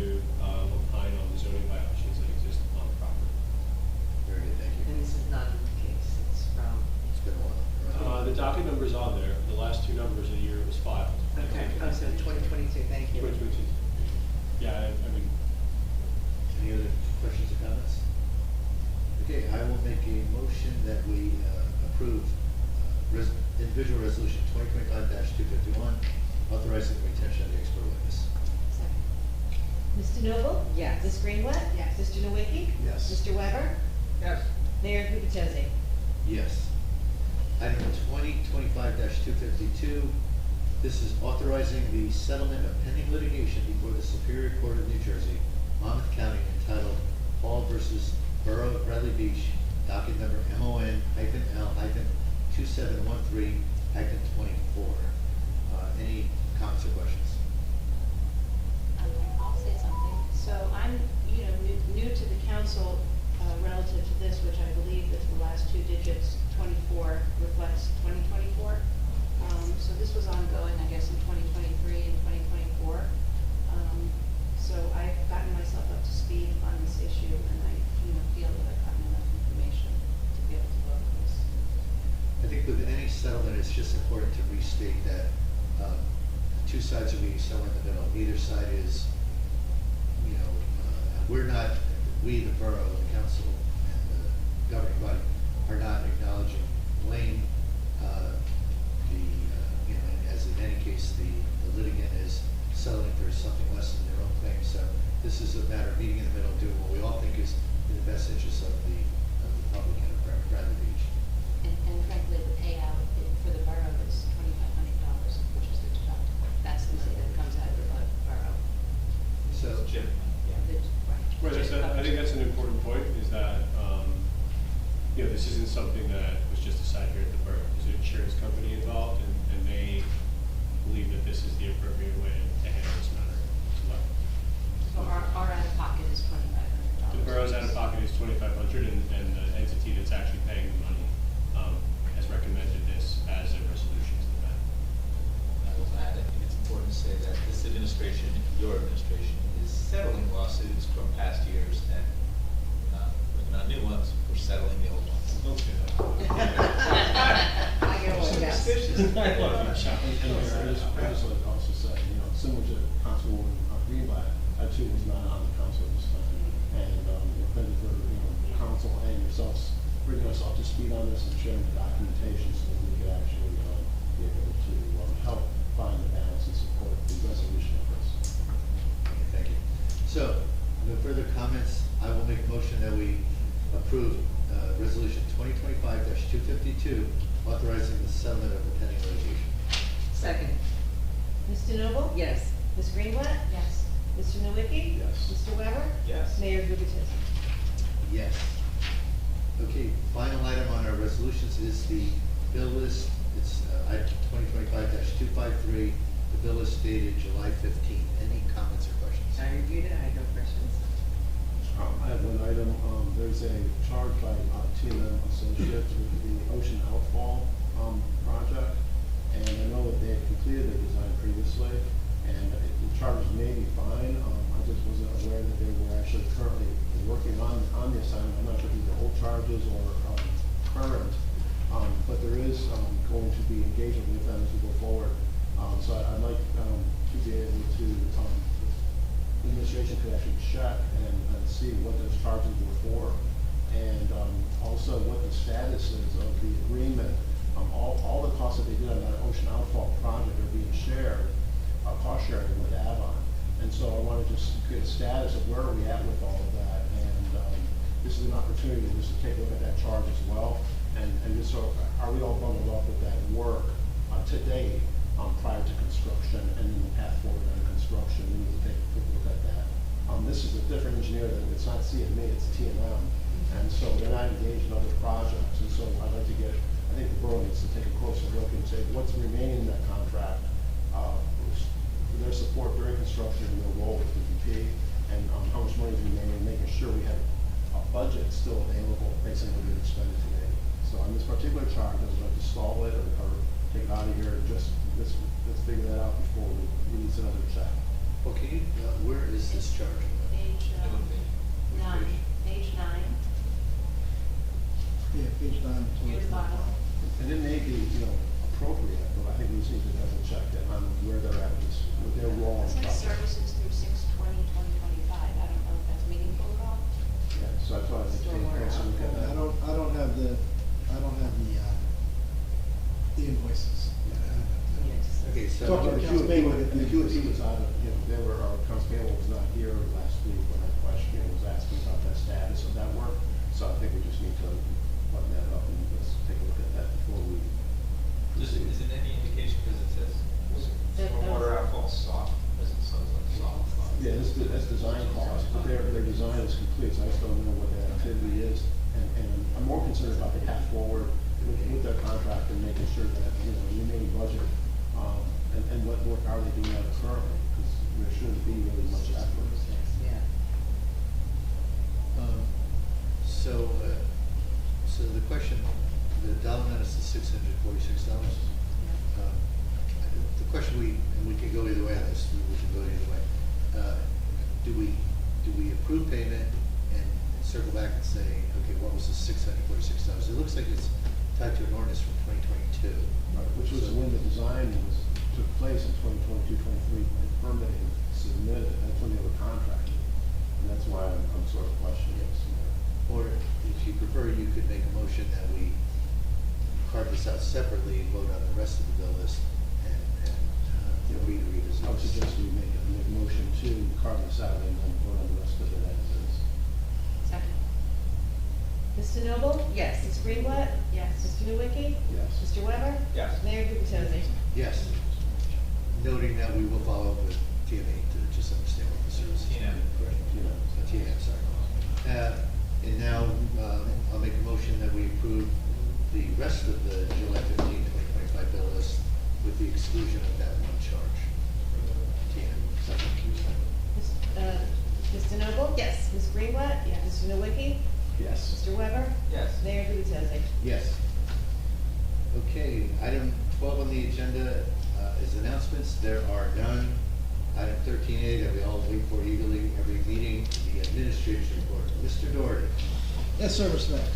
opine on the zoning violations that exist on the property. Very good, thank you. And this is not in the case, it's from. It's been a while. The docket number's on there. The last two numbers of the year it was filed. Okay, oh, so 2022, thank you. 2022. Yeah, I mean, Any other questions or comments? make a motion that we approve individual resolution 2025-251, authorizing the retention of the expert witness. Mr. Noble? Yes. Ms. Greenwood? Yes. Mr. Nowicki? Yes. Mr. Weber? Yes. Mayor Gubachesi? Yes. Item 2025-252, this is authorizing the settlement of pending litigation before the Superior Court of New Jersey, Monmouth County, entitled Hall versus Borough of Bradley Beach, docket number MON-L-2713-24. Any comments or questions? I'll say something. So I'm, new to the council relative to this, which I believe that the last two digits, 24, reflects 2024. So this was ongoing, I guess, in 2023 and 2024. So I've gotten myself up to speed on this issue, and I, feel that I've gotten enough information to be able to vote on this. I think with any settlement, it's just important to restate that two sides are meeting somewhere in the middle. Neither side is, we're not, we, the borough, the council, and the governing body, are not acknowledging blame. As in any case, the litigant is settling for something less than their own claim. So this is a matter of meeting in the middle, doing what we all think is in the best interest of the public and of Bradley Beach. And frankly, the payout for the borough is $2,500, which is the deductible. That's the money that comes out of the borough. So, Jim. Right, I think that's an important point, is that, this isn't something that was just decided here at the borough. There's an insurance company involved, and they believe that this is the appropriate way to handle this matter as well. So our out-of-pocket is $2,500. The borough's out-of-pocket is $2,500, and the entity that's actually paying the money has recommended this as a resolution to the matter. I will add, I think it's important to say that this administration, your administration, is settling lawsuits from past years and working on new ones. We're settling the old ones. I get one, yes. Superstitious. And Mayor, I just like to also say, similar to Councilwoman Greenblatt, I too was not on the council this time. And, thank you for, the council and yourselves bringing us up to speed on this and sharing the documentation so that we could actually, be able to, help find the balance and support the resolution of this. Okay, thank you. So, no further comments. I will make a motion that we approve resolution 2025-252, authorizing the settlement of the pending litigation. Second. Mr. Noble? Yes. Ms. Greenwood? Yes. Mr. Nowicki? Yes. Mr. Weber? Yes. Mayor Gubachesi? Yes. Okay, final item on our resolutions is the bill list. It's item 2025-253. The bill list dated July 15th. Any comments or questions? I reviewed it, I had no questions. I have one item, there's a charge by T&M Associates with the Ocean Outfall project, and I know that they had completed their design previously, and the charges may be fine. I just wasn't aware that they were actually currently working on the assignment. I'm not sure if these are old charges or current, but there is going to be engagement with them as we go forward. So I'd like to be able to, the administration could actually check and see what those charges were for, and also what the status is of the agreement. All the costs that they did on that Ocean Outfall project are being shared, cost sharing with Avon. And so I want to just get a status of where are we at with all of that, and this is an opportunity just to take a look at that charge as well, and just so, are we all bundled up with that work today prior to construction, and then the path forward on construction? We need to take a look at that. This is a different engineer, it's not CME, it's T&M, and so they're not engaged in other projects, and so I'd like to get, I think the borough needs to take a closer look and say what's remaining in that contract, for their support during construction and their role with DEP, and how much money is remaining, and making sure we have a budget still available based on what we've expended today. So on this particular charge, I would like to stall it or take it out of here, and just let's figure that out before we release another check. Well, can you, where is this charge? Page 9. Page 9. Yeah, page 9. Near the bottom. And it may be, appropriate, but I think we just need to double check that on where they're at with their role in It the says project. services through 6/20/2025. I don't know if that's meaningful at all. Yeah, so I thought I'd take a closer look at that. I don't choices. Okay, so. Talk to The the council payable. QT was out of, there were, our accounts payable was not here last week when I questioned, was asking about that status of that work. So I think we just need to button that up and let's take a look at that before we. Is it any indication, because it says stormwater outfall soft, as it sounds like soft? Yeah, that's design cost, but their design is complete, so I just don't know what their activity is. And I'm more concerned about the path forward with their contract and making sure that, you may budget, and what work are they doing out currently, because there shouldn't be really much effort. Yeah. So the question, the dollar amount is $646. The question and we can go either way on this, we can go either way. Do we approve payment and circle back and say, okay, what was the $646? It looks like it's tied to an ordinance from 2022. Right, which was when the design took place in 2022, 23, and permitting submitted, that's when they were contracted. And that's why I'm sort of questioning this. Or if you prefer, you could make a motion that we carve this out separately, vote on the rest of the bill list, and revisit. I would suggest we make a motion to carve this out and then vote on the rest of it as is. Second. Mr. Noble? Yes. Ms. Greenblatt? Yes. Mr. Nowicki? Yes. Mr. Weber? Yes. Mayor Guggentosi? Yes. Noting that we will follow up with TMA to just understand what the service is. TNM. Correct. TNM, sorry. And now, I'll make a motion that we approve the rest of the July 15, 2025 bill list with the exclusion of that one charge. TNM. Mr. Noble? Yes. Ms. Greenblatt? Yes. Mr. Nowicki? Yes. Mr. Weber? Yes. Mayor Guggentosi? Yes. Okay, item 12 on the agenda is announcements. There are none. Item 13A that we all wait for eagerly every meeting, the administrator's report. Mr. Doherty. Yes, sir, Mr. Mayor.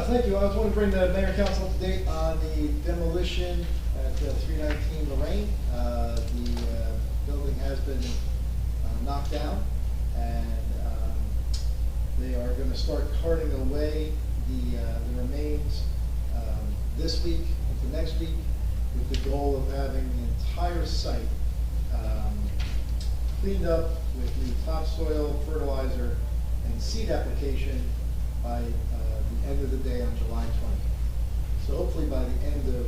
Thank you. I just want to bring the mayor and council up to date on the demolition at 319 Lorraine. The building has been knocked down, and they are going to start carting away the remains this week into next week, with the goal of having the entire site cleaned up with new topsoil, fertilizer, and seed application by the end of the day on July 20th. So hopefully by the end of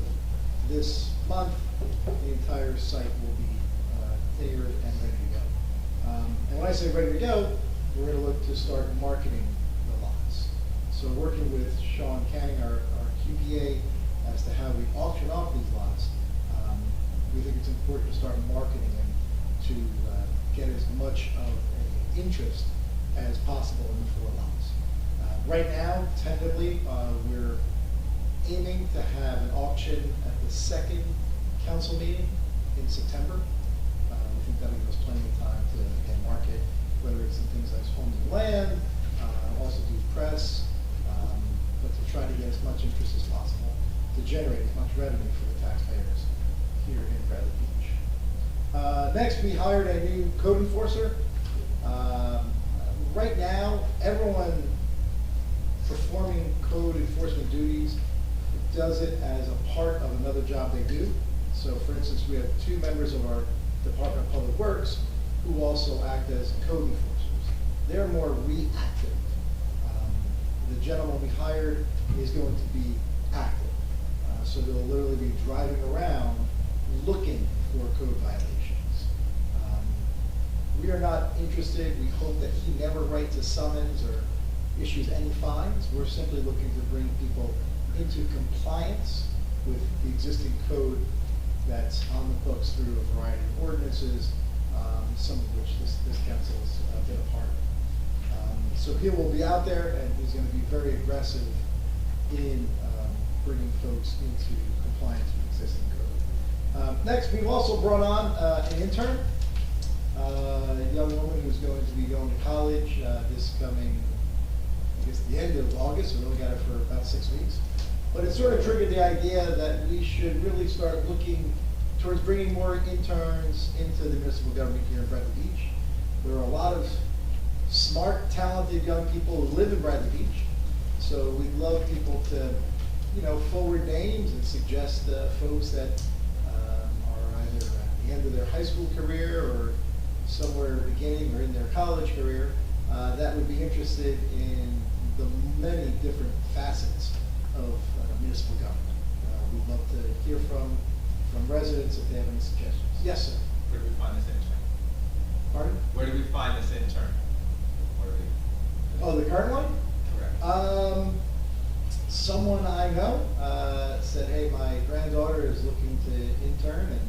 this month, the entire site will be cleared and ready to go. And when I say ready to go, we're going to look to start marketing the lots. So working with Sean Canning, our QPA, as to how we auction off these lots, we think it's important to start marketing them to get as much of an interest as possible in the 4 lots. Right now, tentatively, we're aiming to have an auction at the second council meeting in September. We think that'll give us plenty of time to, again, market, whether it's in things like homes and land, also do press, but to try to get as much interest as possible to generate as much revenue for the taxpayers here in Bradley Beach. Next, we hired a new code enforcer. Right now, everyone performing code enforcement duties does it as a part of another job they do. So for instance, we have 2 members of our Department of Public Works who also act as code enforcers. They're more reactive. The gentleman we hired is going to be active. So they'll literally be driving around looking for code violations. We are not interested, we hope that he never writes a summons or issues any fines. We're simply looking to bring people into compliance with the existing code that's on the books through a variety of ordinances, some of which this council has been a part of. So he will be out there, and he's going to be very aggressive in bringing folks into compliance with existing code. Next, we've also brought on an intern, a young woman who's going to be going to college this coming, I guess, the end of August. We only got her for about 6 weeks. But it sort of triggered the idea that we should really start looking towards bringing more interns into the municipal government here in Bradley Beach. There are a lot of smart, talented young people who live in Bradley Beach. So we'd love people to, forward names and suggest folks that are either at the end of their high school career or somewhere beginning or in their college career that would be interested in the many different facets of municipal government. We'd love to hear from residents if they have any suggestions. Yes, sir. Where do we find this intern? Pardon? Where do we find this intern? Where do we? Oh, the current one? Correct. Someone I know said, hey, my granddaughter is looking to intern and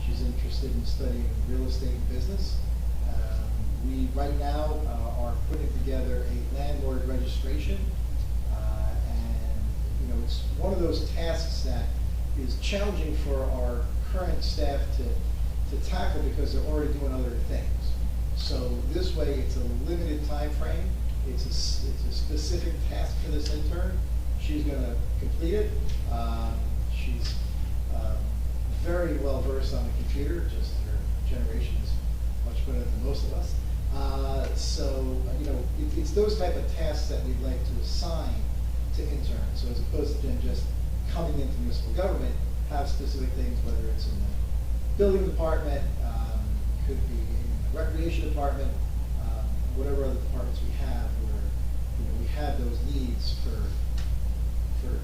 she's interested in studying real estate and business. We right now are putting together a landlord registration, and it's one of those tasks that is challenging for our current staff to tackle because they're already doing other things. So this way, it's a limited time frame. It's a specific task for this intern. She's going to complete it. She's very well versed on the computer. Just her generation is much better than most of us. It's those type of tasks that we'd like to assign to interns. So as opposed to them just coming into municipal government, have specific things, whether it's in the building department, could be in the recreation department, whatever other departments we have, where we have those needs for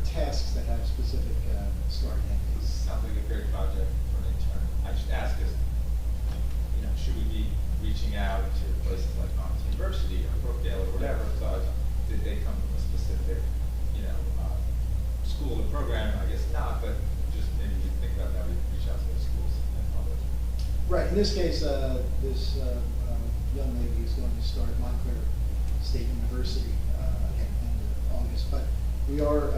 tasks that have specific start and end dates. Sounds like a great project for an intern. I should ask us, should we be reaching out to places like Monmouth University or Brookdale or whatever? So did they come from a specific, school or program? I guess not, but just maybe we think about that. We reach out to those schools and others. Right. In this case, this young lady is going to start at Montclair State University again end of August. But we are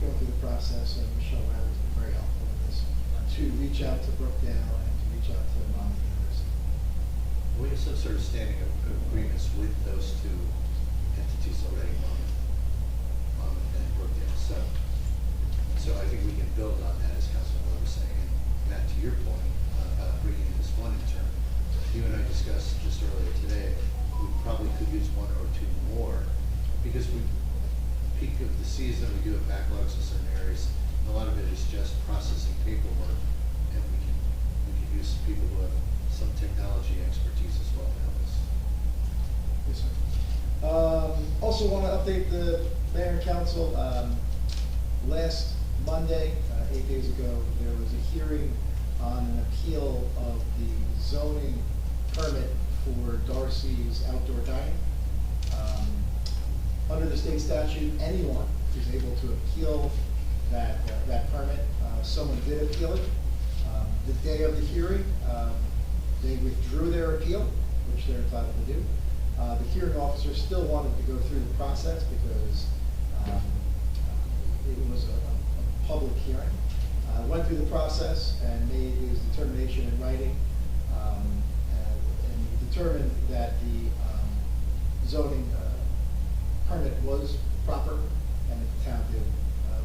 going through the process, and Michelle Riley's been very helpful with this, to reach out to Brookdale and to reach out to Monmouth University. We have some sort of standing agreements with those two entities already, Monmouth and Brookdale. So I think we can build on that, as Councilman Weber was saying. And Matt, to your point about bringing in this one intern, you and I discussed just earlier today, we probably could use one or two more because we peak of the season, we do have backlogs in certain areas. And a lot of it is just processing paperwork, and we can use people who have some technology expertise as well to help us. Yes, sir. Also want to update the mayor and council. Last Monday, 8 days ago, there was a hearing on an appeal of the zoning permit for Darcy's outdoor dining. Under the state statute, anyone is able to appeal that permit. Someone did appeal it. The day of the hearing, they withdrew their appeal, which they're entitled to do. The hearing officer still wanted to go through the process because it was a public hearing. Went through the process and made his determination in writing, and determined that the zoning permit was proper and that the town did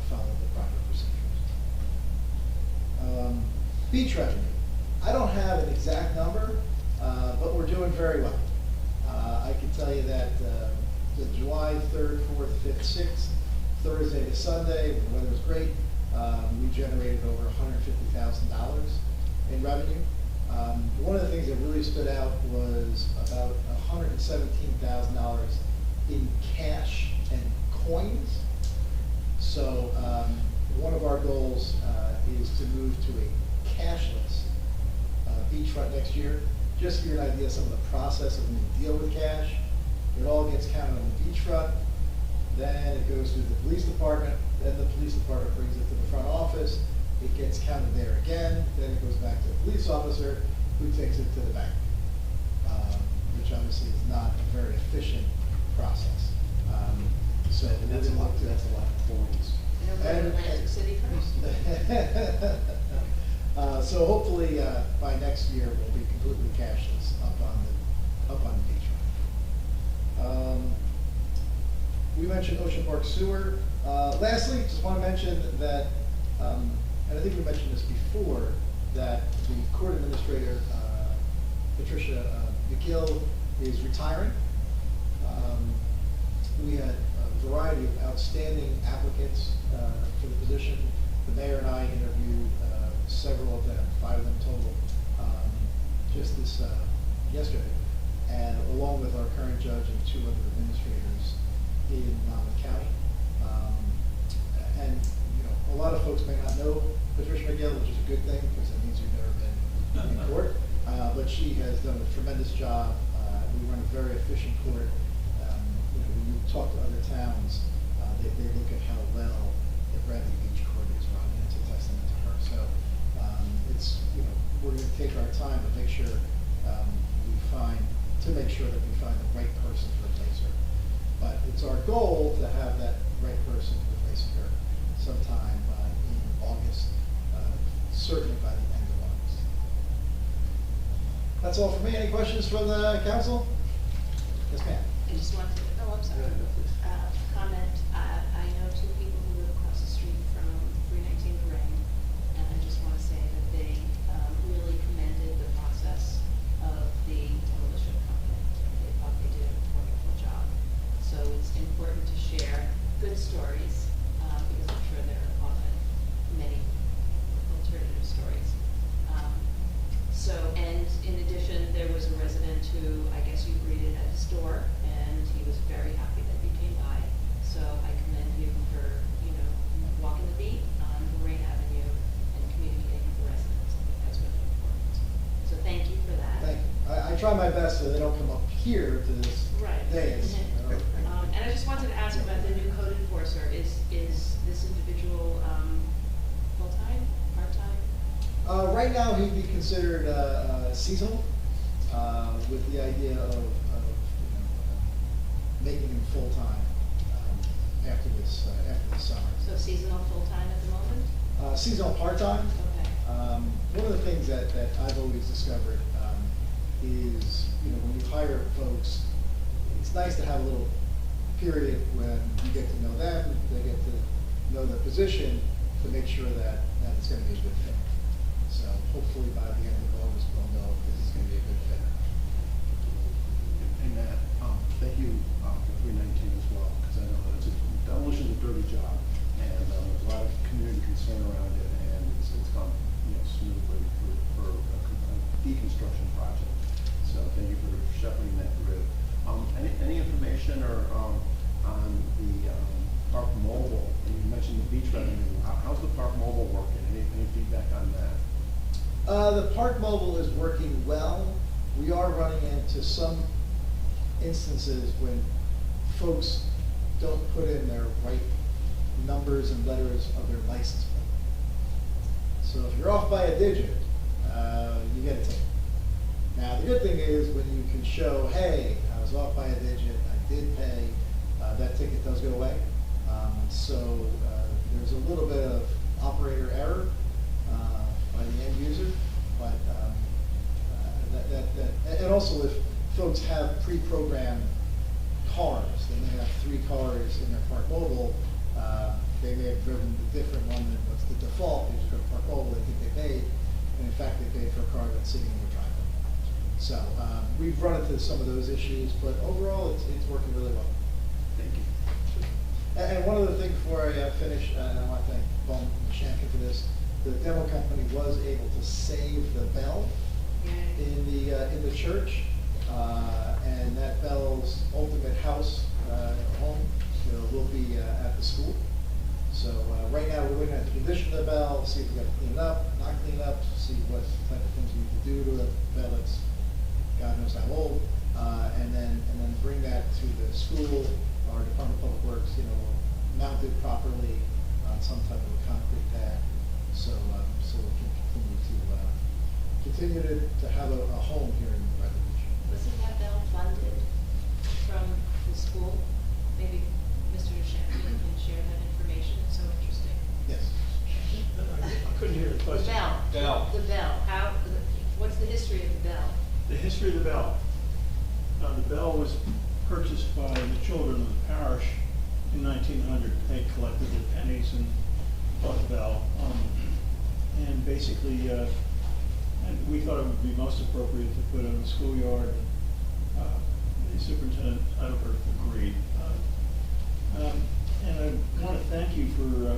follow the proper procedures. Beach revenue. I don't have an exact number, but we're doing very well. I can tell you that the July 3rd, 4th, 5th, 6th, Thursday to Sunday, when the weather was great, we generated over $150,000 in revenue. One of the things that really stood out was about $117,000 in cash and coins. So one of our goals is to move to a cashless beachfront next year. Just to give you an idea of some of the process of when you deal with cash, it all gets counted on the beachfront, then it goes through the police department, then the police department brings it to the front office, it gets counted there again, then it goes back to the police officer who takes it to the bank, which obviously is not a very efficient process. So That's a lot of coins. And Atlantic City first. So hopefully by next year we'll be completely cashless up on the beachfront. We mentioned Ocean Park Sewer. Lastly, just want to mention that, and I think we mentioned this before, that the court administrator, Patricia McGill, is retiring. We had a variety of outstanding applicants for the position. The mayor and I interviewed several of them, 5 of them total, just this yesterday, and along with our current judge and 2 other administrators in Monmouth County. And a lot of folks may not know Patricia McGill, which is a good thing because that means you've never been in court. But she has done a tremendous job. We run a very efficient court. When you talk to other towns, they look at how well the Bradley Beach Court is run, and it's a testament to her. So we're going to take our time to make sure that we find the right person to replace her. But it's our goal to have that right person replacing her sometime in August, certainly by the end of August. That's all for me. Any questions from the council? Yes, ma'am. I just wanted to, comment. I know 2 people who live across the street from 319 Lorraine, and I just want to say that they really commended the process of the demolition company. They thought they did a wonderful job. So it's important to share good stories, because I'm sure there are often many alternative stories. And in addition, there was a resident who I guess you greeted at the store, and he was very happy that you came by. So I commend you for, walking the beat on Lorraine Avenue and communicating with the residents. I think that's really important. So thank you for that. Thank you. I try my best so they don't come up here to this dais. And I just wanted to ask about the new code enforcer. Is this individual full-time, part-time? Right now, he'd be considered seasonal, with the idea of making him full-time after this summer. So seasonal full-time at the moment? Seasonal part-time. Okay. One of the things that I've always discovered is, when you hire folks, it's nice to have a little period when you get to know them, they get to know the position, to make sure that it's going to be a good fit. So hopefully by the end of August, we'll know if this is going to be a good fit. And Matt, thank you for 319 as well, because I know that demolition is a dirty job, and there's a lot of community concern around it, and it's gone smoothly for a deconstruction project. So thank you for shepherding that through. Any information or on the Park Mobile? You mentioned the beach revenue. How's the Park Mobile working? Any feedback on that? The Park Mobile is working well. We are running into some instances when folks don't put in their right numbers and letters of their license plate. So if you're off by a digit, you get a ticket. Now, the good thing is when you can show, hey, I was off by a digit, I did pay, that ticket does go away. So there's a little bit of operator error by the end user, but and also if folks have pre-programmed cars, they may have 3 cars in their Park Mobile, they may have driven the different one than what's the default. They just go to Park Mobile, they think they paid, and in fact they paid for a car that's sitting in their driveway. So we've run into some of those issues, but overall it's working really well. Thank you. And one other thing before I finish, and I want to thank Paul Shankin for this, the demo company was able to save the bell in the church, and that bell's ultimate house home will be at the school. So right now we're looking at the condition of the bell, see if we got to clean it up, not clean it up, see what type of things we need to do to the bell that's God knows how old, and then bring that to the school. Our Department of Public Works, mount it properly on some type of a concrete pad, so we can continue to have a home here in Bradley Beach. Wasn't that bell funded from the school? Maybe Mr. Champion can share that information. It's so interesting. Yes. I couldn't hear the question. The bell. What's the history of the bell? The history of the bell. The bell was purchased by the children of the parish in 1900. They collected the pennies and bought the bell. And basically, and we thought it would be most appropriate to put it in the schoolyard. the superintendent Edelbert agreed. And I want to thank you for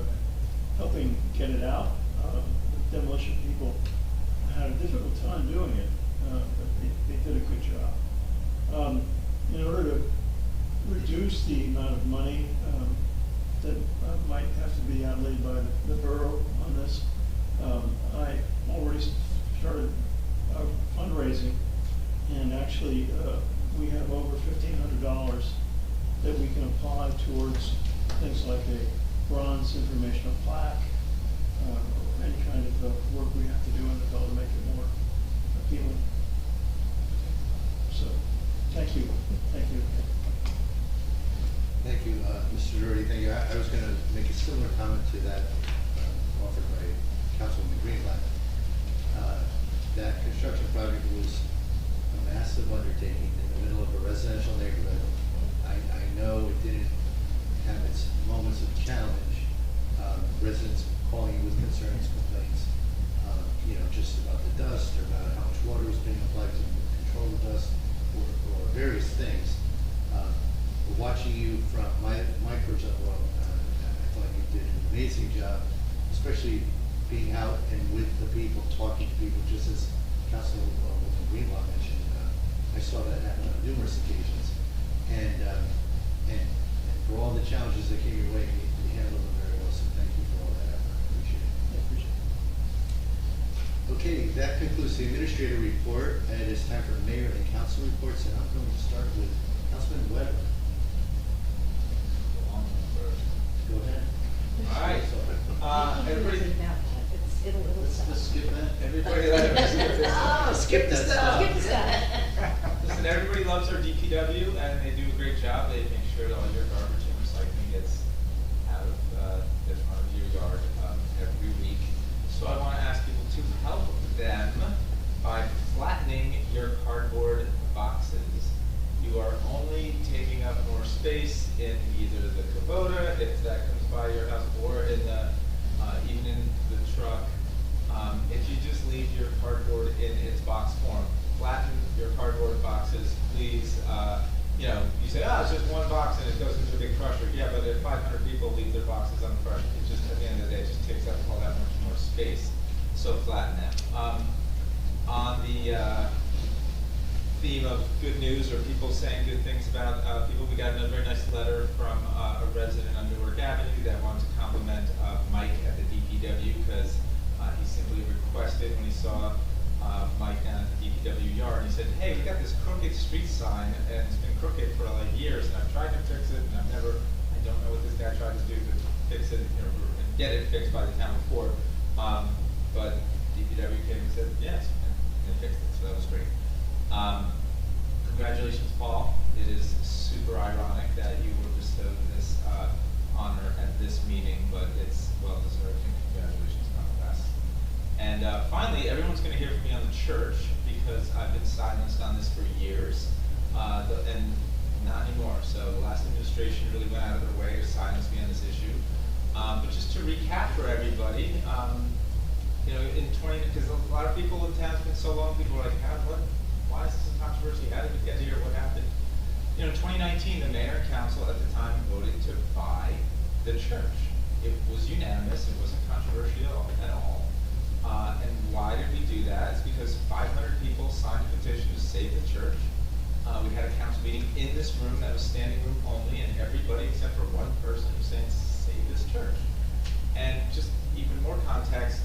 helping get it out. The demolition people had a difficult time doing it, but they did a good job. In order to reduce the amount of money that might have to be outlaid by the borough on this, I already started fundraising, and actually we have over $1,500 that we can apply towards things like a bronze informational plaque, or any kind of work we have to do in the bill to make it more appealing. So, thank you. Thank you. Thank you, Mr. Doherty. Thank you. I was going to make a similar comment to that offered by Councilwoman Greenblatt. That construction project was a massive undertaking in the middle of a residential neighborhood. I know it didn't have its moments of challenge. Residents calling you with concerns, complaints, just about the dust or about how much water was being applied to control the dust or various things. Watching you from my project, I thought you did an amazing job, especially being out and with the people, talking to people, just as Councilwoman Greenlaw mentioned. I saw that happen on numerous occasions, and for all the challenges that came your way, you handled them very well. So thank you for all that effort. I appreciate it. I appreciate it. Okay, that concludes the administrator report, and it is time for mayor and council reports, and I'm going to start with Councilman Weber. Go ahead. All right. Everybody, Let's skip that. everybody, skip this. Skip that stuff. Skip the stuff. Listen, everybody loves our DPW, and they do a great job. They make sure that all your garbage and recycling gets out of your yard every week. So I want to ask people to help them by flattening your cardboard boxes. You are only taking up more space in either the Kubota, if that comes by your house, or in the even in the truck. If you just leave your cardboard in its box form, flatten your cardboard boxes, please. You say, it's just one box and it goes into a big crusher. Yeah, but if 500 people leave their boxes on the crusher, it just, at the end of the day, it just takes up all that much more space. So flatten them. On the theme of good news or people saying good things about people, we got a very nice letter from a resident on Newark Avenue that wanted to compliment Mike at the DPW because he simply requested when he saw Mike down at the DPW yard. He said, hey, we got this crooked street sign and it's been crooked for like years and I've tried to fix it and I don't know what this guy tried to do to fix it and get it fixed by the town before. But DPW came and said, yes, and they fixed it, so that was great. Congratulations, Paul. It is super ironic that you were bestowed this honor at this meeting, but it's well deserved. Congratulations, nonetheless. And finally, everyone's going to hear from me on the church because I've been silenced on this for years, and not anymore. So the last administration really went out of their way to silence me on this issue. But just to recap for everybody, because a lot of people in town, it's been so long, people are like, why is this a controversy? How did we get here? What happened? In 2019, the mayor and council at the time voted to buy the church. It was unanimous. It wasn't controversial at all. And why did we do that? It's because 500 people signed a petition to save the church. We had a council meeting in this room that was standing room only, and everybody except for one person was saying, save this church. And just even more context,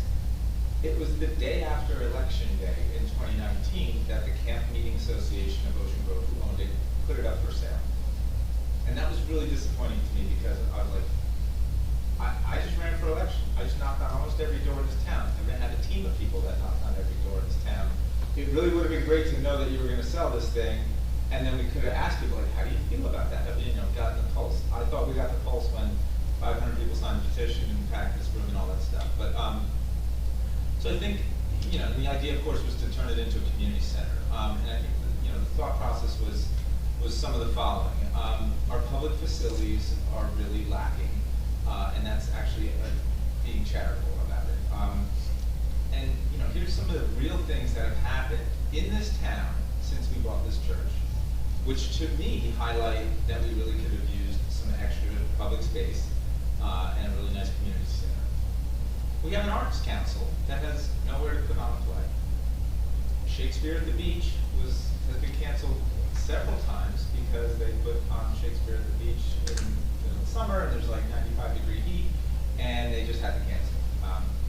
it was the day after Election Day in 2019 that the Camp Meeting Association of Ocean Grove, who owned it, put it up for sale. And that was really disappointing to me because I was like, I just ran for election. I just knocked on almost every door in this town. I had a team of people that knocked on every door in this town. It really would have been great to know that you were going to sell this thing, and then we could have asked people, like, how do you feel about that? Have you, gotten the pulse? I thought we got the pulse when 500 people signed a petition and packed this room and all that stuff. But so I think, the idea, of course, was to turn it into a community center. And I think, the thought process was some of the following. Our public facilities are really lacking, and that's actually being charitable about it. And, here's some of the real things that have happened in this town since we bought this church. which to me highlight that we really could have used some extra public space and a really nice community center. We have an arts council that has nowhere to put on a play. Shakespeare at the Beach has been canceled several times because they put on Shakespeare at the Beach in the summer, and there's like 95-degree heat, and they just had to cancel.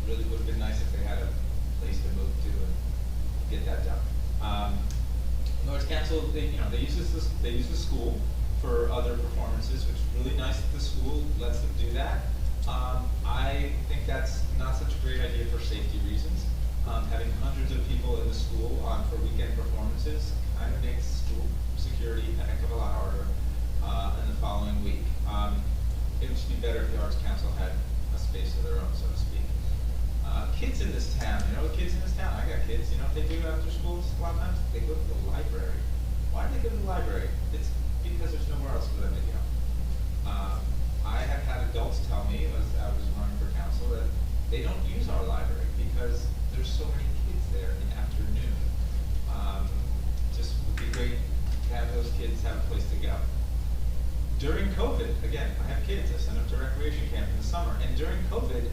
Really would have been nice if they had a place to move to and get that done. Arts Council, they use the school for other performances, which is really nice that the school lets them do that. I think that's not such a great idea for safety reasons. Having hundreds of people in the school for weekend performances kind of makes school security a heck of a lot harder in the following week. It would just be better if the Arts Council had a space of their own, so to speak. Kids in this town, kids in this town, I got kids, what they do after school a lot of times? They go to the library. Why do they go to the library? It's because there's nowhere else for them to go. I have had adults tell me, as I was running for council, that they don't use our library because there's so many kids there in the afternoon. Just would be great to have those kids have a place to go. During COVID, again, I have kids, I send them to recreation camp in the summer, and during COVID,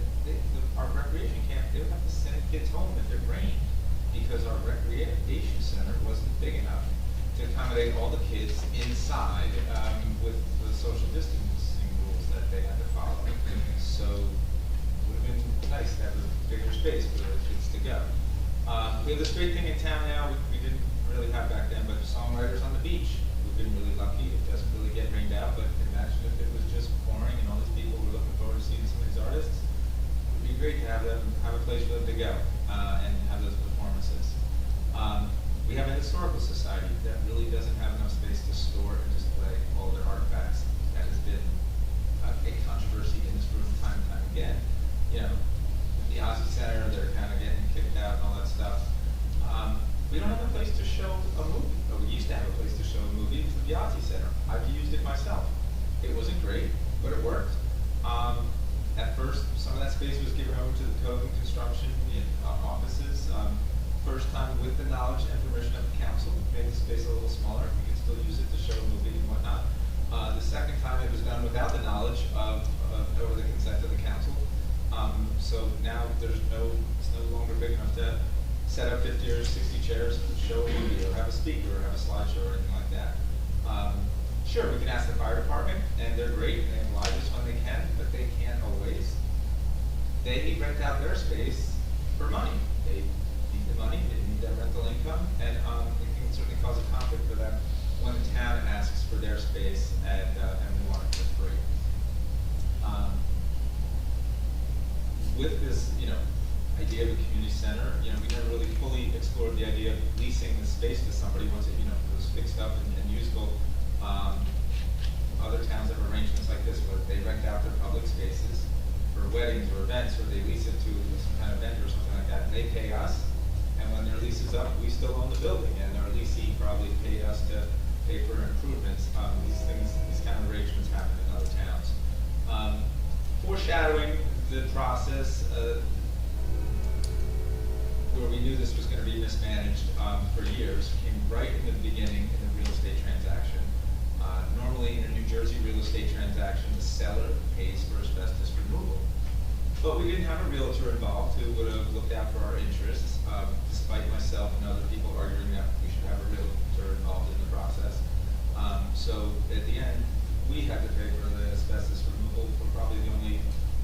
our recreation camp, they would have to send kids home if it rained because our recreation center wasn't big enough to accommodate all the kids inside with the social distancing rules that they had to follow. So it would have been nice to have a bigger space for those kids to go. We have this great thing in town now, we didn't really have back then, but songwriters on the beach. We've been really lucky. It doesn't really get rained out, but imagine if it was just pouring and all these people were looking forward to seeing some of these artists. It would be great to have a place for them to go and have those performances. We have a historical society that really doesn't have enough space to store and display all their artifacts. That has been a controversy in this room time and time again. The Ozzie Center, they're kind of getting kicked out and all that stuff. We don't have a place to show a movie. We used to have a place to show a movie. It was the Ozzie Center. I've used it myself. It wasn't great, but it worked. At first, some of that space was given over to the code and construction offices. First time with the knowledge and permission of the council, made the space a little smaller. We could still use it to show a movie and whatnot. The second time it was done without the knowledge or the consent of the council. So now it's no longer big enough to set up 50 or 60 chairs and show a movie or have a speaker or have a slideshow or anything like that. Sure, we can ask the fire department, and they're great, and they oblige us when they can, but they can't always. They rent out their space for money. They need the money, they need that rental income, and it can certainly cause a conflict for them when the town asks for their space and we want it for free. With this, idea of a community center, we never really fully explored the idea of leasing the space to somebody once it, was fixed up and usable. Other towns have arrangements like this where they rent out their public spaces for weddings or events, or they lease it to some kind of vendor or something like that. They pay us, and when their lease is up, we still own the building, and our leasee probably paid us to pay for improvements. These kind of arrangements happen in other towns. Foreshadowing the process, where we knew this was going to be mismanaged for years, came right in the beginning in the real estate transaction. Normally in a New Jersey real estate transaction, the seller pays for asbestos removal. But we didn't have a realtor involved who would have looked out for our interests, despite myself and other people arguing that we should have a realtor involved in the process. So at the end, we had to pay for the asbestos removal. We're probably the only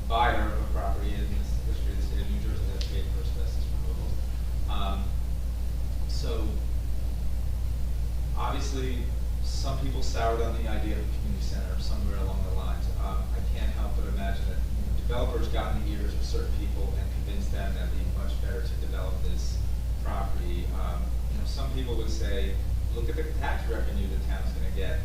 buyer of a property in the history of the state of New Jersey that paid for asbestos removal. So obviously, some people soured on the idea of a community center somewhere along the lines. I can't help but imagine that developers got in the ears of certain people and convinced them that it'd be much better to develop this property. Some people would say, look at the tax revenue the town's going to get.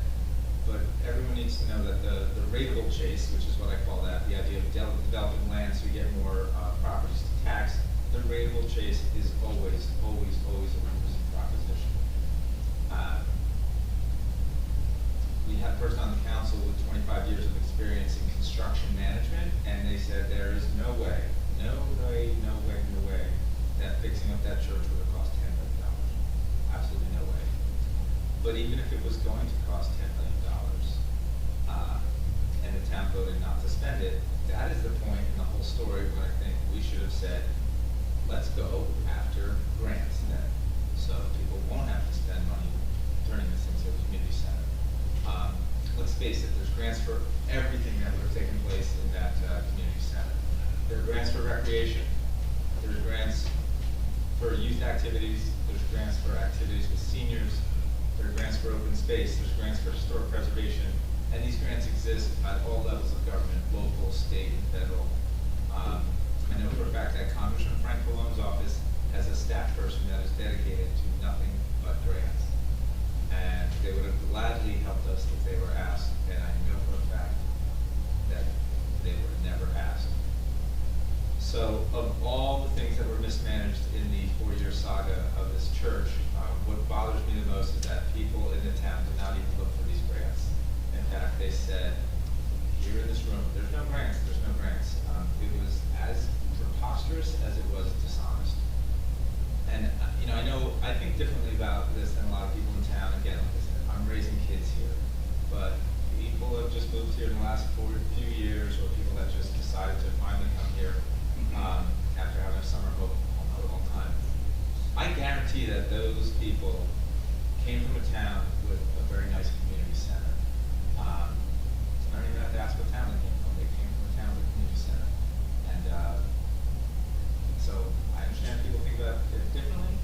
But everyone needs to know that the rateable chase, which is what I call that, the idea of developing land so you get more properties to tax, the rateable chase is always a losing proposition. We had a person on the council with 25 years of experience in construction management, and they said there is no way that fixing up that church would have cost $10 million. Absolutely no way. But even if it was going to cost $10 million, and the town voted not to spend it, that is the point in the whole story when I think we should have said, let's go after grants then. So people won't have to spend money turning this into a community center. Let's face it, there's grants for everything that would have taken place in that community center. There are grants for recreation, there's grants for youth activities, there's grants for activities with seniors, there are grants for open space, there's grants for historic preservation, and these grants exist at all levels of government, local, state, and federal. I know for a fact that Congressman Frank Pallone's office has a staff person that is dedicated to nothing but grants. And they would have gladly helped us if they were asked, and I know for a fact that they were never asked. So of all the things that were mismanaged in the 4-year saga of this church, what bothers me the most is that people in the town did not even look for these grants. In fact, they said, here in this room, there's no grants, there's no grants. It was as preposterous as it was dishonest. And, I think differently about this than a lot of people in town. Again, like I said, I'm raising kids here, but people have just moved here in the last few years, or people that just decided to finally come here after having a summer home for a long time. I guarantee that those people came from a town with a very nice community center. I don't even have to ask what town they came from. They came from a town with a community center. And so I understand people think about it differently.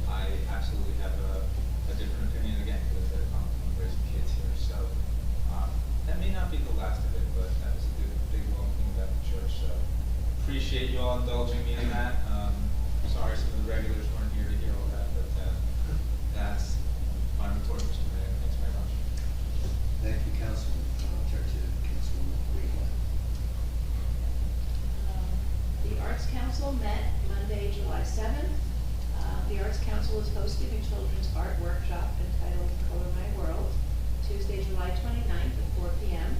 I absolutely have a different opinion, again, because I'm raising kids here. So that may not be the last of it, but that was a big long thing about the church. So appreciate you all indulging me in that. Sorry some of the regulars weren't here to hear all that, but that's my report, Mr. Mayor. Thanks very much. Thank you, Councilman. I'll turn to Councilwoman Greenwell. The Arts Council met Monday, July 7th. The Arts Council is hosting a children's art workshop entitled Color My World, Tuesday, July 29th at 4 p.m.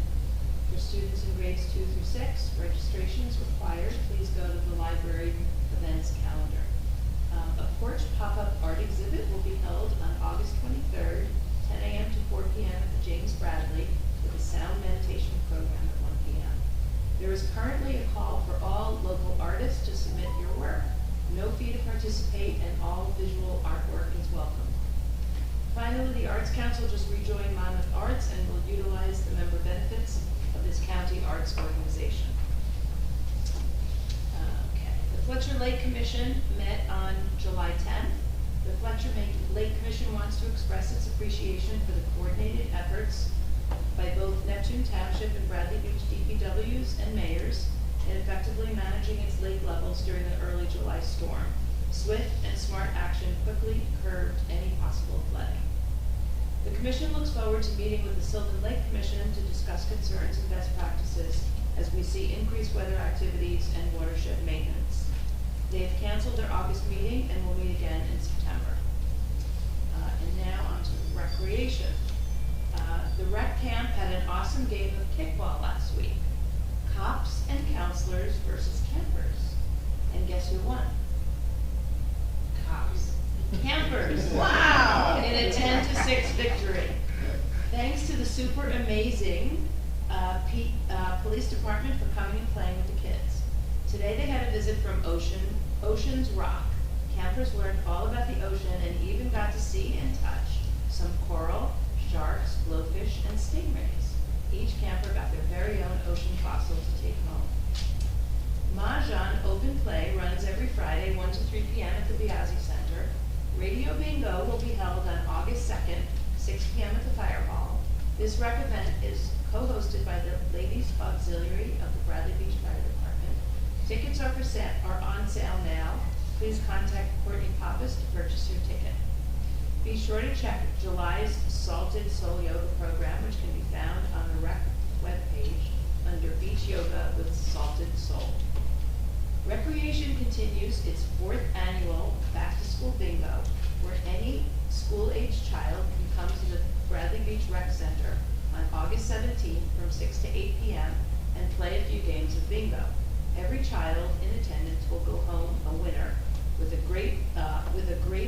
For students in grades 2 through 6, registration is required. Please go to the library events calendar. A porch pop-up art exhibit will be held on August 23rd, 10 a.m. to 4 p.m. at the James Bradley with a sound meditation program at 1 p.m. There is currently a call for all local artists to submit your work. No fee to participate, and all visual artwork is welcome. Finally, the Arts Council just rejoined Monmouth Arts and will utilize the member benefits of this county arts organization. The Fletcher Lake Commission met on July 10th. The Fletcher Lake Commission wants to express its appreciation for the coordinated efforts by both Neptune Township and Bradley Beach DPWs and mayors in effectively managing its lake levels during the early July storm. Swift and smart action quickly curbed any possible flooding. The Commission looks forward to meeting with the Sylvan Lake Commission to discuss concerns and best practices as we see increased weather activities and watershed maintenance. They have canceled their August meeting and will meet again in September. And now on to recreation. The rec camp had an awesome game of kickball last week. Cops and counselors versus campers. And guess who won? Cops. Campers. Wow! In a 10-6 victory. Thanks to the super amazing police department for coming and playing with the kids. Today they had a visit from Oceans Rock. Campers learned all about the ocean and even got to see and touch some coral, sharks, blowfish, and stingrays. Each camper got their very own ocean fossil to take home. Mahjong Open Play runs every Friday, 1 to 3 p.m. at the Biazzi Center. Radio Bingo will be held on August 2nd, 6 p.m. at the Fire Hall. This rec event is co-hosted by the Ladies Auxiliary of the Bradley Beach Fire Department. Tickets are on sale now. Please contact Courtney Pappas to purchase your ticket. Be sure to check July's Salted Soul Yoga program, which can be found on the rec webpage under Beach Yoga with Salted Soul. Recreation continues its 4th annual Back to School Bingo, where any school-aged child can come to the Bradley Beach Rec Center on August 17th from 6 to 8 p.m. and play a few games of bingo. Every child in attendance will go home a winner with a great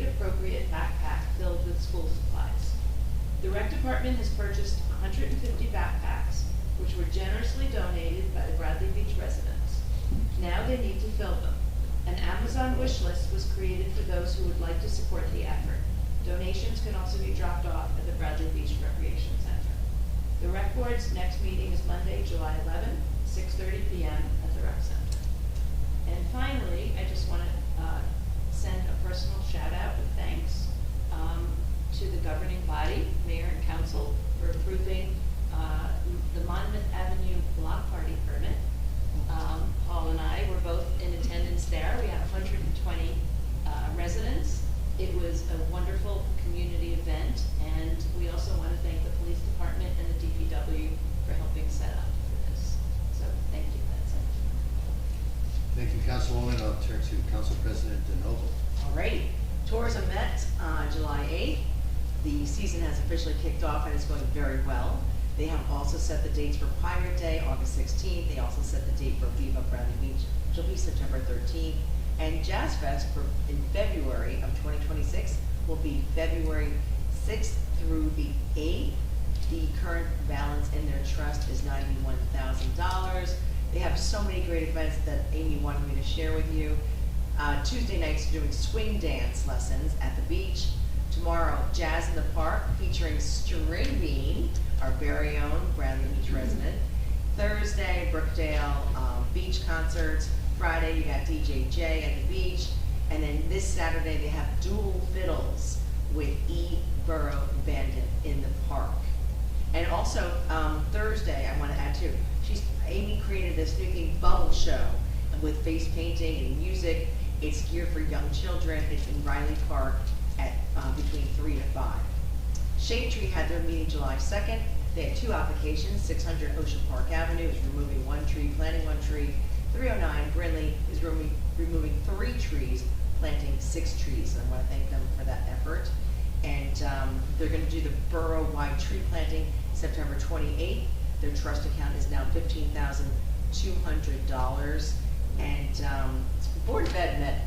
appropriate backpack filled with school supplies. The rec department has purchased 150 backpacks, which were generously donated by the Bradley Beach residents. Now they need to fill them. An Amazon wish list was created for those who would like to support the effort. Donations can also be dropped off at the Bradley Beach Recreation Center. The rec board's next meeting is Monday, July 11th, 6:30 p.m. at the rec center. And finally, I just want to send a personal shout out and thanks to the governing body, mayor and council, for approving the Monmouth Avenue block party permit. Paul and I were both in attendance there. We had 120 residents. It was a wonderful community event, and we also want to thank the police department and the DPW for helping set up for this. So thank you, that's it. Thank you, Councilwoman. I'll turn to Council President DeNoble. Alrighty, Tourism met July 8th. The season has officially kicked off and it's going very well. They have also set the dates for Pirate Day, August 16th. They also set the date for Viva Bradley Beach, which will be September 13th. And Jazz Fest in February of 2026 will be February 6th through the 8th. The current balance in their trust is $91,000. They have so many great events that Amy wanted me to share with you. Tuesday nights doing swing dance lessons at the beach. Tomorrow, Jazz in the Park featuring String Bean, our very own Bradley Beach resident. Thursday, Brookdale beach concerts. Friday, you got DJ J at the beach. And then this Saturday, they have dual fiddles with E. Burrow Bandit in the park. And also, Thursday, I want to add too, Amy created this new thing, Bubble Show, with face painting and music. It's geared for young children. It's in Riley Park at between 3 to 5. Shade Tree had their meeting July 2nd. They had 2 applications. 600 Ocean Park Avenue is removing 1 tree, planting 1 tree. 309 Brindley is removing 3 trees, planting 6 trees. And I want to thank them for that effort. And they're going to do the borough-wide tree planting September 28th. Their trust account is now $15,200. And Board of Ed met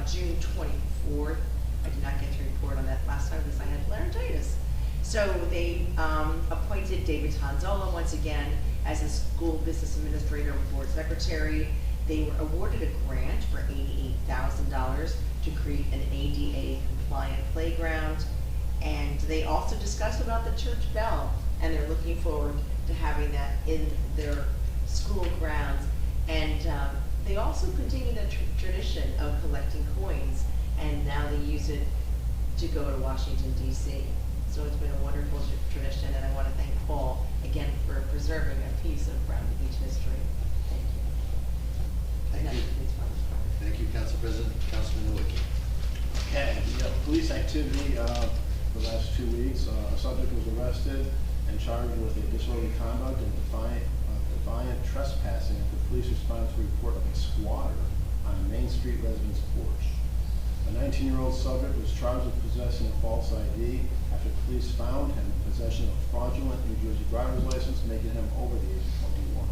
June 24th. I did not get to report on that last time because I had laryngitis. So they appointed David Tonzola once again as a school business administrator and board secretary. They were awarded a grant for $88,000 to create an ADA compliant playground. And they also discussed about the church bell, and they're looking forward to having that in their school grounds. And they also continue the tradition of collecting coins, and now they use it to go to Washington, D.C. So it's been a wonderful tradition, and I want to thank Paul again for preserving a piece of Bradley Beach history. Thank you. Thank you. Thank you, Council President. Councilman Nowicki. Okay, police activity the last 2 weeks. A subject was arrested and charged with a disorderly conduct and defiant trespassing after police responded to a report of a squatter on a Main Street resident's porch. A 19-year-old subject was charged with possessing a false ID after police found him in possession of a fraudulent New Jersey driver's license, making him over the age of 21.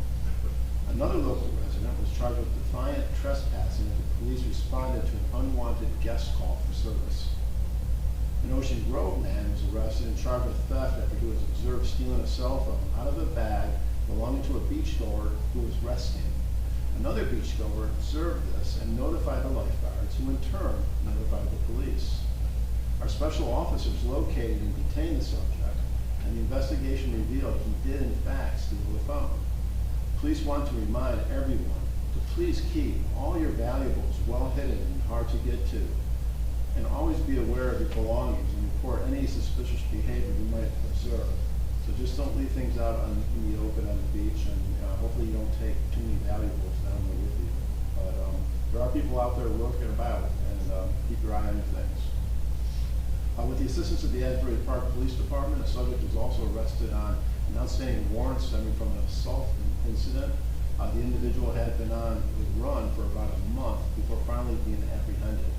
Another local resident was charged with defiant trespassing after police responded to an unwanted guest call for service. An Ocean Grove man was arrested and charged with theft after he was observed stealing a cell phone out of a bag belonging to a beachgoer who was resting. Another beachgoer observed this and notified the lifeguards, who in turn notified the police. Our special officers located and detained the subject, and the investigation revealed he did in fact steal the phone. Police want to remind everyone to please keep all your valuables well hidden and hard to get to, and always be aware of your belongings and report any suspicious behavior you might observe. So just don't leave things out in the open on the beach, and hopefully you don't take too many valuables down there with you. But there are people out there looking about, and keep your eye on things. With the assistance of the Asbury Park Police Department, a subject was also arrested on an outstanding warrant stemming from an assault incident. The individual had been on the run for about a month before finally being apprehended.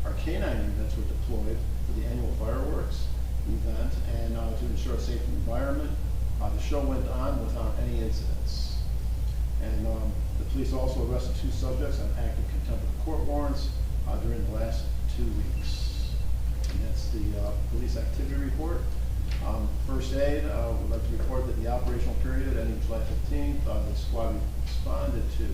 Our canine units were deployed for the annual fireworks event and to ensure a safe environment. The show went on without any incidents. And the police also arrested 2 subjects on active contempt of court warrants during the last 2 weeks. And that's the police activity report. First aid, we'd like to report that the operational period ending July 15th, the squad responded to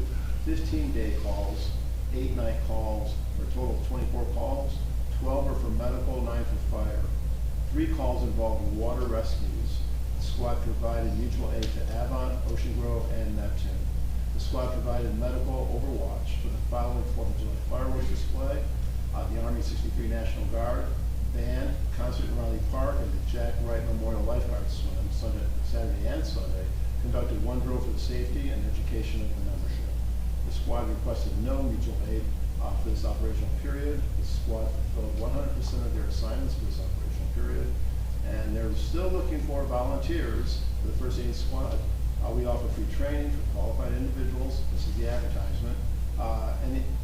15 day calls, 8 night calls, for a total of 24 calls. 12 are for medical, 9 for fire. 3 calls involved water rescues. The squad provided mutual aid to Avon, Ocean Grove, and Neptune. The squad provided medical overwatch for the following 4th of July fireworks display, the Army 63 National Guard, band, concert in Raleigh Park, and the Jack Wright Memorial Lifeguard Swim, Saturday and Sunday, conducted one drill for the safety and education of the membership. The squad requested no mutual aid for this operational period. The squad fulfilled 100% of their assignments for this operational period, and they're still looking for volunteers for the first aid squad. We offer free training for qualified individuals. This is the advertisement.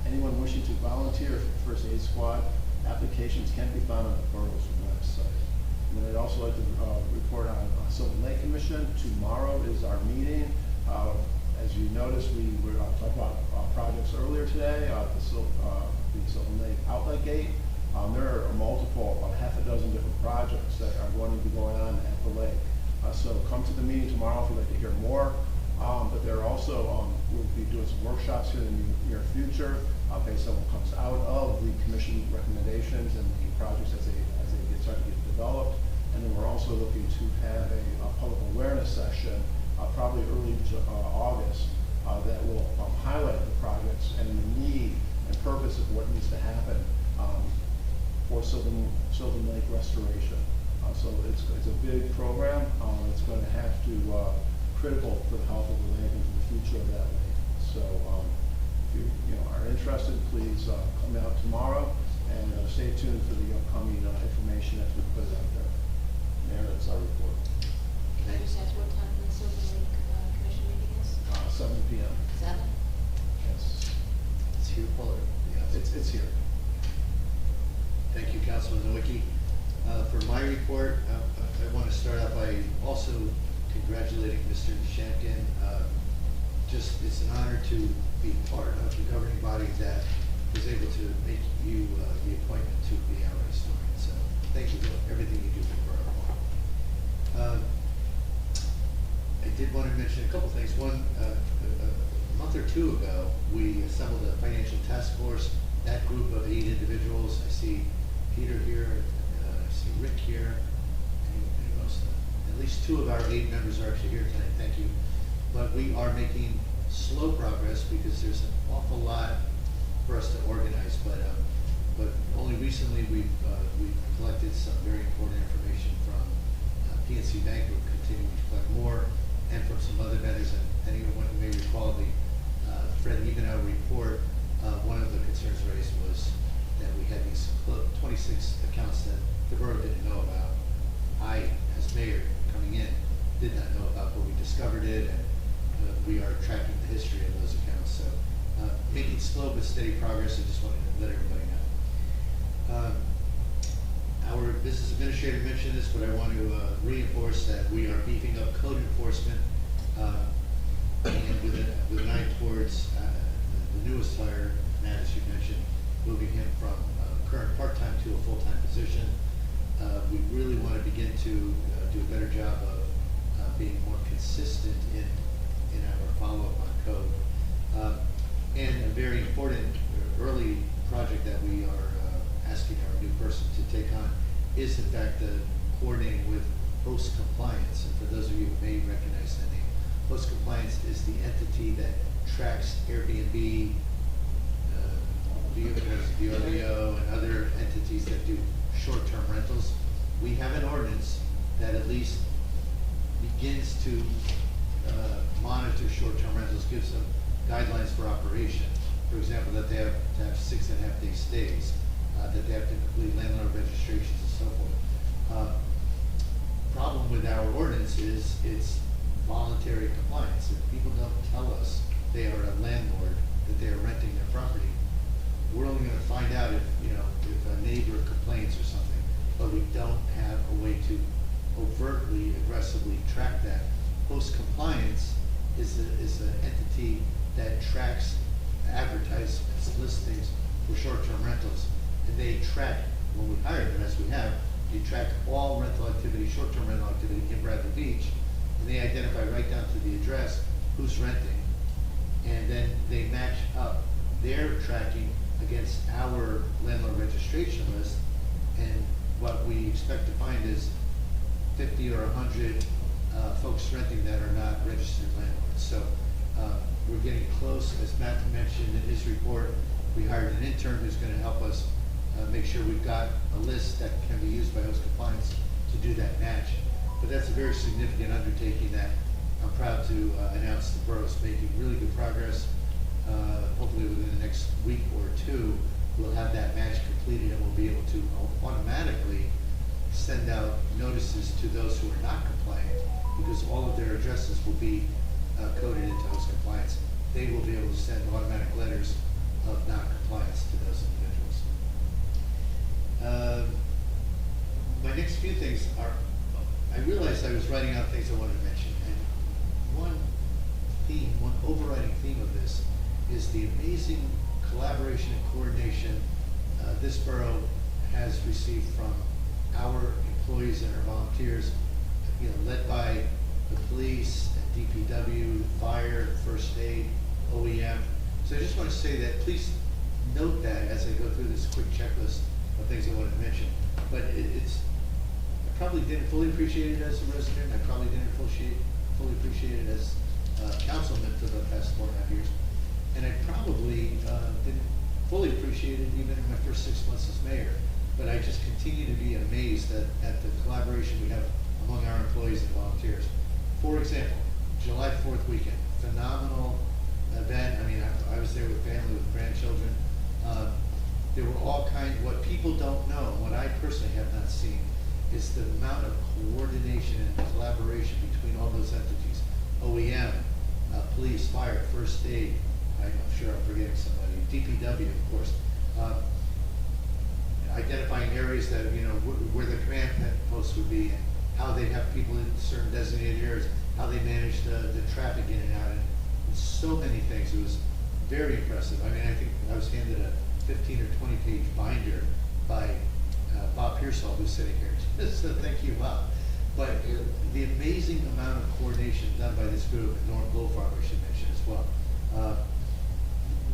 Anyone wishing to volunteer for the first aid squad, applications can be found on the borough's website. And then I'd also like to report on Sylvan Lake Commission. Tomorrow is our meeting. As you noticed, we were talking about projects earlier today, the Sylvan Lake Outlet Gate. There are multiple, about half a dozen different projects that are going to be going on at the lake. So come to the meeting tomorrow if you'd like to hear more. But there are also, we'll be doing some workshops here in the near future based on what comes out of the commission recommendations and the projects as they start to get developed. And then we're also looking to have a public awareness session probably early August that will highlight the projects and the need and purpose of what needs to happen for Sylvan Lake restoration. So it's a big program. It's going to have to critical for the health of the lake and for the future of that lake. So if you are interested, please come out tomorrow and stay tuned for the upcoming information as we put it out there. Mayor, that's our report. Can I just ask what time the Sylvan Lake Commission meeting is? 7 p.m. 7? Yes. It's here, Paul. Yeah, it's here. Thank you, Councilman Nowicki. For my report, I want to start out by also congratulating Mr. Shankin. It's an honor to be part of the governing body that was able to make you the appointment to be our historian. So thank you for everything you do for our borough. I did want to mention a couple things. One, a month or two ago, we assembled a financial task force. That group of 8 individuals, I see Peter here, I see Rick here, anyone else? At least 2 of our 8 members are actually here tonight, thank you. But we are making slow progress because there's an awful lot for us to organize. But only recently we've collected some very important information from PNC Bank. We're continuing to collect more, and from some other vendors. And anyone who may recall the Fred Evenow report, one of the concerns raised was that we had these 26 accounts that the borough didn't know about. I, as mayor, coming in, did not know about, but we discovered it, and we are tracking the history of those accounts. So making slow but steady progress. I just wanted to let everybody know. Our business administrator mentioned this, but I want to reinforce that we are beefing up code enforcement and with an eye towards the newest hire, Matt, as you mentioned, moving him from current part-time to a full-time position. We really want to begin to do a better job of being more consistent in our follow-up on code. And a very important early project that we are asking our new person to take on is in fact coordinating with Host Compliance. And for those of you who may recognize that name, Host Compliance is the entity that tracks Airbnb, VRBO, and other entities that do short-term rentals. We have an ordinance that at least begins to monitor short-term rentals, gives them guidelines for operation. For example, that they have to have 6.5 day stays, that they have to complete landlord registrations and so forth. Problem with our ordinance is it's voluntary compliance. If people don't tell us they are a landlord, that they are renting their property, we're only going to find out if a neighbor complains or something, but we don't have a way to overtly, aggressively track that. Host Compliance is an entity that tracks advertisements, listings for short-term rentals, and they track when we hire them, as we have, they track all rental activity, short-term rental activity in Bradley Beach, and they identify right down to the address who's renting, and then they match up their tracking against our landlord registration list, and what we expect to find is 50 or 100 folks renting that are not registered landlords. So we're getting close. As Matt mentioned in his report, we hired an intern who's going to help us make sure we've got a list that can be used by host compliance to do that match. But that's a very significant undertaking that I'm proud to announce the borough's making really good progress. Hopefully within the next week or two, we'll have that match completed and we'll be able to automatically send out notices to those who are not compliant, because all of their addresses will be coded into host compliance. They will be able to send automatic letters of non-compliance to those individuals. My next few things are, I realized I was writing out things I wanted to mention, and one overriding theme of this is the amazing collaboration and coordination this borough has received from our employees and our volunteers, led by the police, DPW, fire, first aid, OEM. So I just want to say that please note that as I go through this quick checklist of things I wanted to mention. But I probably didn't fully appreciate it as a resident. I probably didn't fully appreciate it as a councilman for the past 4.5 years. And I probably didn't fully appreciate it even in my first 6 months as mayor. But I just continue to be amazed at the collaboration we have among our employees and volunteers. For example, July 4th weekend, phenomenal event. I mean, I was there with family, with grandchildren. There were all kinds, what people don't know, what I personally have not seen, is the amount of coordination and collaboration between all those entities. OEM, police, fire, first aid, I'm sure I'm forgetting somebody, DPW, of course. Identifying areas that, where the command posts would be, and how they have people in certain designated areas, how they manage the traffic in and out, and so many things. It was very impressive. I mean, I think I was handed a 15 or 20 page binder by Bob Pearsall, who's sitting here. So thank you, Bob. But the amazing amount of coordination done by this group, and Norm Goldfarb, I should mention as well,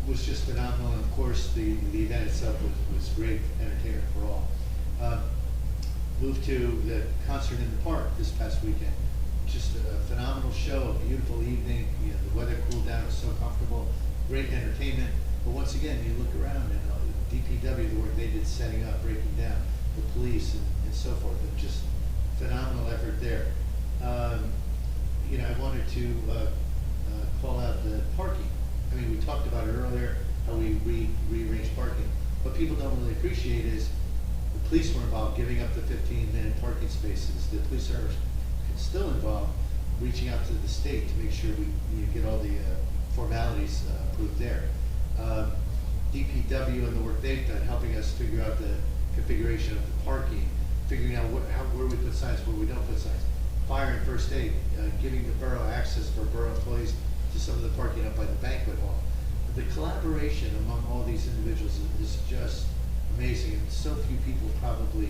was just phenomenal. And of course, the event itself was great entertainment for all. Moved to the concert in the park this past weekend. Just a phenomenal show, a beautiful evening. The weather cooled down, it was so comfortable, great entertainment. But once again, you look around and DPW, the work they did setting up, breaking down, the police and so forth, and just phenomenal effort there. I wanted to call out the parking. I mean, we talked about it earlier, how we rearranged parking. What people don't really appreciate is the police were involved giving up the 15-minute parking spaces. The police are still involved reaching out to the state to make sure we get all the formalities approved there. DPW and the work they've done, helping us figure out the configuration of the parking, figuring out where we put signs, where we don't put signs. Fire and first aid, giving the borough access for borough employees to some of the parking up by the banquet hall. The collaboration among all these individuals is just amazing, and so few people probably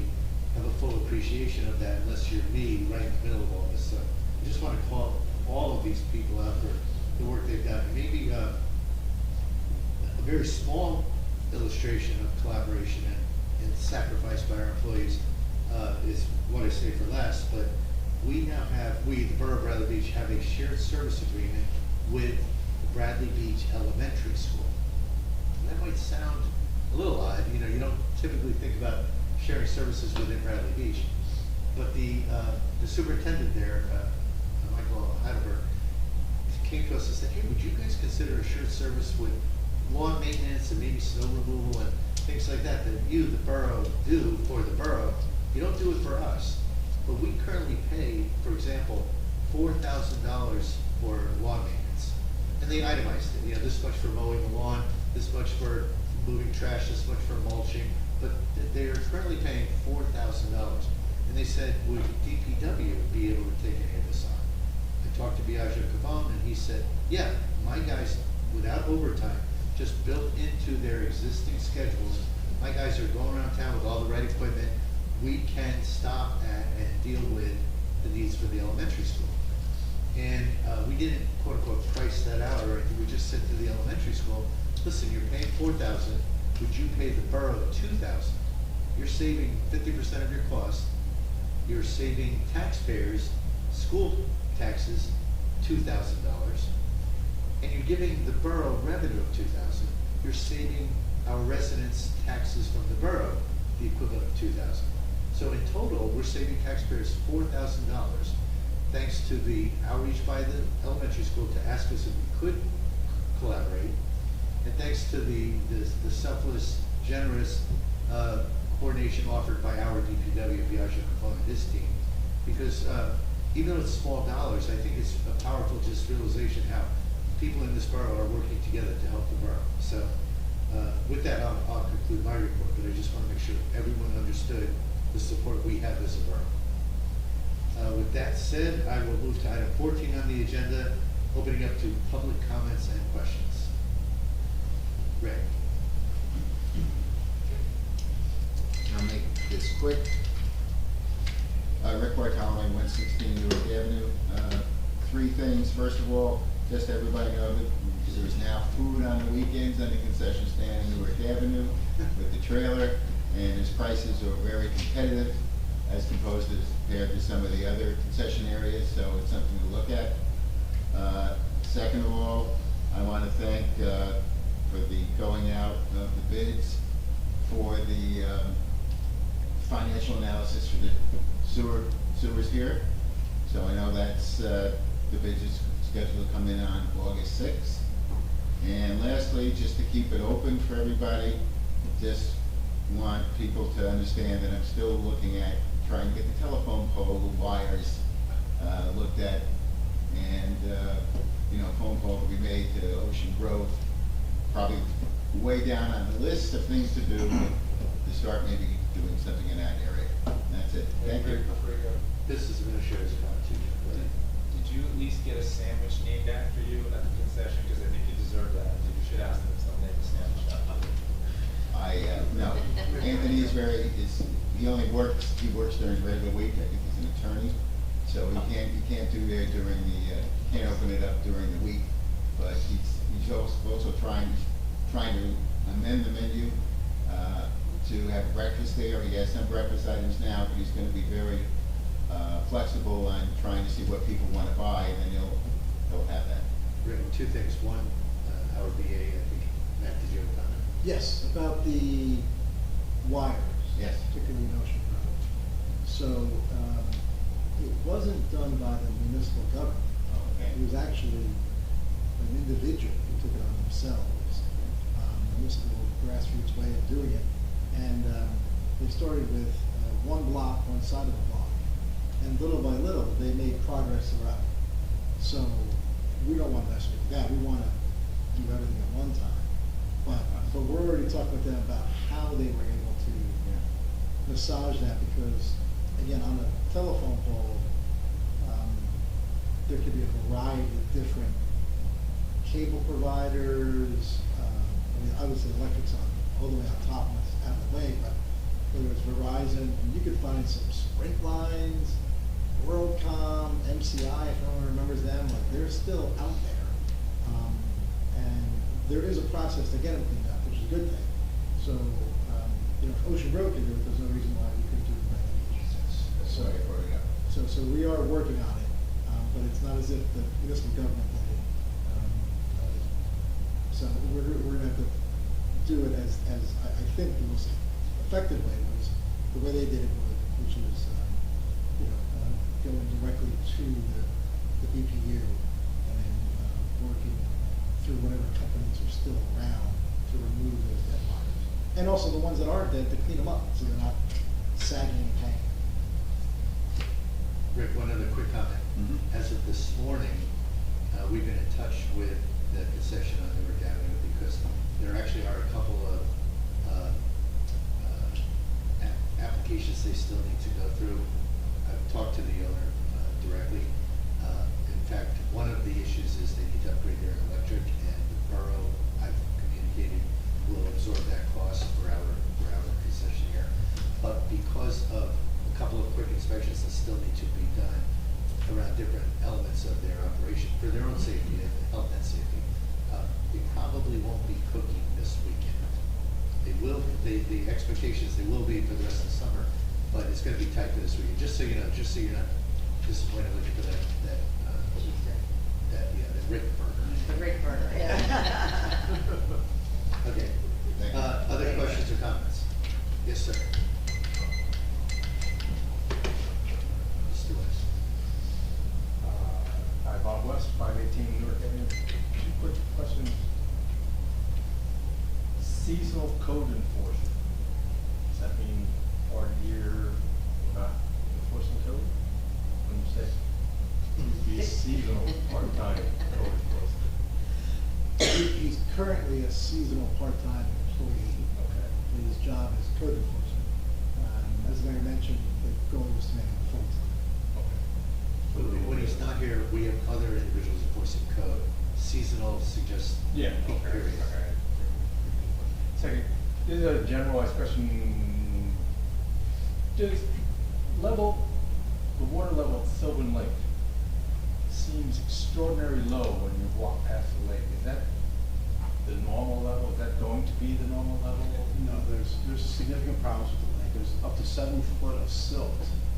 have a full appreciation of that unless you're me right in the middle of all this stuff. I just want to call all of these people out for the work they've done. Maybe a very small illustration of collaboration and sacrifice by our employees is what I say for last, but we now have, the Borough of Bradley Beach, have a shared service agreement with the Bradley Beach Elementary School. And that might sound a little odd, you don't typically think about sharing services within Bradley Beach, but the superintendent there, Michael Heidelberg, came to us and said, hey, would you guys consider a shared service with lawn maintenance and maybe snow removal and things like that you, the borough, do for the borough? You don't do it for us. But we currently pay, for example, $4,000 for lawn maintenance. And they itemized it, this much for mowing the lawn, this much for moving trash, this much for mulching. But they are currently paying $4,000. And they said, would DPW be able to take any of this on? I talked to Biagio Cavone, and he said, yeah, my guys, without overtime, just built into their existing schedules, my guys are going around town with all the right equipment, we can stop and deal with the needs for the elementary school. And we didn't quote unquote price that out or anything, we just said to the elementary school, listen, you're paying $4,000, would you pay the borough $2,000? You're saving 50% of your cost, you're saving taxpayers, school taxes, $2,000, and you're giving the borough revenue of $2,000. You're saving our residents' taxes from the borough, the equivalent of $2,000. So in total, we're saving taxpayers $4,000, thanks to the outreach by the elementary school to ask us if we could collaborate, and thanks to the selfless, generous coordination offered by our DPW, Biagio Capone and his team. Because even though it's small dollars, I think it's a powerful just realization how people in this borough are working together to help the borough. So with that, I'll conclude my report, but I just want to make sure everyone understood the support we have as a borough. With that said, I will move to item 14 on the agenda, opening up to public comments and questions. Ray. I'll make this quick. Rick Bartolome, 116 Newark Avenue. Three things. First of all, just so everybody know that there's now food on the weekends on the concession stand in Newark Avenue with the trailer, and its prices are very competitive as compared to some of the other concession areas, so it's something to look at. Second of all, I want to thank for the going out of the bids for the financial analysis for the sewers here. So I know that's the bids is scheduled to come in on August 6th. And lastly, just to keep it open for everybody, just want people to understand that I'm still looking at trying to get the telephone pole wires looked at, and phone call will be made to Ocean Grove, probably way down on the list of things to do to start maybe doing something in that area. That's it. Thank you. Business administrator's comment too. Did you at least get a sandwich named after you at the concession? Because I think you deserve that. You should ask them if they'll name a sandwich after you. No. Anthony he works during regular week. I think he's an attorney, so he can't do there during the can't open it up during the week. But he's also trying to amend the menu to have breakfast there. He has some breakfast items now, but he's going to be very flexible on trying to see what people want to buy, and then he'll have that. Rick, two things. One, our BA, I think, Matt, did you have a comment? Yes, about the wires. Yes. Particularly in Ocean Grove. So, it wasn't done by the municipal government. Okay. It was actually an individual who took it on themselves. Municipal grassroots way of doing it. And they started with one block, one side of the block. And little by little, they made progress throughout. So we don't want to mess with that. We want to do everything at one time. But we're already talking with them about how they were able to massage that, because, again, on a telephone pole, there could be a variety of different cable providers. Obviously electric's on all the way on top and it's out of the way, but whether it's Verizon, and you could find some Sprint lines, WorldCom, MCI, if anyone remembers them, like they're still out there. And there is a process to get them cleaned up, which is a good thing. So, if Ocean Grove can do it, there's no reason why we couldn't do it by any means. That's why I brought it up. So we are working on it, but it's not as if the municipal government did it. So we're going to have to do it as I think the most effective way was the way they did it, which was going directly to the BPU and then working through whatever companies are still around to remove those dead wires, and also the ones that are dead to clean them up so they're not sagging and hanging. Rick, one other quick comment. Mm-hmm. As of this morning, we've been in touch with the concession on Newark Avenue because there actually are a couple of applications they still need to go through. I've talked to the owner directly. In fact, one of the issues is they need to upgrade their electric, and the borough, I've communicated, will absorb that cost for our concessionaire. But because of different elements of their operation for their own safety, health and safety. They probably won't be cooking this weekend. They will, the expectation is they will be for the rest of the summer, but it's gonna be tight for this weekend, just so you know, just so you're not disappointed looking for that Rick burger. The Rick burger, yeah. Okay. Thank you. Other questions or comments? Yes, sir. Mr. West. Hi, Bob West, 518 Newark Avenue. Two quick questions. Seasonal code enforcement. Does that mean part of the year we're not enforcing code? When you say be a seasonal part-time code enforcement? He's currently a seasonal part-time employee. Okay. And his job is code enforcement. As I mentioned, the goal is to make him full-time. When he's not here, we have other individuals enforcing code. Seasonal suggests Yeah. peak Okay. period. Okay. Second, this is a generalized question. Does the water level at Sylvan Lake seems extraordinarily low when you walk past the lake? Is that the normal level? Is that going to be the normal level? No, there's significant problems with the lake. There's up to 7 foot of silt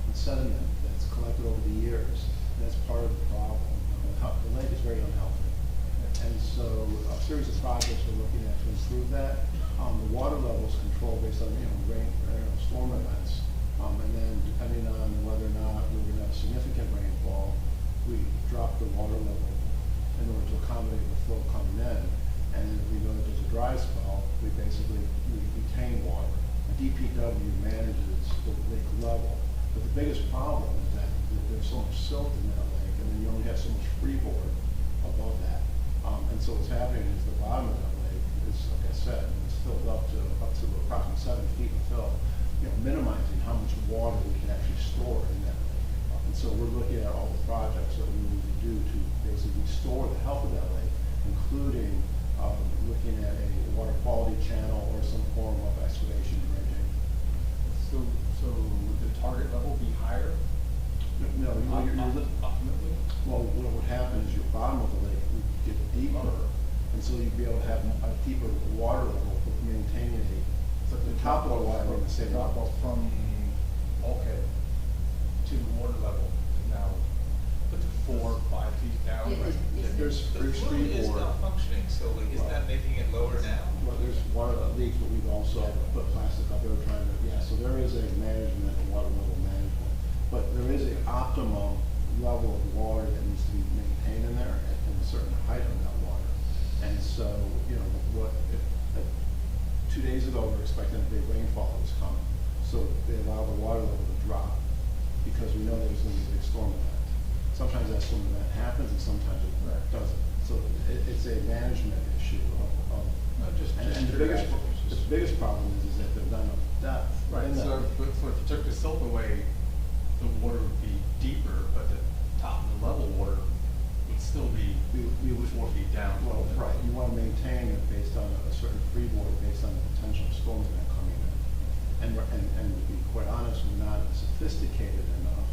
and sediment that's collected over the years. That's part of the problem. The lake is very unhealthy. And so a series of projects we're looking at to improve that. The water level is controlled based on, storm events. And then depending on whether or not we're going to have significant rainfall, we drop the water level in order to accommodate the flow coming in. And if we know that there's a dry spell, we retain water. DPW manages the lake level. But the biggest problem is that there's so much silt in that lake, and then you only have so much freeboard above that. And so what's happening is the bottom of that lake is, like I said, it's filled up to approximately 7 feet of fill, minimizing how much water we can actually store in that lake. And so we're looking at all the projects that we need to do to basically restore the health of that lake, including looking at a water quality channel or some form of excavation dredging. So would the target level be higher? No, Ultimately? well, what would happen is your bottom of the lake would get deeper, and so you'd be able to have a deeper water level, but maintaining the top of the water level, the same drop level. off from bulkhead to the water level now, put the 4 or 5 feet down. Yeah, Right? There's The flume is freeboard. not functioning, so like, isn't that making it lower now? Well, there's water that leaks, but we've also put plastic up there trying to, so there is a management, a water level management. But there is an optimum level of water that needs to be maintained in there at a certain height on that water. And so, 2 days ago, we were expecting a big rainfall that was coming. So they allow the water level to drop because we know there's going to be a big storm event. Sometimes that storm event happens and sometimes it doesn't. So it's a management issue of and the biggest problem is that there's not enough depth. Right, in that. so if you took the silt away, the water would be deeper, but the top of the level water would still be 4 feet down. Well, right, you want to maintain it based on a certain freeboard, based on the potential storm event coming in. And to be quite honest, we're not sophisticated enough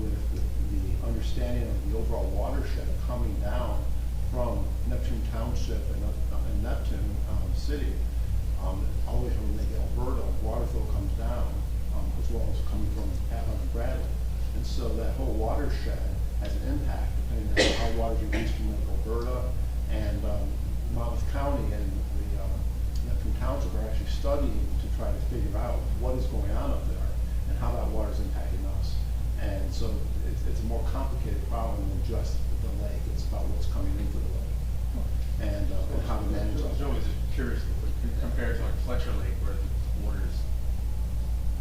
with the understanding of the overall watershed coming down from Neptune Township and Neptune City, all the way from Lake Alberta, water flow comes down, as well as coming from Avon and Bradley. And so that whole watershed has an impact depending on how water is released from Lake Alberta. And Monmouth County and the Neptune Township are actually studying to try to figure out what is going on up there and how that water is impacting us. And so it's a more complicated problem than just the lake. It's about what's coming into the lake and how to manage I was it. always curious, compared to like Fletcher Lake, where the water is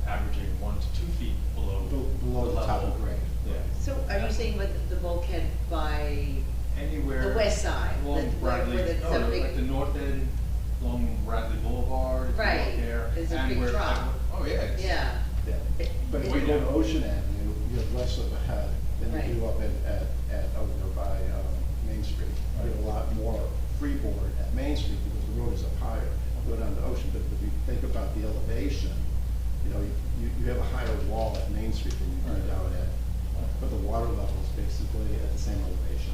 averaging 1 to 2 feet below Below the top of grade. Yeah. So are you saying like the bulkhead by Anywhere. the west side? Along where Bradley, the- no, some big- like the north end, along Bradley Boulevard, if you Right. walk there. There's a and big where- drop. Oh, yeah. Yeah. But if you go to Ocean Avenue, you have less of a head than Right. you do up at over there by Main Street. You have a lot more freeboard at Main Street because the road is up higher. Go down to Ocean, but if you think about the elevation, you have a higher wall at Main Street than you do down at but the water level is basically at the same elevation.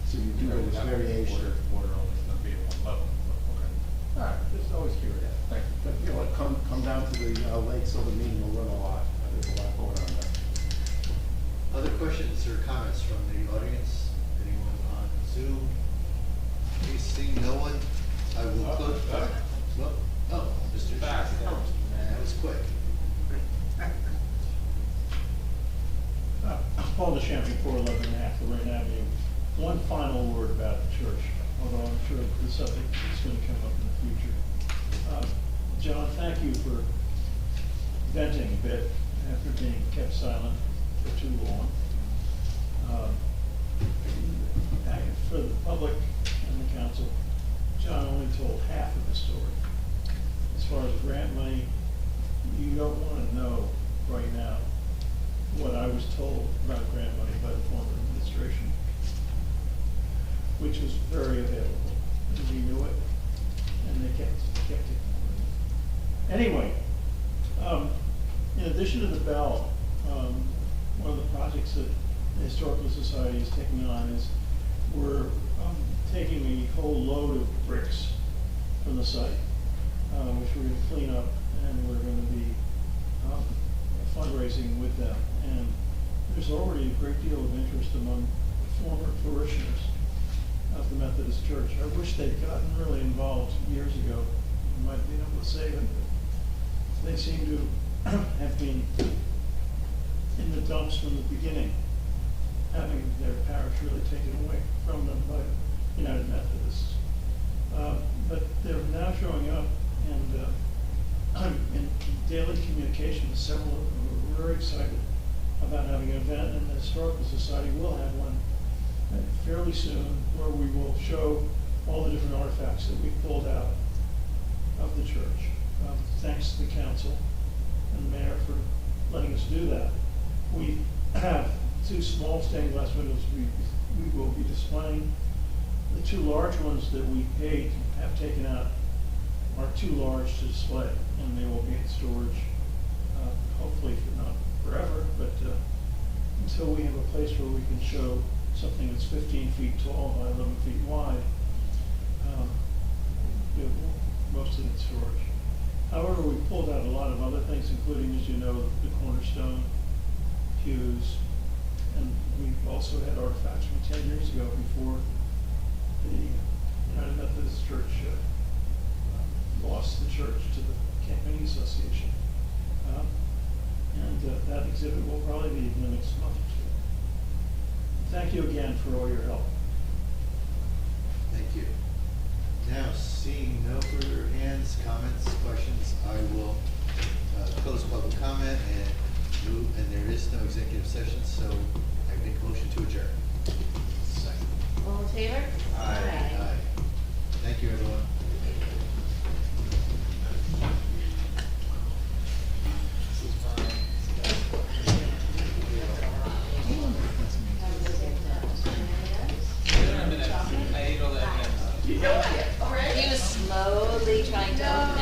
So you do get this variation. Water always gonna be at one level, okay. All right, just always curious. Thank you. But, you know, come down to the lake, so the meeting will run a lot. There's a lot going on there. Other questions or comments from the audience? Anyone on Zoom? Please seeing no one, I will close. Well, oh, Mr. Fast, Schaefer. That was quick. Paul DeChampion, 411 Lorraine Avenue. One final word about the church, although I'm sure the subject is going to come up in the future. John, thank you for venting a bit after being kept silent for too long. For the public and the council, John only told half of the story. As far as grant money, you don't want to know right now what I was told about grant money by the former administration, which was very available, and we knew it, and they kept it. Anyway, in addition to the bell, one of the projects that the Historical Society is taking on is we're taking a whole load of bricks from the site, which we're going to clean up, and we're going to be fundraising with them. And there's already a great deal of interest among former parishioners of the Methodist Church. I wish they'd gotten really involved years ago. We might have been able to save it, but they seem to have been in the dumps from the beginning, having their parish really taken away from them by United Methodists. But they're now showing up, and I'm in daily communication with several of them who are very excited about having an event, and the Historical Society will have one fairly soon, where we will show all the different artifacts that we pulled out of the church. Thanks to the council and the mayor for letting us do that. We have 2 small stained glass windows we will be displaying. The 2 large ones that we paid to have taken out are too large to display, and they will be in storage, hopefully for not forever, but until we have a place where we can show something that's 15 feet tall by 11 feet wide. Most of it's storage. However, we pulled out a lot of other things, including, as you know, the cornerstone, pews, and we've also had artifacts from 10 years ago before the United Methodist Church lost the church to the Campaign Association. And that exhibit will probably be in the next month or 2. Thank you again for all your help. Thank you. Now, seeing no further hands, comments, questions, I will close public comment and move, and there is no executive session, so I make a motion to adjourn. Second. All in favor? Aye. Thank you, everyone. He was slowly trying to open